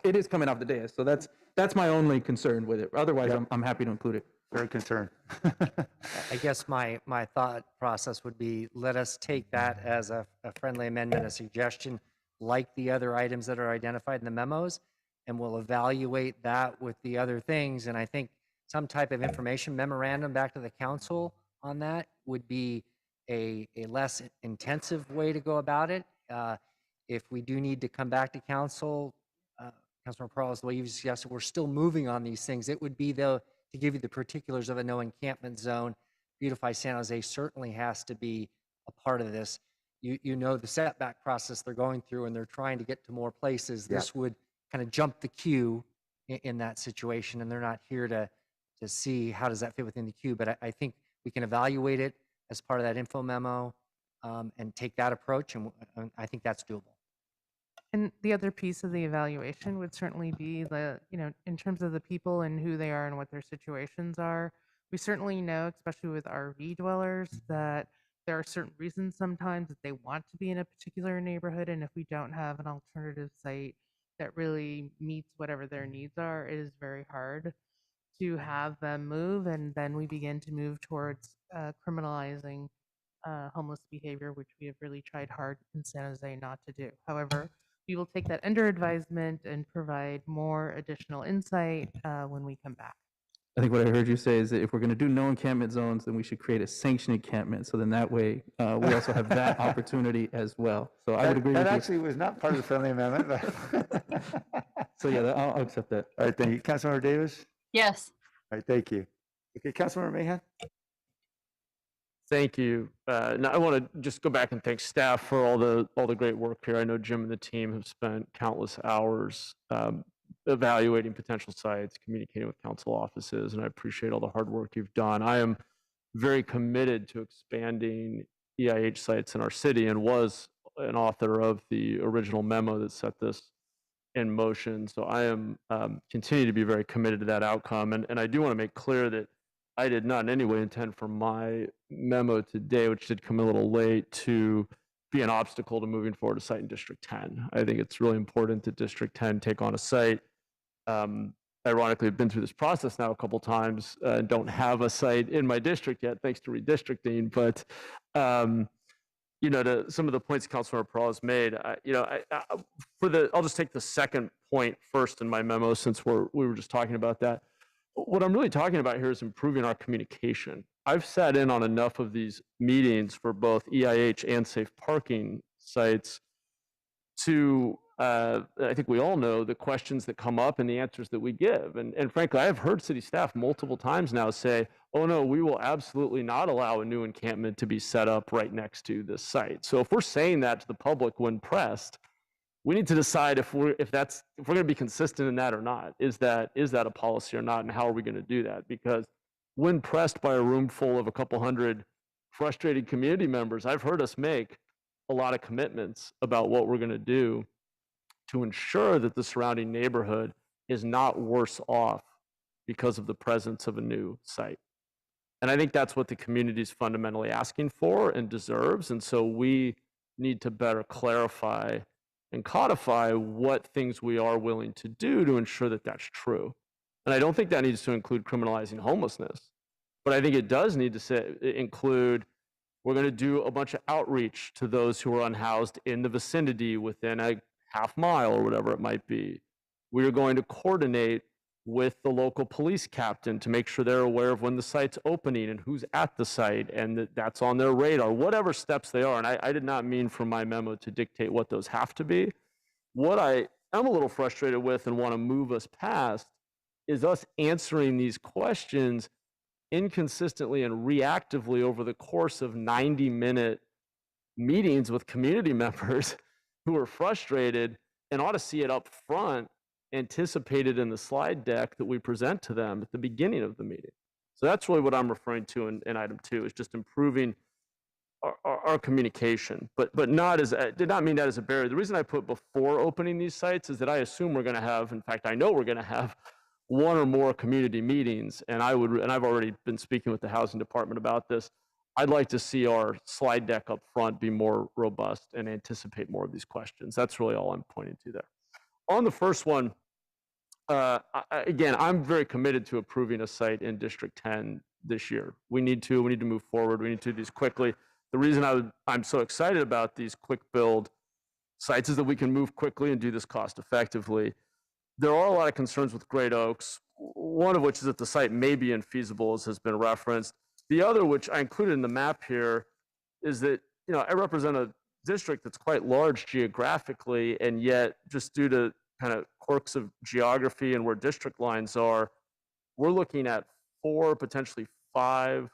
it is coming off the dais. So that's my only concern with it. Otherwise, yep. I'm happy to include it. Very concerned. I guess my thought process would be, let us take that as a friendly amendment, a suggestion, like the other items that are identified in the memos, and we'll evaluate that with the other things. And I think some type of information memorandum back to the council on that would be a less intensive way to go about it. If we do need to come back to council, Councilor Pearl, the way you suggested, we're still moving on these things. It would be to give you the particulars of a no encampment zone. Beautify San Jose certainly has to be a part of this. You know the setback process they're going through, and they're trying to get to more places. Yeah. This would kind of jump the queue in that situation, and they're not here to see how does that fit within the queue. But I think we can evaluate it as part of that info memo and take that approach, and I think that's doable. And the other piece of the evaluation would certainly be in terms of the people and who they are and what their situations are. We certainly know, especially with RV dwellers, that there are certain reasons sometimes that they want to be in a particular neighborhood, and if we don't have an alternative site that really meets whatever their needs are, it is very hard to have them move, and then we begin to move towards criminalizing homeless behavior, which we have really tried hard in San Jose not to do. However, we will take that under advisement and provide more additional insight when we come back. I think what I heard you say is that if we're going to do no encampment zones, then we should create a sanctioned encampment. So then that way we also have that opportunity as well. So I would agree with you. That actually was not part of the friendly amendment. But so yeah, I'll accept that. All right, thank you. Councilmember Davis? Yes. All right, thank you. Okay, Councilmember Mahan? Thank you. Now I want to just go back and thank staff for all the great work here. I know Jim and the team have spent countless hours evaluating potential sites, communicating with council offices, and I appreciate all the hard work you've done. I am very committed to expanding EIH sites in our city and was an author of the original memo that set this in motion. So I am continue to be very committed to that outcome. And I do want to make clear that I did not in any way intend for my memo today, which did come a little late, to be an obstacle to moving forward to site in District 10. I think it's really important that District 10 take on a site. Ironically, I've been through this process now a couple times and don't have a site in my district yet, thanks to redistricting. But you know, to some of the points Councilmember Peralez made, I'll just take the second point first in my memo, since we were just talking about that. What I'm really talking about here is improving our communication. I've sat in on enough of these meetings for both EIH and safe parking sites to, I think we all know the questions that come up and the answers that we give. And frankly, I have heard city staff multiple times now say, oh no, we will absolutely not allow a new encampment to be set up right next to this site. So if we're saying that to the public when pressed, we need to decide if we're going to be consistent in that or not. Is that a policy or not, and how are we going to do that? Because when pressed by a room full of a couple hundred frustrated community members, I've heard us make a lot of commitments about what we're going to do to ensure that the surrounding neighborhood is not worse off because of the presence of a new site. And I think that's what the community is fundamentally asking for and deserves. And so we need to better clarify and codify what things we are willing to do to ensure that that's true. And I don't think that needs to include criminalizing homelessness, but I think it does need to include, we're going to do a bunch of outreach to those who are unhoused in the vicinity within a half mile or whatever it might be. We are going to coordinate with the local police captain to make sure they're aware of when the site's opening and who's at the site, and that that's on their radar, whatever steps they are. And I did not mean for my memo to dictate what those have to be. What I am a little frustrated with and want to move us past is us answering these questions inconsistently and reactively over the course of 90-minute meetings with community members who are frustrated and ought to see it up front, anticipated in the slide deck that we present to them at the beginning of the meeting. So that's really what I'm referring to in item 2, is just improving our communication, but not as, did not mean that as a barrier. The reason I put before opening these sites is that I assume we're going to have, in fact, I know we're going to have one or more community meetings, and I've already been speaking with the housing department about this. I'd like to see our slide deck up front be more robust and anticipate more of these questions. That's really all I'm pointing to there. On the first one, again, I'm very committed to approving a site in District 10 this year. We need to move forward. We need to do these quickly. The reason I'm so excited about these quick build sites is that we can move quickly and do this cost effectively. There are a lot of concerns with Great Oaks, one of which is that the site may be infeasible, as has been referenced. The other, which I included in the map here, is that, you know, I represent a district that's quite large geographically, and yet just due to kind of quirks of geography and where district lines are, we're looking at 4, potentially 5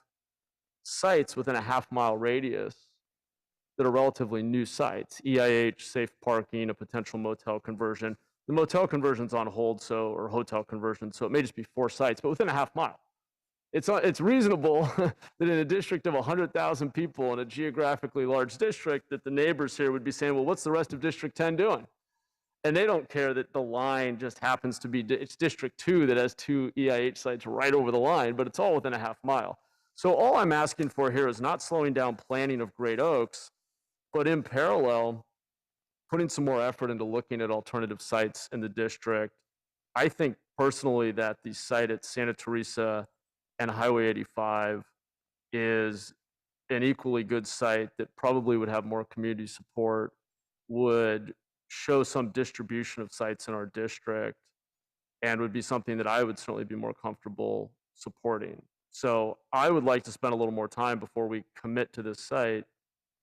sites within a half-mile radius that are relatively new sites. EIH, safe parking, a potential motel conversion. The motel conversion's on hold, or hotel conversion, so it may just be 4 sites, but within a half mile. It's reasonable that in a district of 100,000 people in a geographically large district that the neighbors here would be saying, well, what's the rest of District 10 doing? And they don't care that the line just happens to be, it's District 2 that has 2 EIH sites right over the line, but it's all within a half mile. So all I'm asking for here is not slowing down planning of Great Oaks, but in parallel, putting some more effort into looking at alternative sites in the district. I think personally that the site at Santa Teresa and Highway 85 is an equally good site that probably would have more community support, would show some distribution of sites in our district, and would be something that I would certainly be more comfortable supporting. So I would like to spend a little more time before we commit to this site,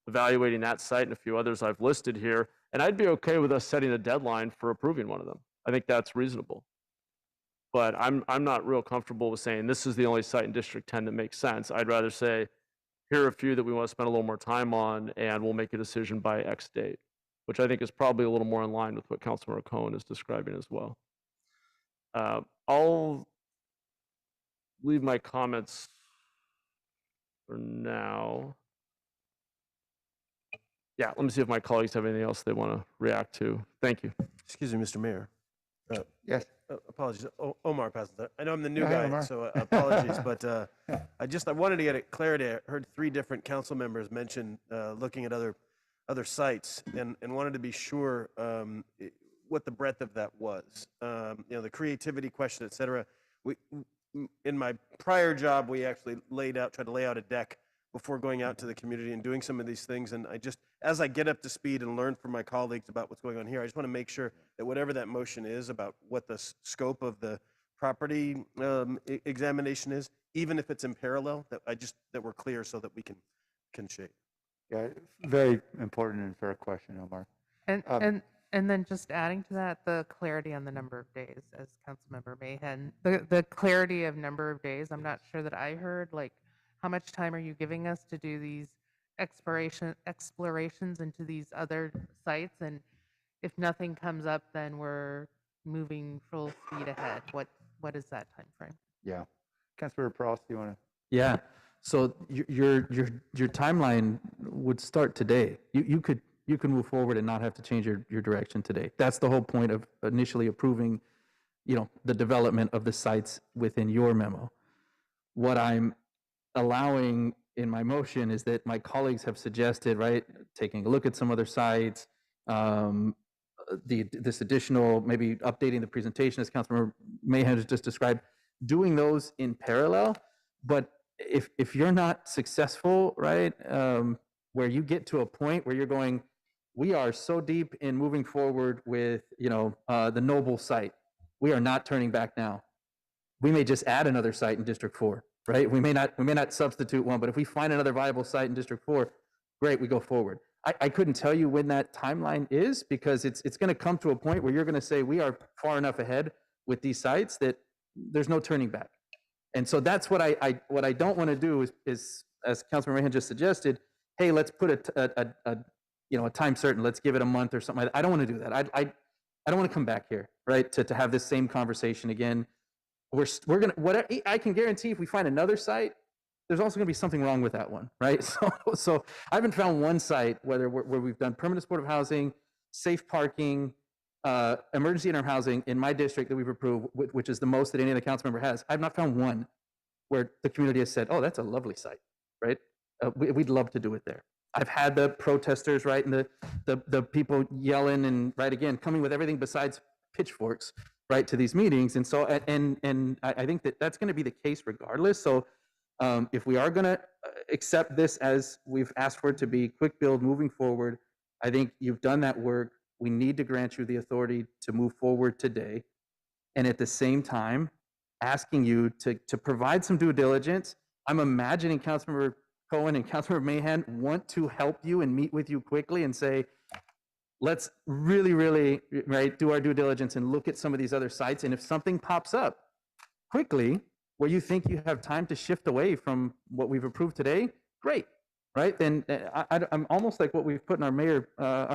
evaluating that site and a few others I've listed here, and I'd be okay with us setting a deadline for approving one of them. I think that's reasonable. But I'm not real comfortable with saying this is the only site in District 10 that makes sense. I'd rather say here are a few that we want to spend a little more time on, and we'll make a decision by X date, which I think is probably a little more in line with what Councilmember Cohen is describing as well. I'll leave my comments for now. Yeah, let me see if my colleagues have anything else they want to react to. Thank you. Excuse me, Mr. Mayor. Yes. Apologies. Omar passes that. I know I'm the new Yeah, hi, guy, Omar. so apologies, but I wanted to get it clarity. I heard 3 different council members mention looking at other sites, and wanted to be sure what the breadth of that was. The creativity question, et cetera. In my prior job, we actually tried to lay out a deck before going out to the community and doing some of these things. And as I get up to speed and learn from my colleagues about what's going on here, I just want to make sure that whatever that motion is about what the scope of the property examination is, even if it's in parallel, that we're clear so that we can shape. Yeah, very important and fair question, Omar. And then just adding to that, the clarity on the number of days, as Councilmember Mahan, the clarity of number of days, I'm not sure that I heard, like, how much time are you giving us to do these explorations into these other sites? And if nothing comes up, then we're moving full speed ahead. What is that time frame? Yeah. Councilmember Prost, do you want to? Yeah. So your timeline would start today. You could move forward and not have to change your direction today. That's the whole point of initially approving, the development of the sites within your memo. What I'm allowing in my motion is that my colleagues have suggested, right, taking a look at some other sites, this additional, maybe updating the presentation as Councilmember Mahan has just described, doing those in parallel. But if you're not successful, right, where you get to a point where you're going, we are so deep in moving forward with, the Noble site, we are not turning back now. We may just add another site in District 4, right? We may not substitute one, but if we find another viable site in District 4, great, we go forward. I couldn't tell you when that timeline is, because it's going to come to a point where you're going to say we are far enough ahead with these sites that there's no turning back. And so that's what I don't want to do is as Councilman Mahan just suggested, hey, let's put a time certain, let's give it a month or something. I don't want to do that. I don't want to come back here, right, to have this same conversation again. We're gonna, whatever, I can guarantee if we find another site, there's also gonna be something wrong with that one, right? So I haven't found one site where we've done permanent supportive housing, safe parking, emergency interim housing in my district that we've approved, which is the most that any of the council member has. I've not found one where the community has said, oh, that's a lovely site, right? We'd love to do it there. I've had the protesters, right, and the people yelling and, right, again, coming with everything besides pitchforks, right, to these meetings. And so, and I think that's going to be the case regardless. So if we are going to accept this as we've asked for it to be, quick build moving forward, I think you've done that work. We need to grant you the authority to move forward today. And at the same time, asking you to provide some due diligence. I'm imagining Councilmember Cohen and Councilmember Mahan want to help you and meet with you quickly and say, let's really, really, right, do our due diligence and look at some of these other sites. And if something pops up quickly where you think you have time to shift away from what we've approved today, great, right? Then I'm almost like what we've put in our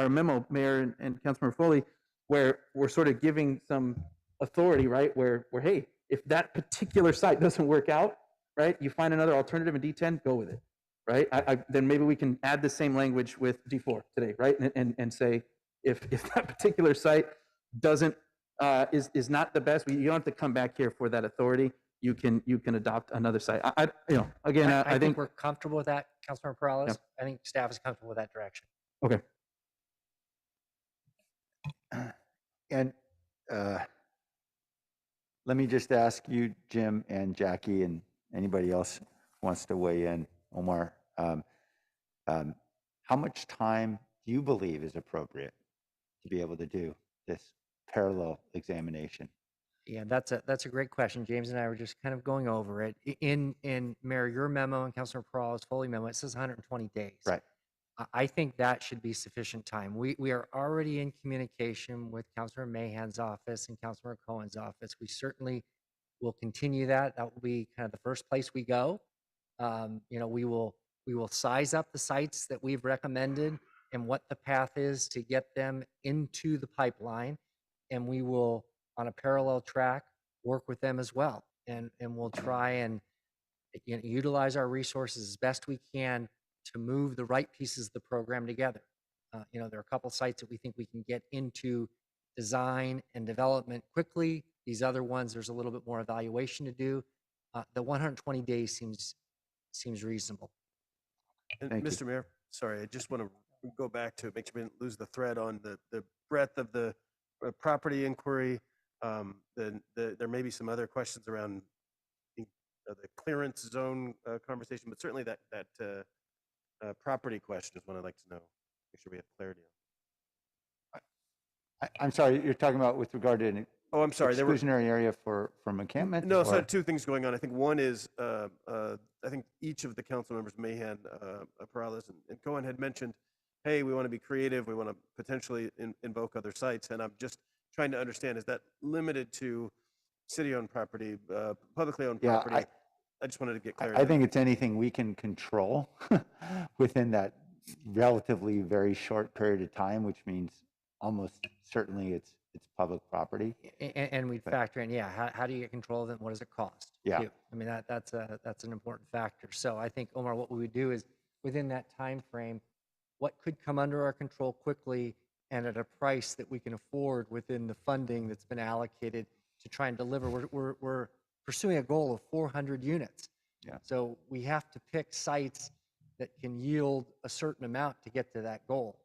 memo, Mayor and Councilmember Foley, where we're sort of giving some authority, right? Where hey, if that particular site doesn't work out, right, you find another alternative in D10, go with it, right? Then maybe we can add the same language with D4 today, right? And say, if that particular site doesn't is not the best, you don't have to come back here for that authority. You can adopt another site. Again, I think we're comfortable with that, Councilmember Perales. Yeah. I think staff is comfortable with that direction. Okay. And let me just ask you, Jim and Jackie, and anybody else who wants to weigh in, Omar, how much time do you believe is appropriate to be able to do this parallel examination? Yeah, that's a great question. James and I were just kind of going over it. In Mayor, your memo and Councilor Peralez' Foley memo, it says 120 days. Right. I think that should be sufficient time. We are already in communication with Councilor Mahan's office and Councilor Cohen's office. We certainly will continue that. That will be kind of the first place we go. We will We will size up the sites that we've recommended and what the path is to get them into the pipeline. And we will, on a parallel track, work with them as well. And we'll try and utilize our resources as best we can to move the right pieces of the program together. There are a couple sites that we think we can get into design and development quickly. These other ones, there's a little bit more evaluation to do. The 120 days seems reasonable. And Thank you. Mr. Mayor, sorry, I just want to go back to make sure we didn't lose the thread on the breadth of the property inquiry. There may be some other questions around the clearance zone conversation, but certainly that property question is one I'd like to know. Make sure we have clarity on. I'm sorry, you're talking about with regard to an Oh, I'm sorry. There were exclusionary area from encampment? no. So or- two things going on. I think one is I think each of the council members, Mahan, Perales, and Cohen had mentioned, hey, we want to be creative. We want to potentially invoke other sites, and I'm just trying to understand: is that limited to city-owned property, publicly owned Yeah, property? I just wanted to get clarity. I think it's anything we can control within that relatively very short period of time, which means almost certainly it's public property. And we'd factor in, how do you get control of it? And what does it cost? Yeah. too? I mean, that's an important factor. So I think, Omar, what we would do is within that time frame, what could come under our control quickly and at a price that we can afford within the funding that's been allocated to try and deliver. We're pursuing a goal of 400 units. Yeah. So we have to pick sites that can yield a certain amount to get to that goal.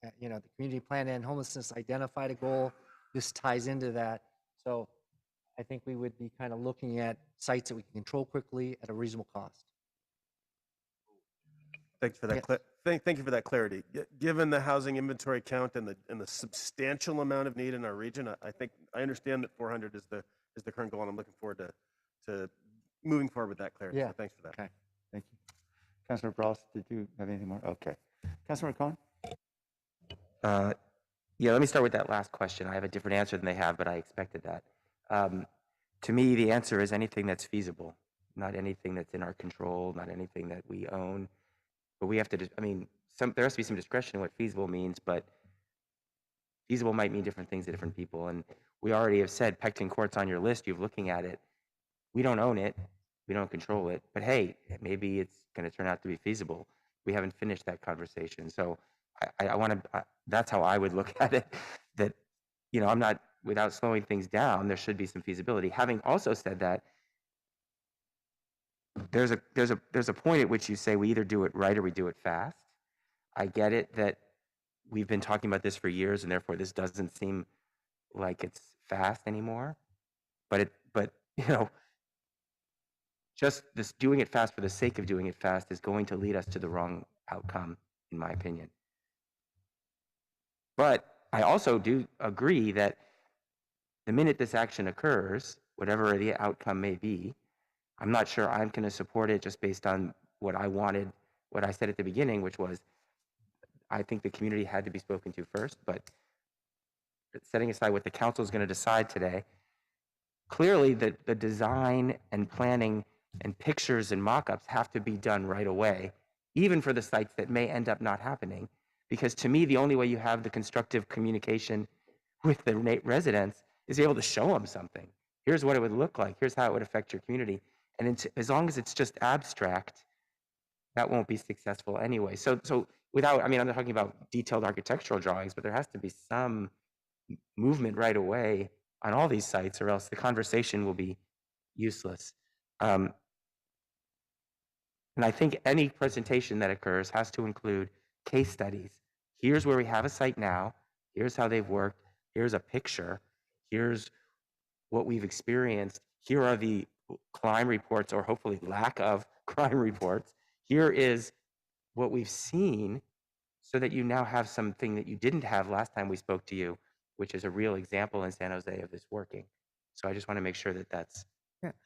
The community plan and homelessness identified a goal. This ties into that. So I think we would be kind of looking at sites that we can control quickly at a reasonable cost. Thanks for that. Thank you for that clarity. Given the housing inventory count and the substantial amount of need in our region, I think I understand that 400 is the current goal, and I'm looking forward to moving forward with that clarity. Yeah. So thanks for that. Okay. Thank you. Councilor Bras, did you have anything more? Okay. Councilor Cohen? Yeah, let me start with that last question. I have a different answer than they have, but I expected that. To me, the answer is anything that's feasible, not anything that's in our control, not anything that we own. But we have to, there has to be some discretion in what feasible means, but feasible might mean different things to different people. And we already have said Pecton Court's on your list, you're looking at it. We don't own it, we don't control it, but hey, maybe it's going to turn out to be feasible. We haven't finished that conversation. So I want to, that's how I would look at it, that, I'm not, without slowing things down, there should be some feasibility. Having also said that, there's a point at which you say we either do it right or we do it fast. I get it that we've been talking about this for years, and therefore this doesn't seem like it's fast anymore. But just this doing it fast for the sake of doing it fast is going to lead us to the wrong outcome, in my opinion. But I also do agree that the minute this action occurs, whatever the outcome may be, I'm not sure I'm going to support it just based on what I wanted, what I said at the beginning, which was I think the community had to be spoken to first. But setting aside what the council is going to decide today, clearly the design and planning and pictures and mock-ups have to be done right away, even for the sites that may end up not happening. Because to me, the only way you have the constructive communication with the residents is able to show them something. Here's what it would look like. Here's how it would affect your community. And as long as it's just abstract, that won't be successful anyway. So without, I'm not talking about detailed architectural drawings, but there has to be some movement right away on all these sites, or else the conversation will be useless. And I think any presentation that occurs has to include case studies. Here's where we have a site now. Here's how they've worked. Here's a picture. Here's what we've experienced. Here are the crime reports, or hopefully lack of crime reports. Here is what we've seen, so that you now have something that you didn't have last time we spoke to you, which is a real example in San Jose of this working. So I just want to make sure that that's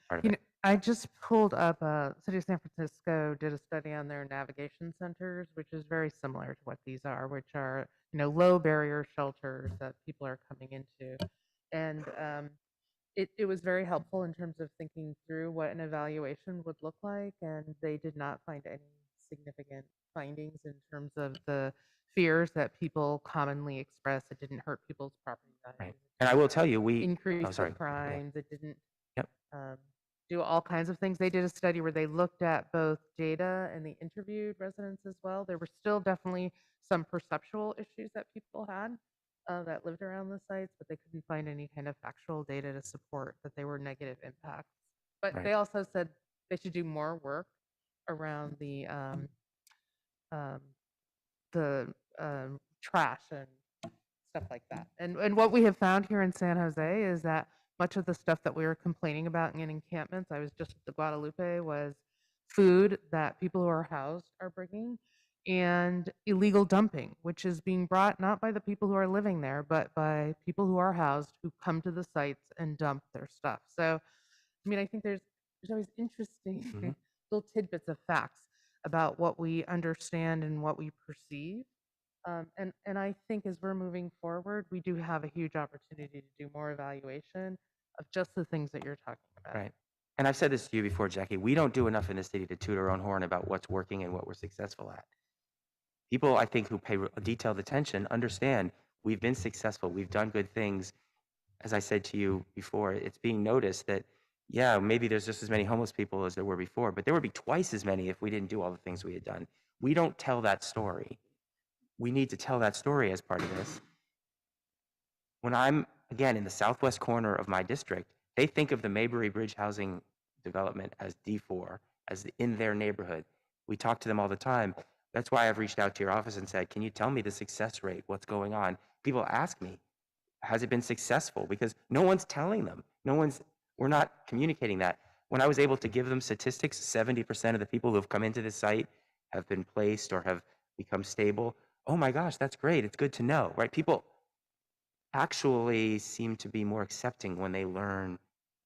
part of it. I just pulled up, City of San Francisco did a study on their navigation centers, which is very similar to what these are, which are, low barrier shelters that people are coming into. And it was very helpful in terms of thinking through what an evaluation would look like, and they did not find any significant findings in terms of the fears that people commonly express. It didn't hurt people's property values. Right. And I will tell you, Increase oh, the sorry. Yeah. crimes. It didn't Yep. do all kinds of things. They did a study where they looked at both data and they interviewed residents as well. There were still definitely some perceptual issues that people had that lived around the sites, but they couldn't find any kind of factual data to support that they were negative impacts. But Right. they also said they should do more work around the trash and stuff like that. And what we have found here in San Jose is that much of the stuff that we were complaining about in encampments, I was just at the Guadalupe, was food that people who are housed are bringing and illegal dumping, which is being brought not by the people who are living there, but by people who are housed who come to the sites and dump their stuff. So, I mean, I think there's always interesting little tidbits of facts about what we understand and what we perceive. And I think as we're moving forward, we do have a huge opportunity to do more evaluation of just the things that you're talking about. Right. And I've said this to you before, Jackie, we don't do enough in the city to toot our own horn about what's working and what we're successful at. People, I think, who pay detailed attention understand we've been successful. We've done good things. As I said to you before, it's being noticed that, yeah, maybe there's just as many homeless people as there were before, but there would be twice as many if we didn't do all the things we had done. We don't tell that story. We need to tell that story as part of this. When I'm, again, in the southwest corner of my district, they think of the Maybury Bridge housing development as D4, as in their neighborhood. We talk to them all the time. That's why I've reached out to your office and said, can you tell me the success rate? What's going on? People ask me, has it been successful? Because no one's telling them. We're not communicating that. When I was able to give them statistics, 70% of the people who have come into this site have been placed or have become stable. Oh my gosh, that's great. It's good to know, right? People actually seem to be more accepting when they learn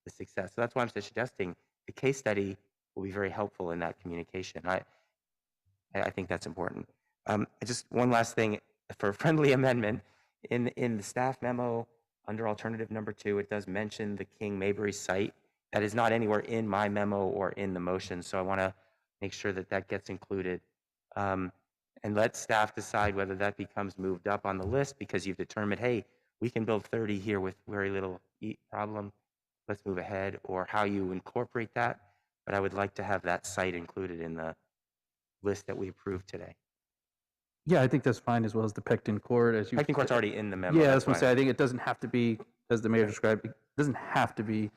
the success. So that's why I'm suggesting the case study will be very helpful in that communication. I think that's important. Just one last thing for a friendly amendment. In the staff memo under alternative number 2, it does mention the King Maybury site. That is not anywhere in my memo or in the motion, so I want to make sure that that gets included. And let staff decide whether that becomes moved up on the list because you've determined, hey, we can build 30 here with very little problem. Let's move ahead, or how you incorporate that. But I would like to have that site included in the list that we approved today. Yeah, I think that's fine, as well as the Pectin Court. As you, Pectin Court's already in the memo. Yeah, I was that's going to why. say, I think it doesn't have to be, as the mayor described, it doesn't have to be,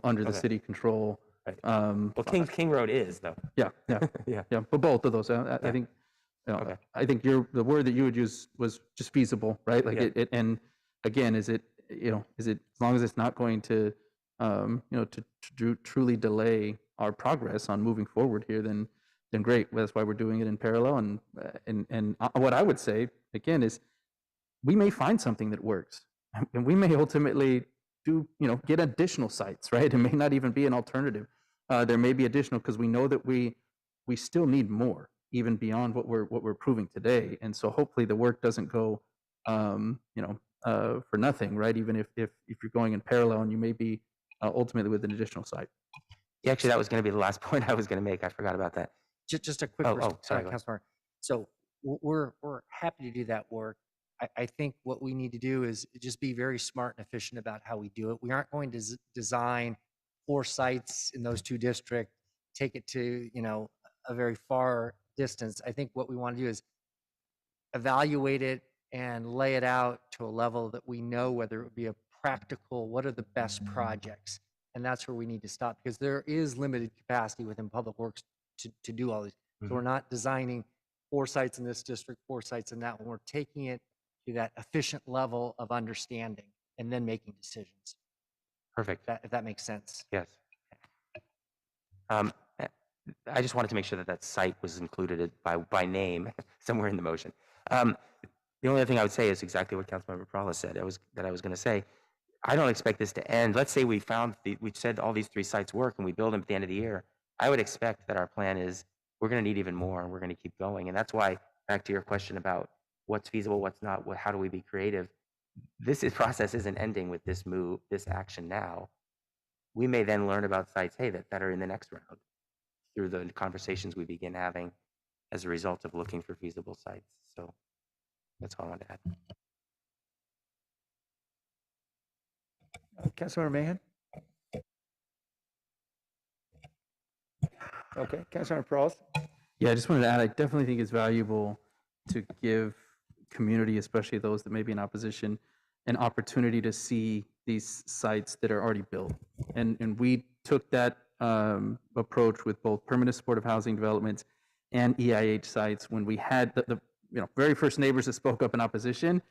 under the Okay. city control. Right. Well, King Road is, though. Yeah. Yeah. Yeah, but both of those, I Yeah. think, Okay. I think the word that you would use was just feasible, right? Like Yeah. and again, is it as long as it's not going to, to truly delay our progress on moving forward here, then great. That's why we're doing it in parallel. And what I would say again is, we may find something that works, and we may ultimately do, get additional sites, right? It may not even be an alternative. There may be additional, because we know that we still need more, even beyond what we're proving today. And so hopefully the work doesn't go, for nothing, right? Even if you're going in parallel, and you may be ultimately with an additional site. Yeah, actually, that was going to be the last point I was going to make. I forgot about that. Just a quick Sorry, go ahead. Councilmember. So we're happy to do that work. I think what we need to do is just be very smart and efficient about how we do it. We aren't going to design 4 sites in those 2 districts, take it to, a very far distance. I think what we want to do is evaluate it and lay it out to a level that we know whether it would be a practical, what are the best projects? And that's where we need to stop, because there is limited capacity within Public Works to do all these. So we're not designing 4 sites in this district, 4 sites in that one. We're taking it to that efficient level of understanding and then making decisions. Perfect. If that makes sense. Yes. I just wanted to make sure that that site was included by name somewhere in the motion. The only other thing I would say is exactly what Councilmember Perales said. I was going to say, I don't expect this to end. Let's say we said all these 3 sites work and we build them at the end of the year. I would expect that our plan is we're going to need even more, and we're going to keep going. And that's why, back to your question about what's feasible, what's not, how do we be creative? This process isn't ending with this action now. We may then learn about sites, hey, that are in the next round through the conversations we begin having. as a result of looking for feasible sites. So that's all I wanted to add. Councilmember Mahan? Okay, Councilmember Peralta? Yeah, I just wanted to add, I definitely think it's valuable to give community, especially those that may be in opposition, an opportunity to see these sites that are already built. And we took that approach with both permanent supportive housing developments and EIH sites when we had the very first neighbors that spoke up in opposition.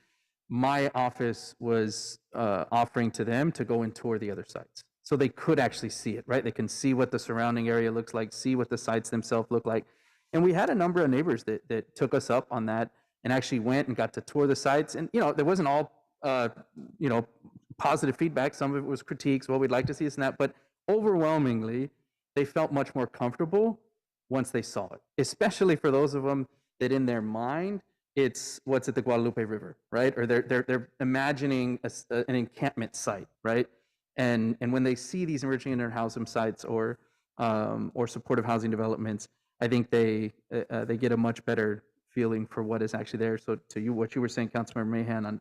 My office was offering to them to go and tour the other sites. So they could actually see it, right? They can see what the surrounding area looks like, see what the sites themselves look like. And we had a number of neighbors that took us up on that and actually went and got to tour the sites. And, there wasn't all, positive feedback. Some of it was critiques, well, we'd like to see this and that. But overwhelmingly, they felt much more comfortable once they saw it, especially for those of them that in their mind, it's what's at the Guadalupe River, right? Or they're imagining an encampment site, right? And when they see these emerging inter-housing sites or supportive housing developments, I think they get a much better feeling for what is actually there. So to you, what you were saying, Councilmember Mahan, on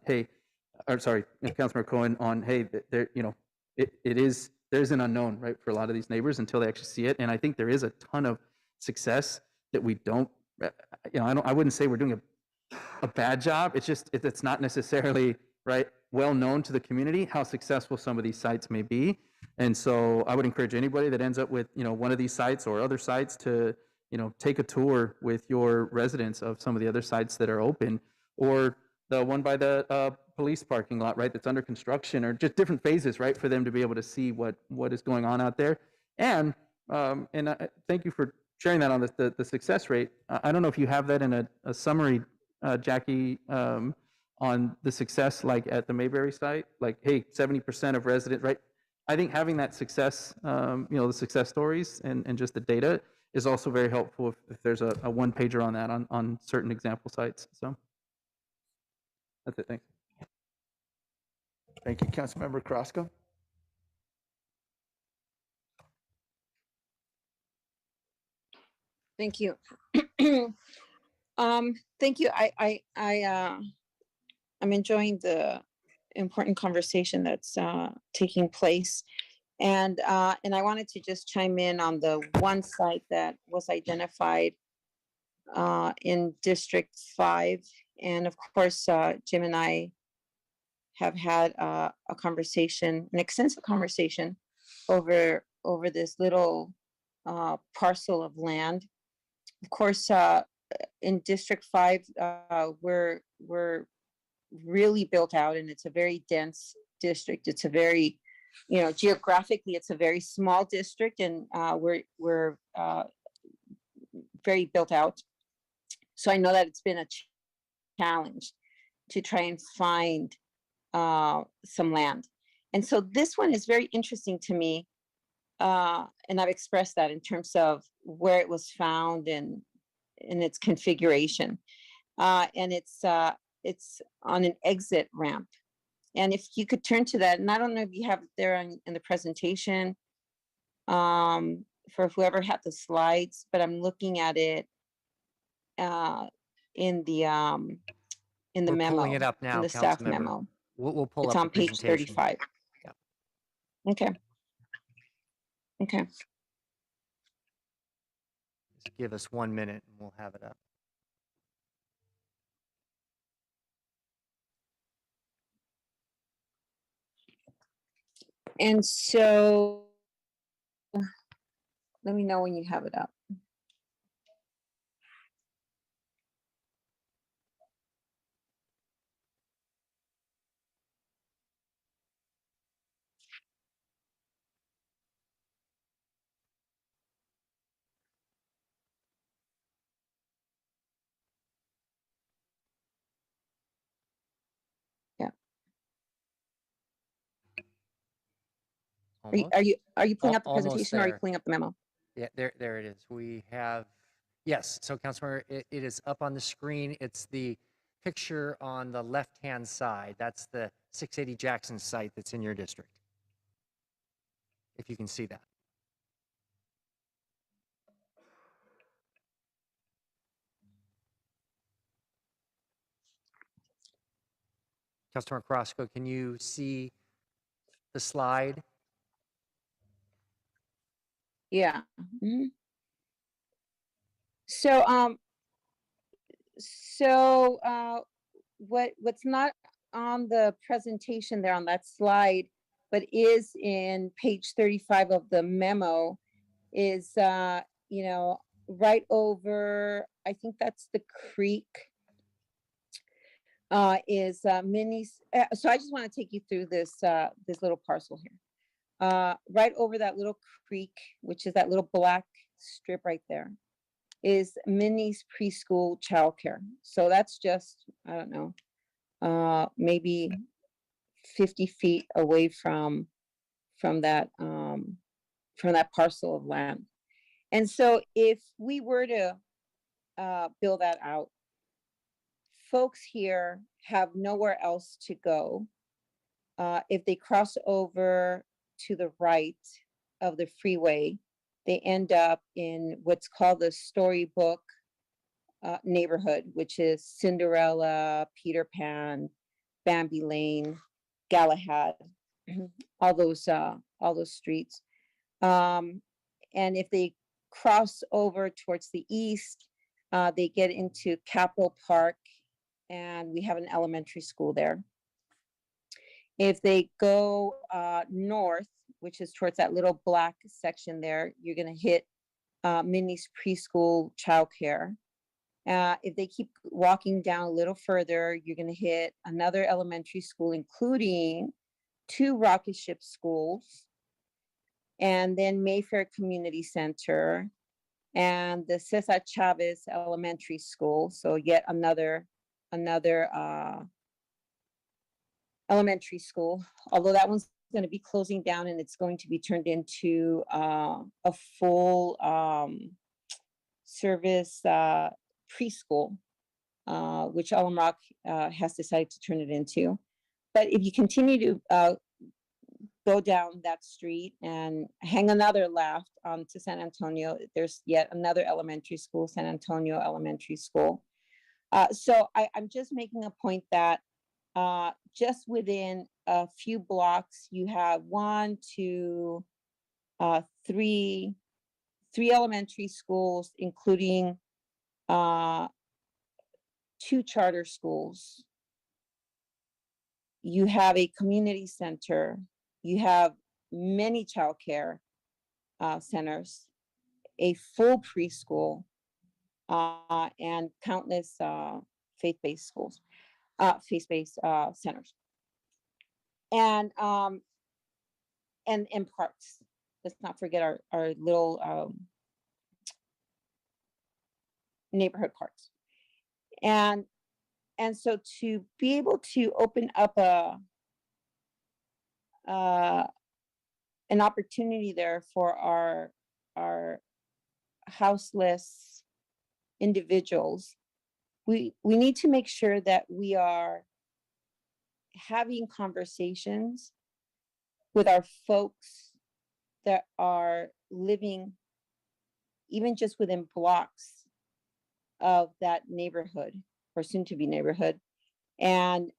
Councilmember Cohen, on there's an unknown, right, for a lot of these neighbors until they actually see it. And I think there is a ton of success that we don't. I wouldn't say we're doing a bad job. It's just it's not necessarily right well known to the community how successful some of these sites may be. And so I would encourage anybody that ends up with one of these sites or other sites to take a tour with your residents of some of the other sites that are open, or the one by the police parking lot, right, that's under construction, or just different phases, right, for them to be able to see what is going on out there. And thank you for sharing that on the success rate. I don't know if you have that in a summary, Jackie, on the success, like at the Mayberry site, like, hey, 70% of residents, right? I think having that success, the success stories and just the data is also very helpful if there's a one-pager on that on certain example sites. So that's it. Thanks. Thank you, Councilmember Carrasco. Thank you. Thank you. I'm enjoying the important conversation that's taking place. And I wanted to just chime in on the one site that was identified in District 5. And of course, Jim and I have had an extensive conversation over this little parcel of land. Of course, in District 5, we're really built out, and it's a very dense district. It's a very, geographically, it's a very small district, and we're very built out. So I know that it's been a challenge to try and find some land. And so this one is very interesting to me. And I've expressed that in terms of where it was found and its configuration. And it's on an exit ramp. And if you could turn to that, and I don't know if you have it there in the presentation for whoever had the slides, but I'm looking at it in the We're memo, pulling it up now, in the staff Councilmember. memo. We'll pull It's up on the page presentation. 35. Yeah. Okay. Just give us 1 minute and we'll have it up. And so let me know when you have it up. Yeah. Are you pulling up the Almost presentation, or are you there. pulling up the memo? Yeah, there it is. We have, yes. So Councilmember, it is up on the screen. It's the picture on the left-hand side. That's the 680 Jackson site that's in your district. If you can see that. Councilmember Carrasco, can you see the slide? Yeah. Mhm. So, what's not on the presentation there on that slide, but is in page 35 of the memo is, you know, right over, I think that's the creek, is Minnie's. So I just want to take you through this, this little parcel here. Right over that little creek, which is that little black strip right there, is Minnie's preschool childcare. So that's just, I don't know, maybe 50 feet away from that parcel of land. And so if we were to build that out, folks here have nowhere else to go. If they cross over to the right of the freeway, they end up in what's called the Storybook neighborhood, which is Cinderella, Peter Pan, Bambi Lane, Galahad, all those streets. And if they cross over towards the east, they get into Capitol Park, and we have an elementary school there. If they go north, which is towards that little black section there, you're going to hit Minnie's preschool childcare. If they keep walking down a little further, you're going to hit another elementary school, including 2 rocket ship schools, and then Mayfair Community Center, and the Cesar Chavez Elementary School. So yet another elementary school, although that one's going to be closing down and it's going to be turned into a full service preschool, which Alum Rock has decided to turn it into. But if you continue to go down that street and hang another left onto San Antonio, there's yet another elementary school, San Antonio Elementary School. So I'm just making a point that just within a few blocks, you have 1, 2, 3 elementary schools, including 2 charter schools. You have a community center. You have many childcare centers, a full preschool, and countless faith-based schools, faith-based centers, and parks. Let's not forget our little neighborhood parks. And so to be able to open up an opportunity there for our houseless individuals, we need to make sure that we are having conversations with our folks that are living even just within blocks of that neighborhood or soon to be neighborhood, and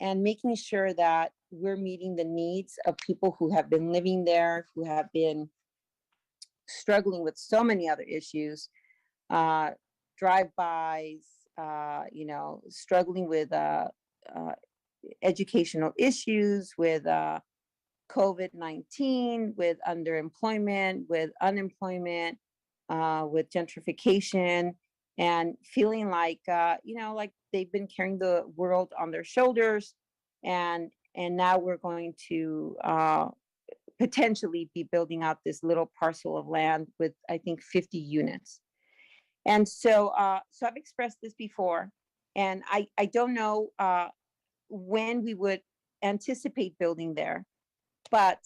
making sure that we're meeting the needs of people who have been living there, who have been struggling with so many other issues, drive-bys, struggling with educational issues, with COVID-19, with underemployment, with unemployment, with gentrification, and feeling like, like they've been carrying the world on their shoulders, and now we're going to potentially be building out this little parcel of land with, I think, 50 units. And so, so I've expressed this before, and I don't know when we would anticipate building there, but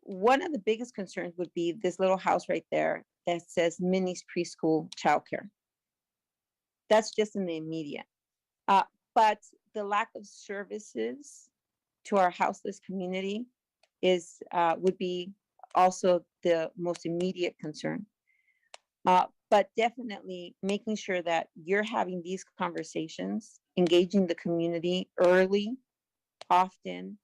one of the biggest concerns would be this little house right there that says Minnie's Preschool Childcare. That's just in the immediate. But the lack of services to our houseless community would be also the most immediate concern. But definitely making sure that you're having these conversations engaging the community early, often,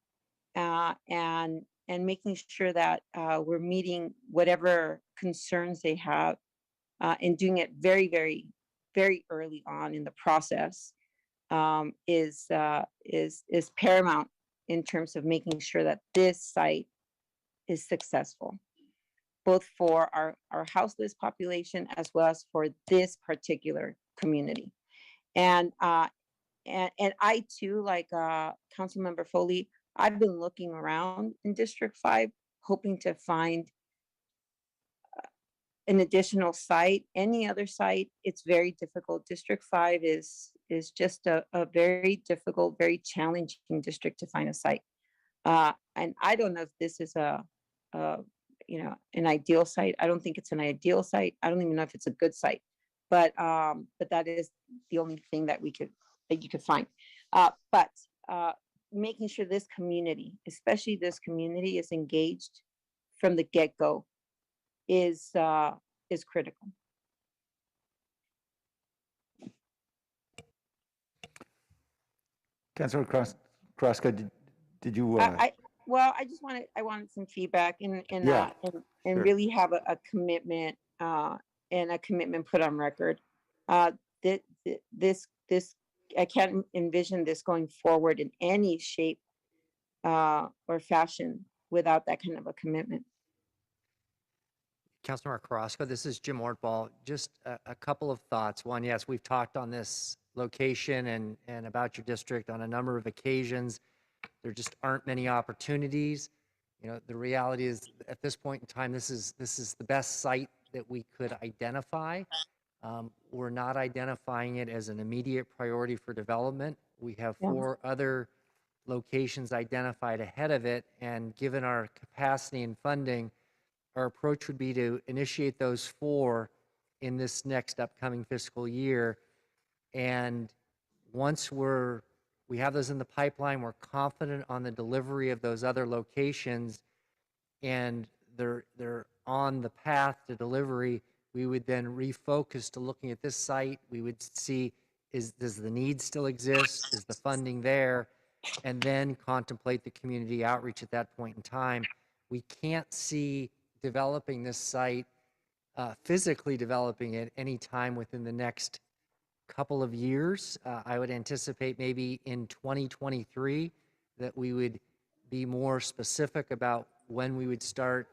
and making sure that we're meeting whatever concerns they have, and doing it very, very, very early on in the process, is paramount in terms of making sure that this site is successful, both for our houseless population as well as for this particular community. And I too, like Councilmember Foley, I've been looking around in District 5, hoping to find an additional site. Any other site, it's very difficult. District 5 is just a very difficult, very challenging district to find a site. And I don't know if this is an ideal site. I don't think it's an ideal site. I don't even know if it's a good site. But that is the only thing that you could find. But making sure this community, especially this community, is engaged from the get-go is critical. Councilor Kraska, did you? Well, I wanted some feedback and Sure. really have a commitment and a commitment put on record. This I can't envision this going forward in any shape or fashion without that kind of a commitment. Councilmember Carrasco, this is Jim Ortball. Just a couple of thoughts. One, yes, we've talked on this location and about your district on a number of occasions. There just aren't many opportunities. You know, the reality is at this point in time, this is the best site that we could identify. We're not identifying it as an immediate priority for development. We have 4 other locations identified ahead of it, and given our capacity and funding, our approach would be to initiate those 4 in this next upcoming fiscal year. And once we have those in the pipeline, we're confident on the delivery of those other locations, and they're on the path to delivery, we would then refocus to looking at this site. We would see, does the need still exist? Is the funding there? And then contemplate the community outreach at that point in time. We can't see developing this site, physically developing it anytime within the next couple of years. I would anticipate maybe in 2023 that we would be more specific about when we would start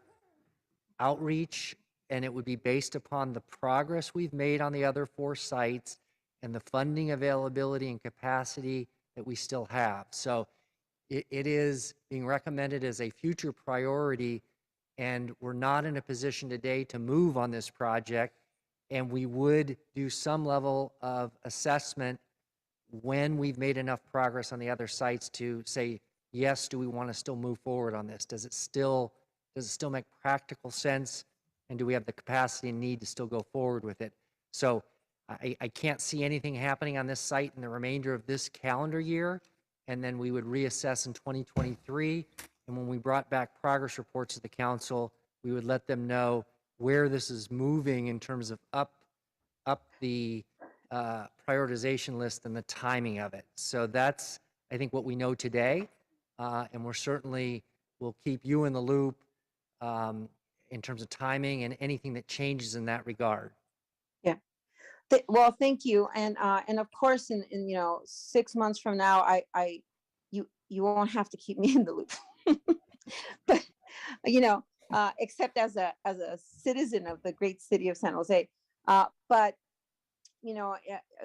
outreach, and it would be based upon the progress we've made on the other 4 sites and the funding availability and capacity that we still have. So it is being recommended as a future priority, and we're not in a position today to move on this project. And we would do some level of assessment when we've made enough progress on the other sites to say, yes, do we want to still move forward on this? Does it still make practical sense? And do we have the capacity and need to still go forward with it? So I can't see anything happening on this site in the remainder of this calendar year. And then we would reassess in 2023. And when we brought back progress reports to the council, we would let them know where this is moving in terms of up the prioritization list and the timing of it. So that's, I think, what we know today. And we're certainly will keep you in the loop in terms of timing and anything that changes in that regard. Yeah. Well, thank you. And of course, in 6 months from now, you won't have to keep me in the loop. But except as a citizen of the great city of San Jose. But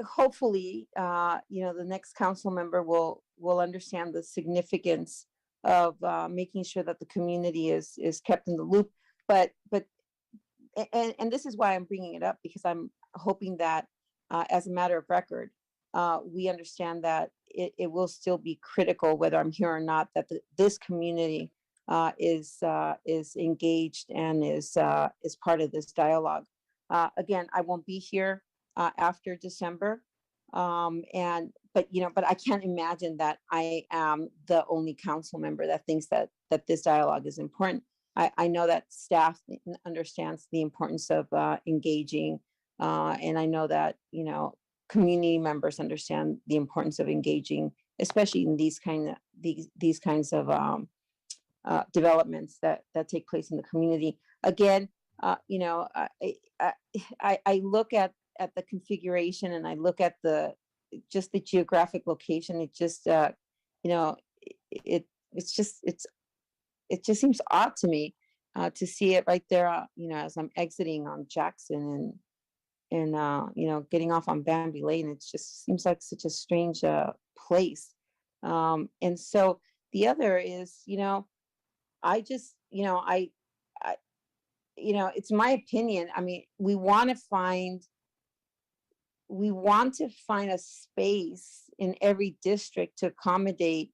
hopefully, the next council member will understand the significance of making sure that the community is kept in the loop. But this is why I'm bringing it up, because I'm hoping that as a matter of record, we understand that it will still be critical, whether I'm here or not, that this community is engaged and is part of this dialogue. Again, I won't be here after December, but I can't imagine that I am the only council member that thinks that this dialogue is important. I know that staff understands the importance of engaging, and I know that community members understand the importance of engaging, especially in these kinds of developments that take place in the community. Again, you know, I look at the configuration, and I look at just the geographic location. It just you know, it just seems odd to me to see it right there, you know, as I'm exiting on Jackson and you know, getting off on Bambi Lane. It just seems like such a strange place. And so the other is, you know, I just, you know, you know, it's my opinion. I mean, we want to find a space in every district to accommodate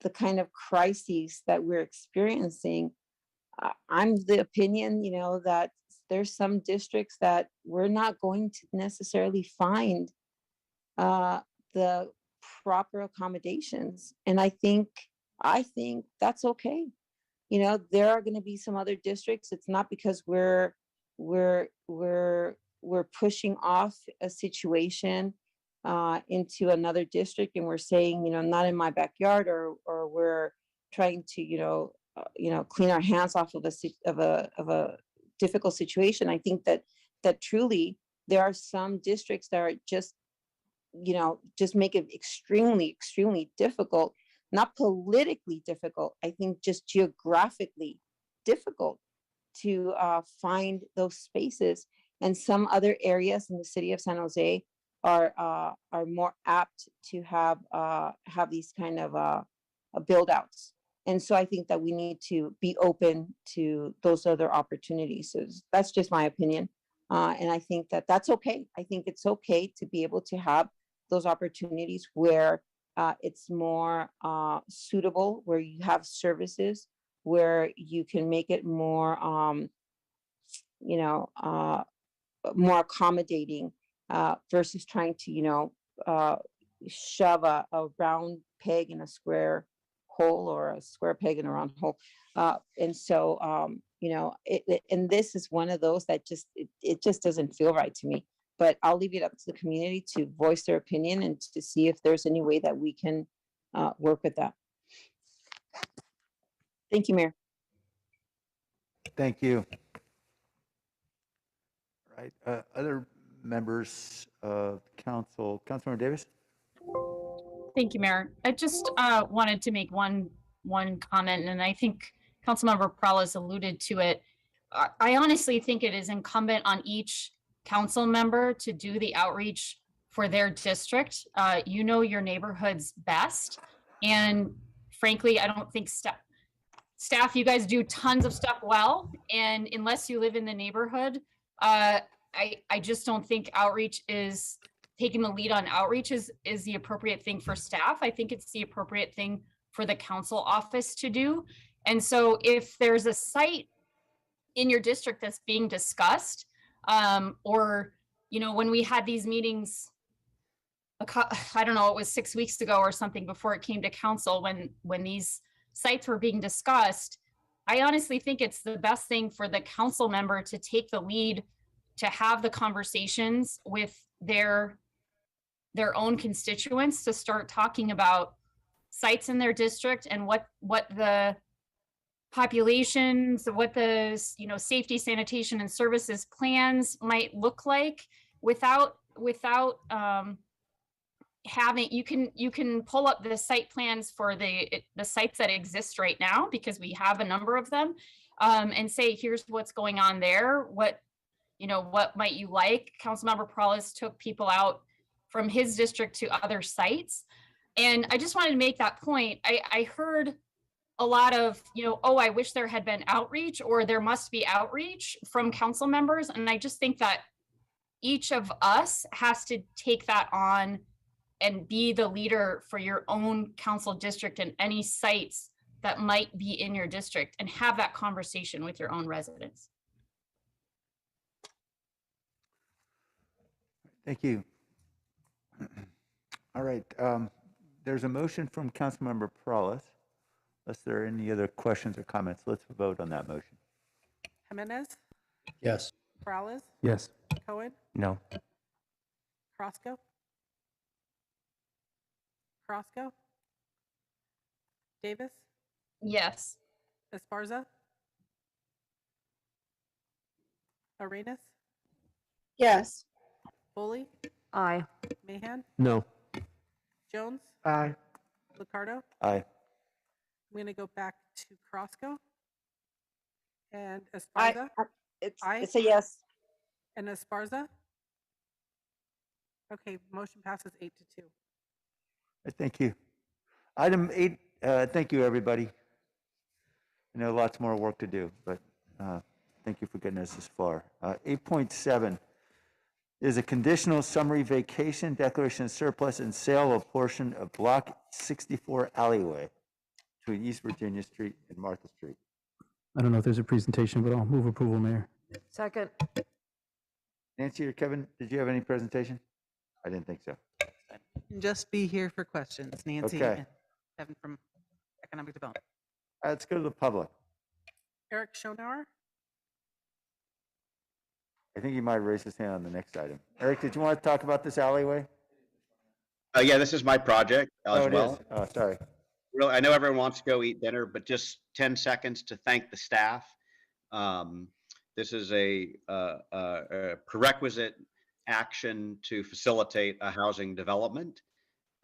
the kind of crises that we're experiencing. I'm the opinion, you know, that there's some districts that we're not going to necessarily find the proper accommodations. And I think that's okay. You know, there are going to be some other districts. It's not because we're pushing off a situation into another district, and we're saying, you know, not in my backyard, or we're trying to, you know, clean our hands off of a difficult situation. I think that truly there are some districts that are just, you know, just make it extremely difficult. Not politically difficult, I think just geographically difficult to find those spaces. And some other areas in the city of San Jose are more apt to have these kind of build outs. And so I think that we need to be open to those other opportunities. So that's just my opinion. And I think that that's okay. I think it's okay to be able to have those opportunities where it's more suitable, where you have services, where you can make it more, you know, more accommodating versus trying to, you know, shove a round peg in a square hole, or a square peg in a round hole. And so, you know, and this is one of those that just, it just doesn't feel right to me. But I'll leave it up to the community to voice their opinion and to see if there's any way that we can work with that. Thank you, Mayor. Thank you. All right, other members of council, Councilmember Davis? Thank you, Mayor. I just wanted to make one comment, and I think Councilmember Perales alluded to it. I honestly think it is incumbent on each council member to do the outreach for their district. You know your neighborhoods best. And frankly, I don't think staff, you guys do tons of stuff well. And unless you live in the neighborhood, I just don't think outreach is taking the lead on outreach is the appropriate thing for staff. I think it's the appropriate thing for the council office to do. And so if there's a site in your district that's being discussed, or, you know, when we had these meetings, I don't know, it was 6 weeks ago or something before it came to council, when these sites were being discussed, I honestly think it's the best thing for the council member to take the lead, to have the conversations with their own constituents, to start talking about sites in their district and what the populations, what the, you know, safety, sanitation, and services plans might look like, without having, you can pull up the site plans for the sites that exist right now, because we have a number of them, and say, here's what's going on there. What might you like? Councilmember Perales took people out from his district to other sites. And I just wanted to make that point. I heard a lot of, you know, oh, I wish there had been outreach, or there must be outreach from council members. And I just think that each of us has to take that on and be the leader for your own council district and any sites that might be in your district, and have that conversation with your own residents. Thank you. All right, there's a motion from Councilmember Perales. Unless there are any other questions or comments, let's vote on that motion. Jimenez, Yes. Perales, Yes. Cohen, No. Crosco, Crosco, Davis, Yes. Esparza, Arenas, Yes. Foley, Aye. Mahan, No. Jones, Aye. Liccardo. Aye. I'm going to go back to Crosco and I, Esparza. Aye. it's a yes. And Esparza. Okay, motion passes 8-2. Thank you. Item 8, thank you, everybody. I know lots more work to do, but thank you for getting us this far. 8.7 is a conditional summary vacation, declaration of surplus, and sale of portion of Block 64 Alleyway between East Virginia Street and Martha Street. I don't know if there's a presentation, but I'll move approval, Mayor. Second. Nancy or Kevin, did you have any presentation? I didn't think so. Just be here for questions, Nancy Okay. and Kevin from Economic Development. Let's go to the public. Eric Schonauer. I think he might raise his hand on the next item. Eric, did you want to talk about this alleyway? Yeah, this is my project as it well. is. Oh, sorry. Really, I know everyone wants to go eat dinner, but just 10 seconds to thank the staff. This is a prerequisite action to facilitate a housing development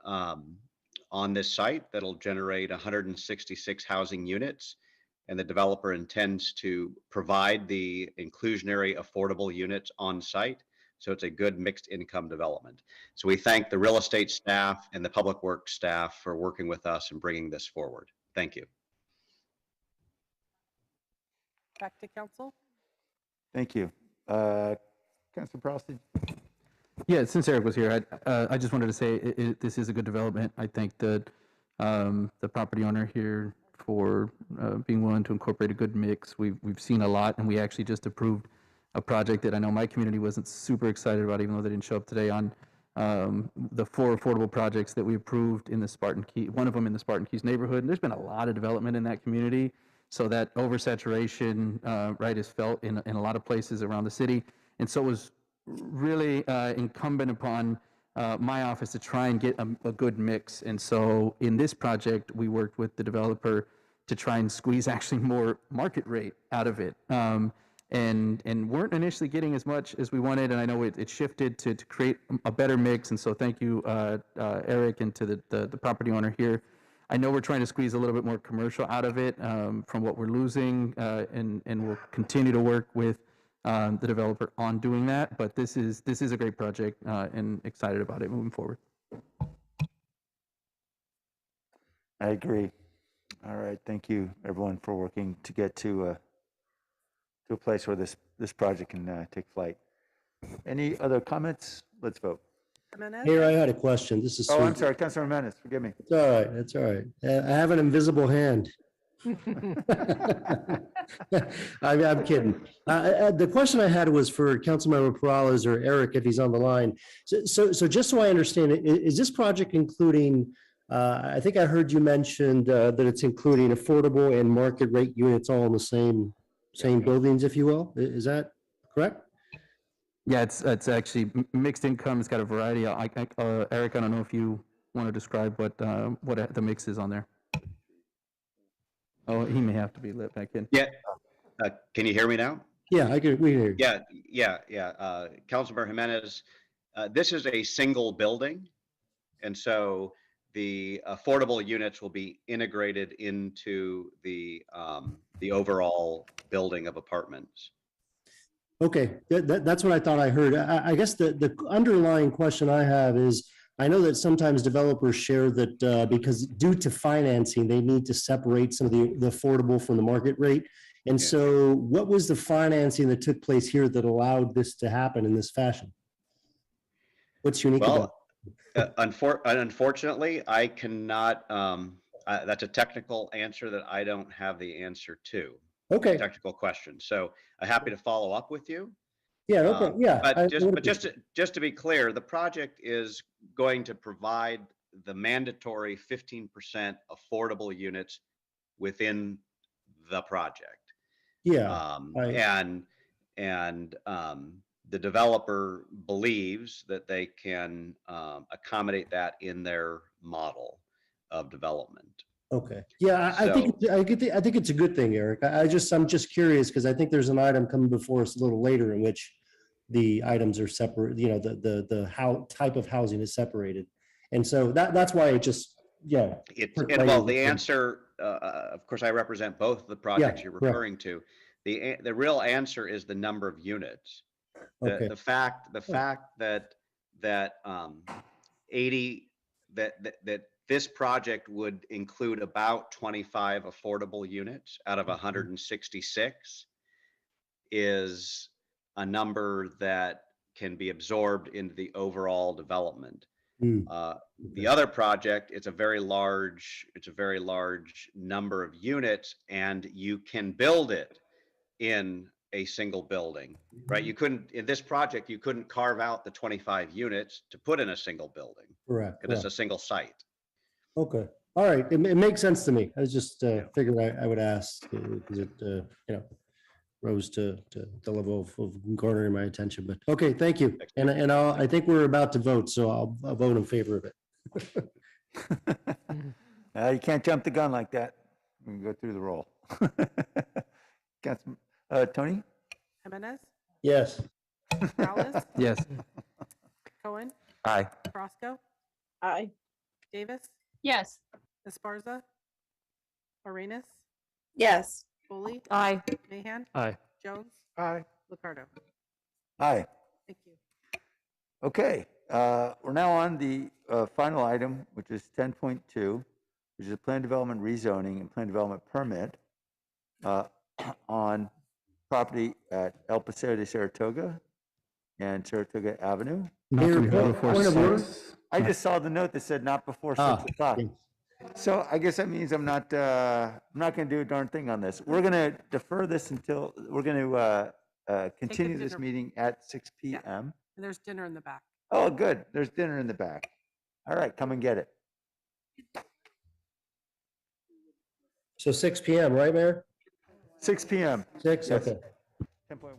on this site that'll generate 166 housing units. And the developer intends to provide the inclusionary affordable units on site. So it's a good mixed income development. So we thank the real estate staff and the public works staff for working with us and bringing this forward. Thank you. Back to council. Thank you. Councilor Prosty? Yeah, since Eric was here, I just wanted to say this is a good development. I thank the property owner here for being willing to incorporate a good mix. We've seen a lot, and we actually just approved a project that I know my community wasn't super excited about, even though they didn't show up today, on the 4 affordable projects that we approved in the Spartan Key, one of them in the Spartan Keys neighborhood. And there's been a lot of development in that community, so that oversaturation, right, is felt in a lot of places around the city. And so it was really incumbent upon my office to try and get a good mix. And so in this project, we worked with the developer to try and squeeze actually more market rate out of it. And weren't initially getting as much as we wanted, and I know it shifted to create a better mix. And so thank you, Eric, and to the property owner here. I know we're trying to squeeze a little bit more commercial out of it from what we're losing, and we'll continue to work with the developer on doing that. But this is a great project, and excited about it moving forward. I agree. All right, thank you, everyone, for working to get to a place where this project can take flight. Any other comments? Let's vote. Mayor, I had a question. This is Oh, I'm Sweet. sorry, Councilor Menace, forgive me. It's all right. It's all right. I have an invisible hand. I'm kidding. The question I had was for Councilmember Perales or Eric, if he's on the line. So just so I understand, is this project including, I think I heard you mentioned that it's including affordable and market rate units all in the same buildings, if you will? Is that correct? Yeah, it's actually mixed income. It's got a variety. Eric, I don't know if you want to describe what the mix is on there. Oh, he may have to be lit back in. Yeah. Can you hear me now? Yeah, we can hear you. Yeah. Councilmember Jimenez, this is a single building. And so the affordable units will be integrated into the overall building of apartments. Okay, that's what I thought I heard. I guess the underlying question I have is, I know that sometimes developers share that because due to financing, they need to separate some of the affordable from the market rate. And so what was the financing that took place here that allowed this to happen in this fashion? What's unique about it? Unfortunately, I cannot, that's a technical answer that I don't have the answer to. Okay. Technical question. So I'm happy to follow up with you. Yeah, okay, yeah. But just to be clear, the project is going to provide the mandatory 15% affordable units within the project. Yeah. the developer believes that they can accommodate that in their model of development. Okay. Yeah, I think, So- I think it's a good thing, Eric. I'm just curious because I think there's an item coming before us a little later in which the items are separate, you know, the how type of housing is separated. And so that's why it just, yeah. And well, the answer, of course, I represent both of the projects you're correct. referring to. The real answer is the number of units. Okay. The fact that 80 that this project would include about 25 affordable units out of 166 is a number that can be absorbed into the overall development. The other project, it's a very large number of units, and you can build it in a single building, right? You couldn't, in this project, you couldn't carve out the 25 units to put in a single building. Correct. Because it's a single site. Okay. All right. It makes sense to me. I was just figured I would ask because it, you know, rose to the level of garnering my attention. But okay, thank you. And I think we're about to vote, so I'll vote in favor of it. You can't jump the gun like that. We can go through the roll. Tony? Jimenez, Yes. Morales, Yes. Cohen, Aye. Roscoe, Aye. Davis, Yes. Esparza, Arenas, Yes. Foley, Aye. Mahan, Aye. Jones, Aye. Ricardo. Aye. Thank you. Okay, we're now on the final item, which is 10.2, which is a plan development rezoning and plan development permit on property at El Paseo de Saratoga and Saratoga Avenue. Point of order? I just saw the note that said not before 6 o'clock. So I guess that means I'm not going to do a darn thing on this. We're going to defer this until, we're going to continue this dinner. meeting at 6 p.m. And there's dinner in the back. Oh, good. There's dinner in the back. All right, come and get it. So 6 p.m., right, Mayor? 6 p.m. 6, Yes. okay. 10.1.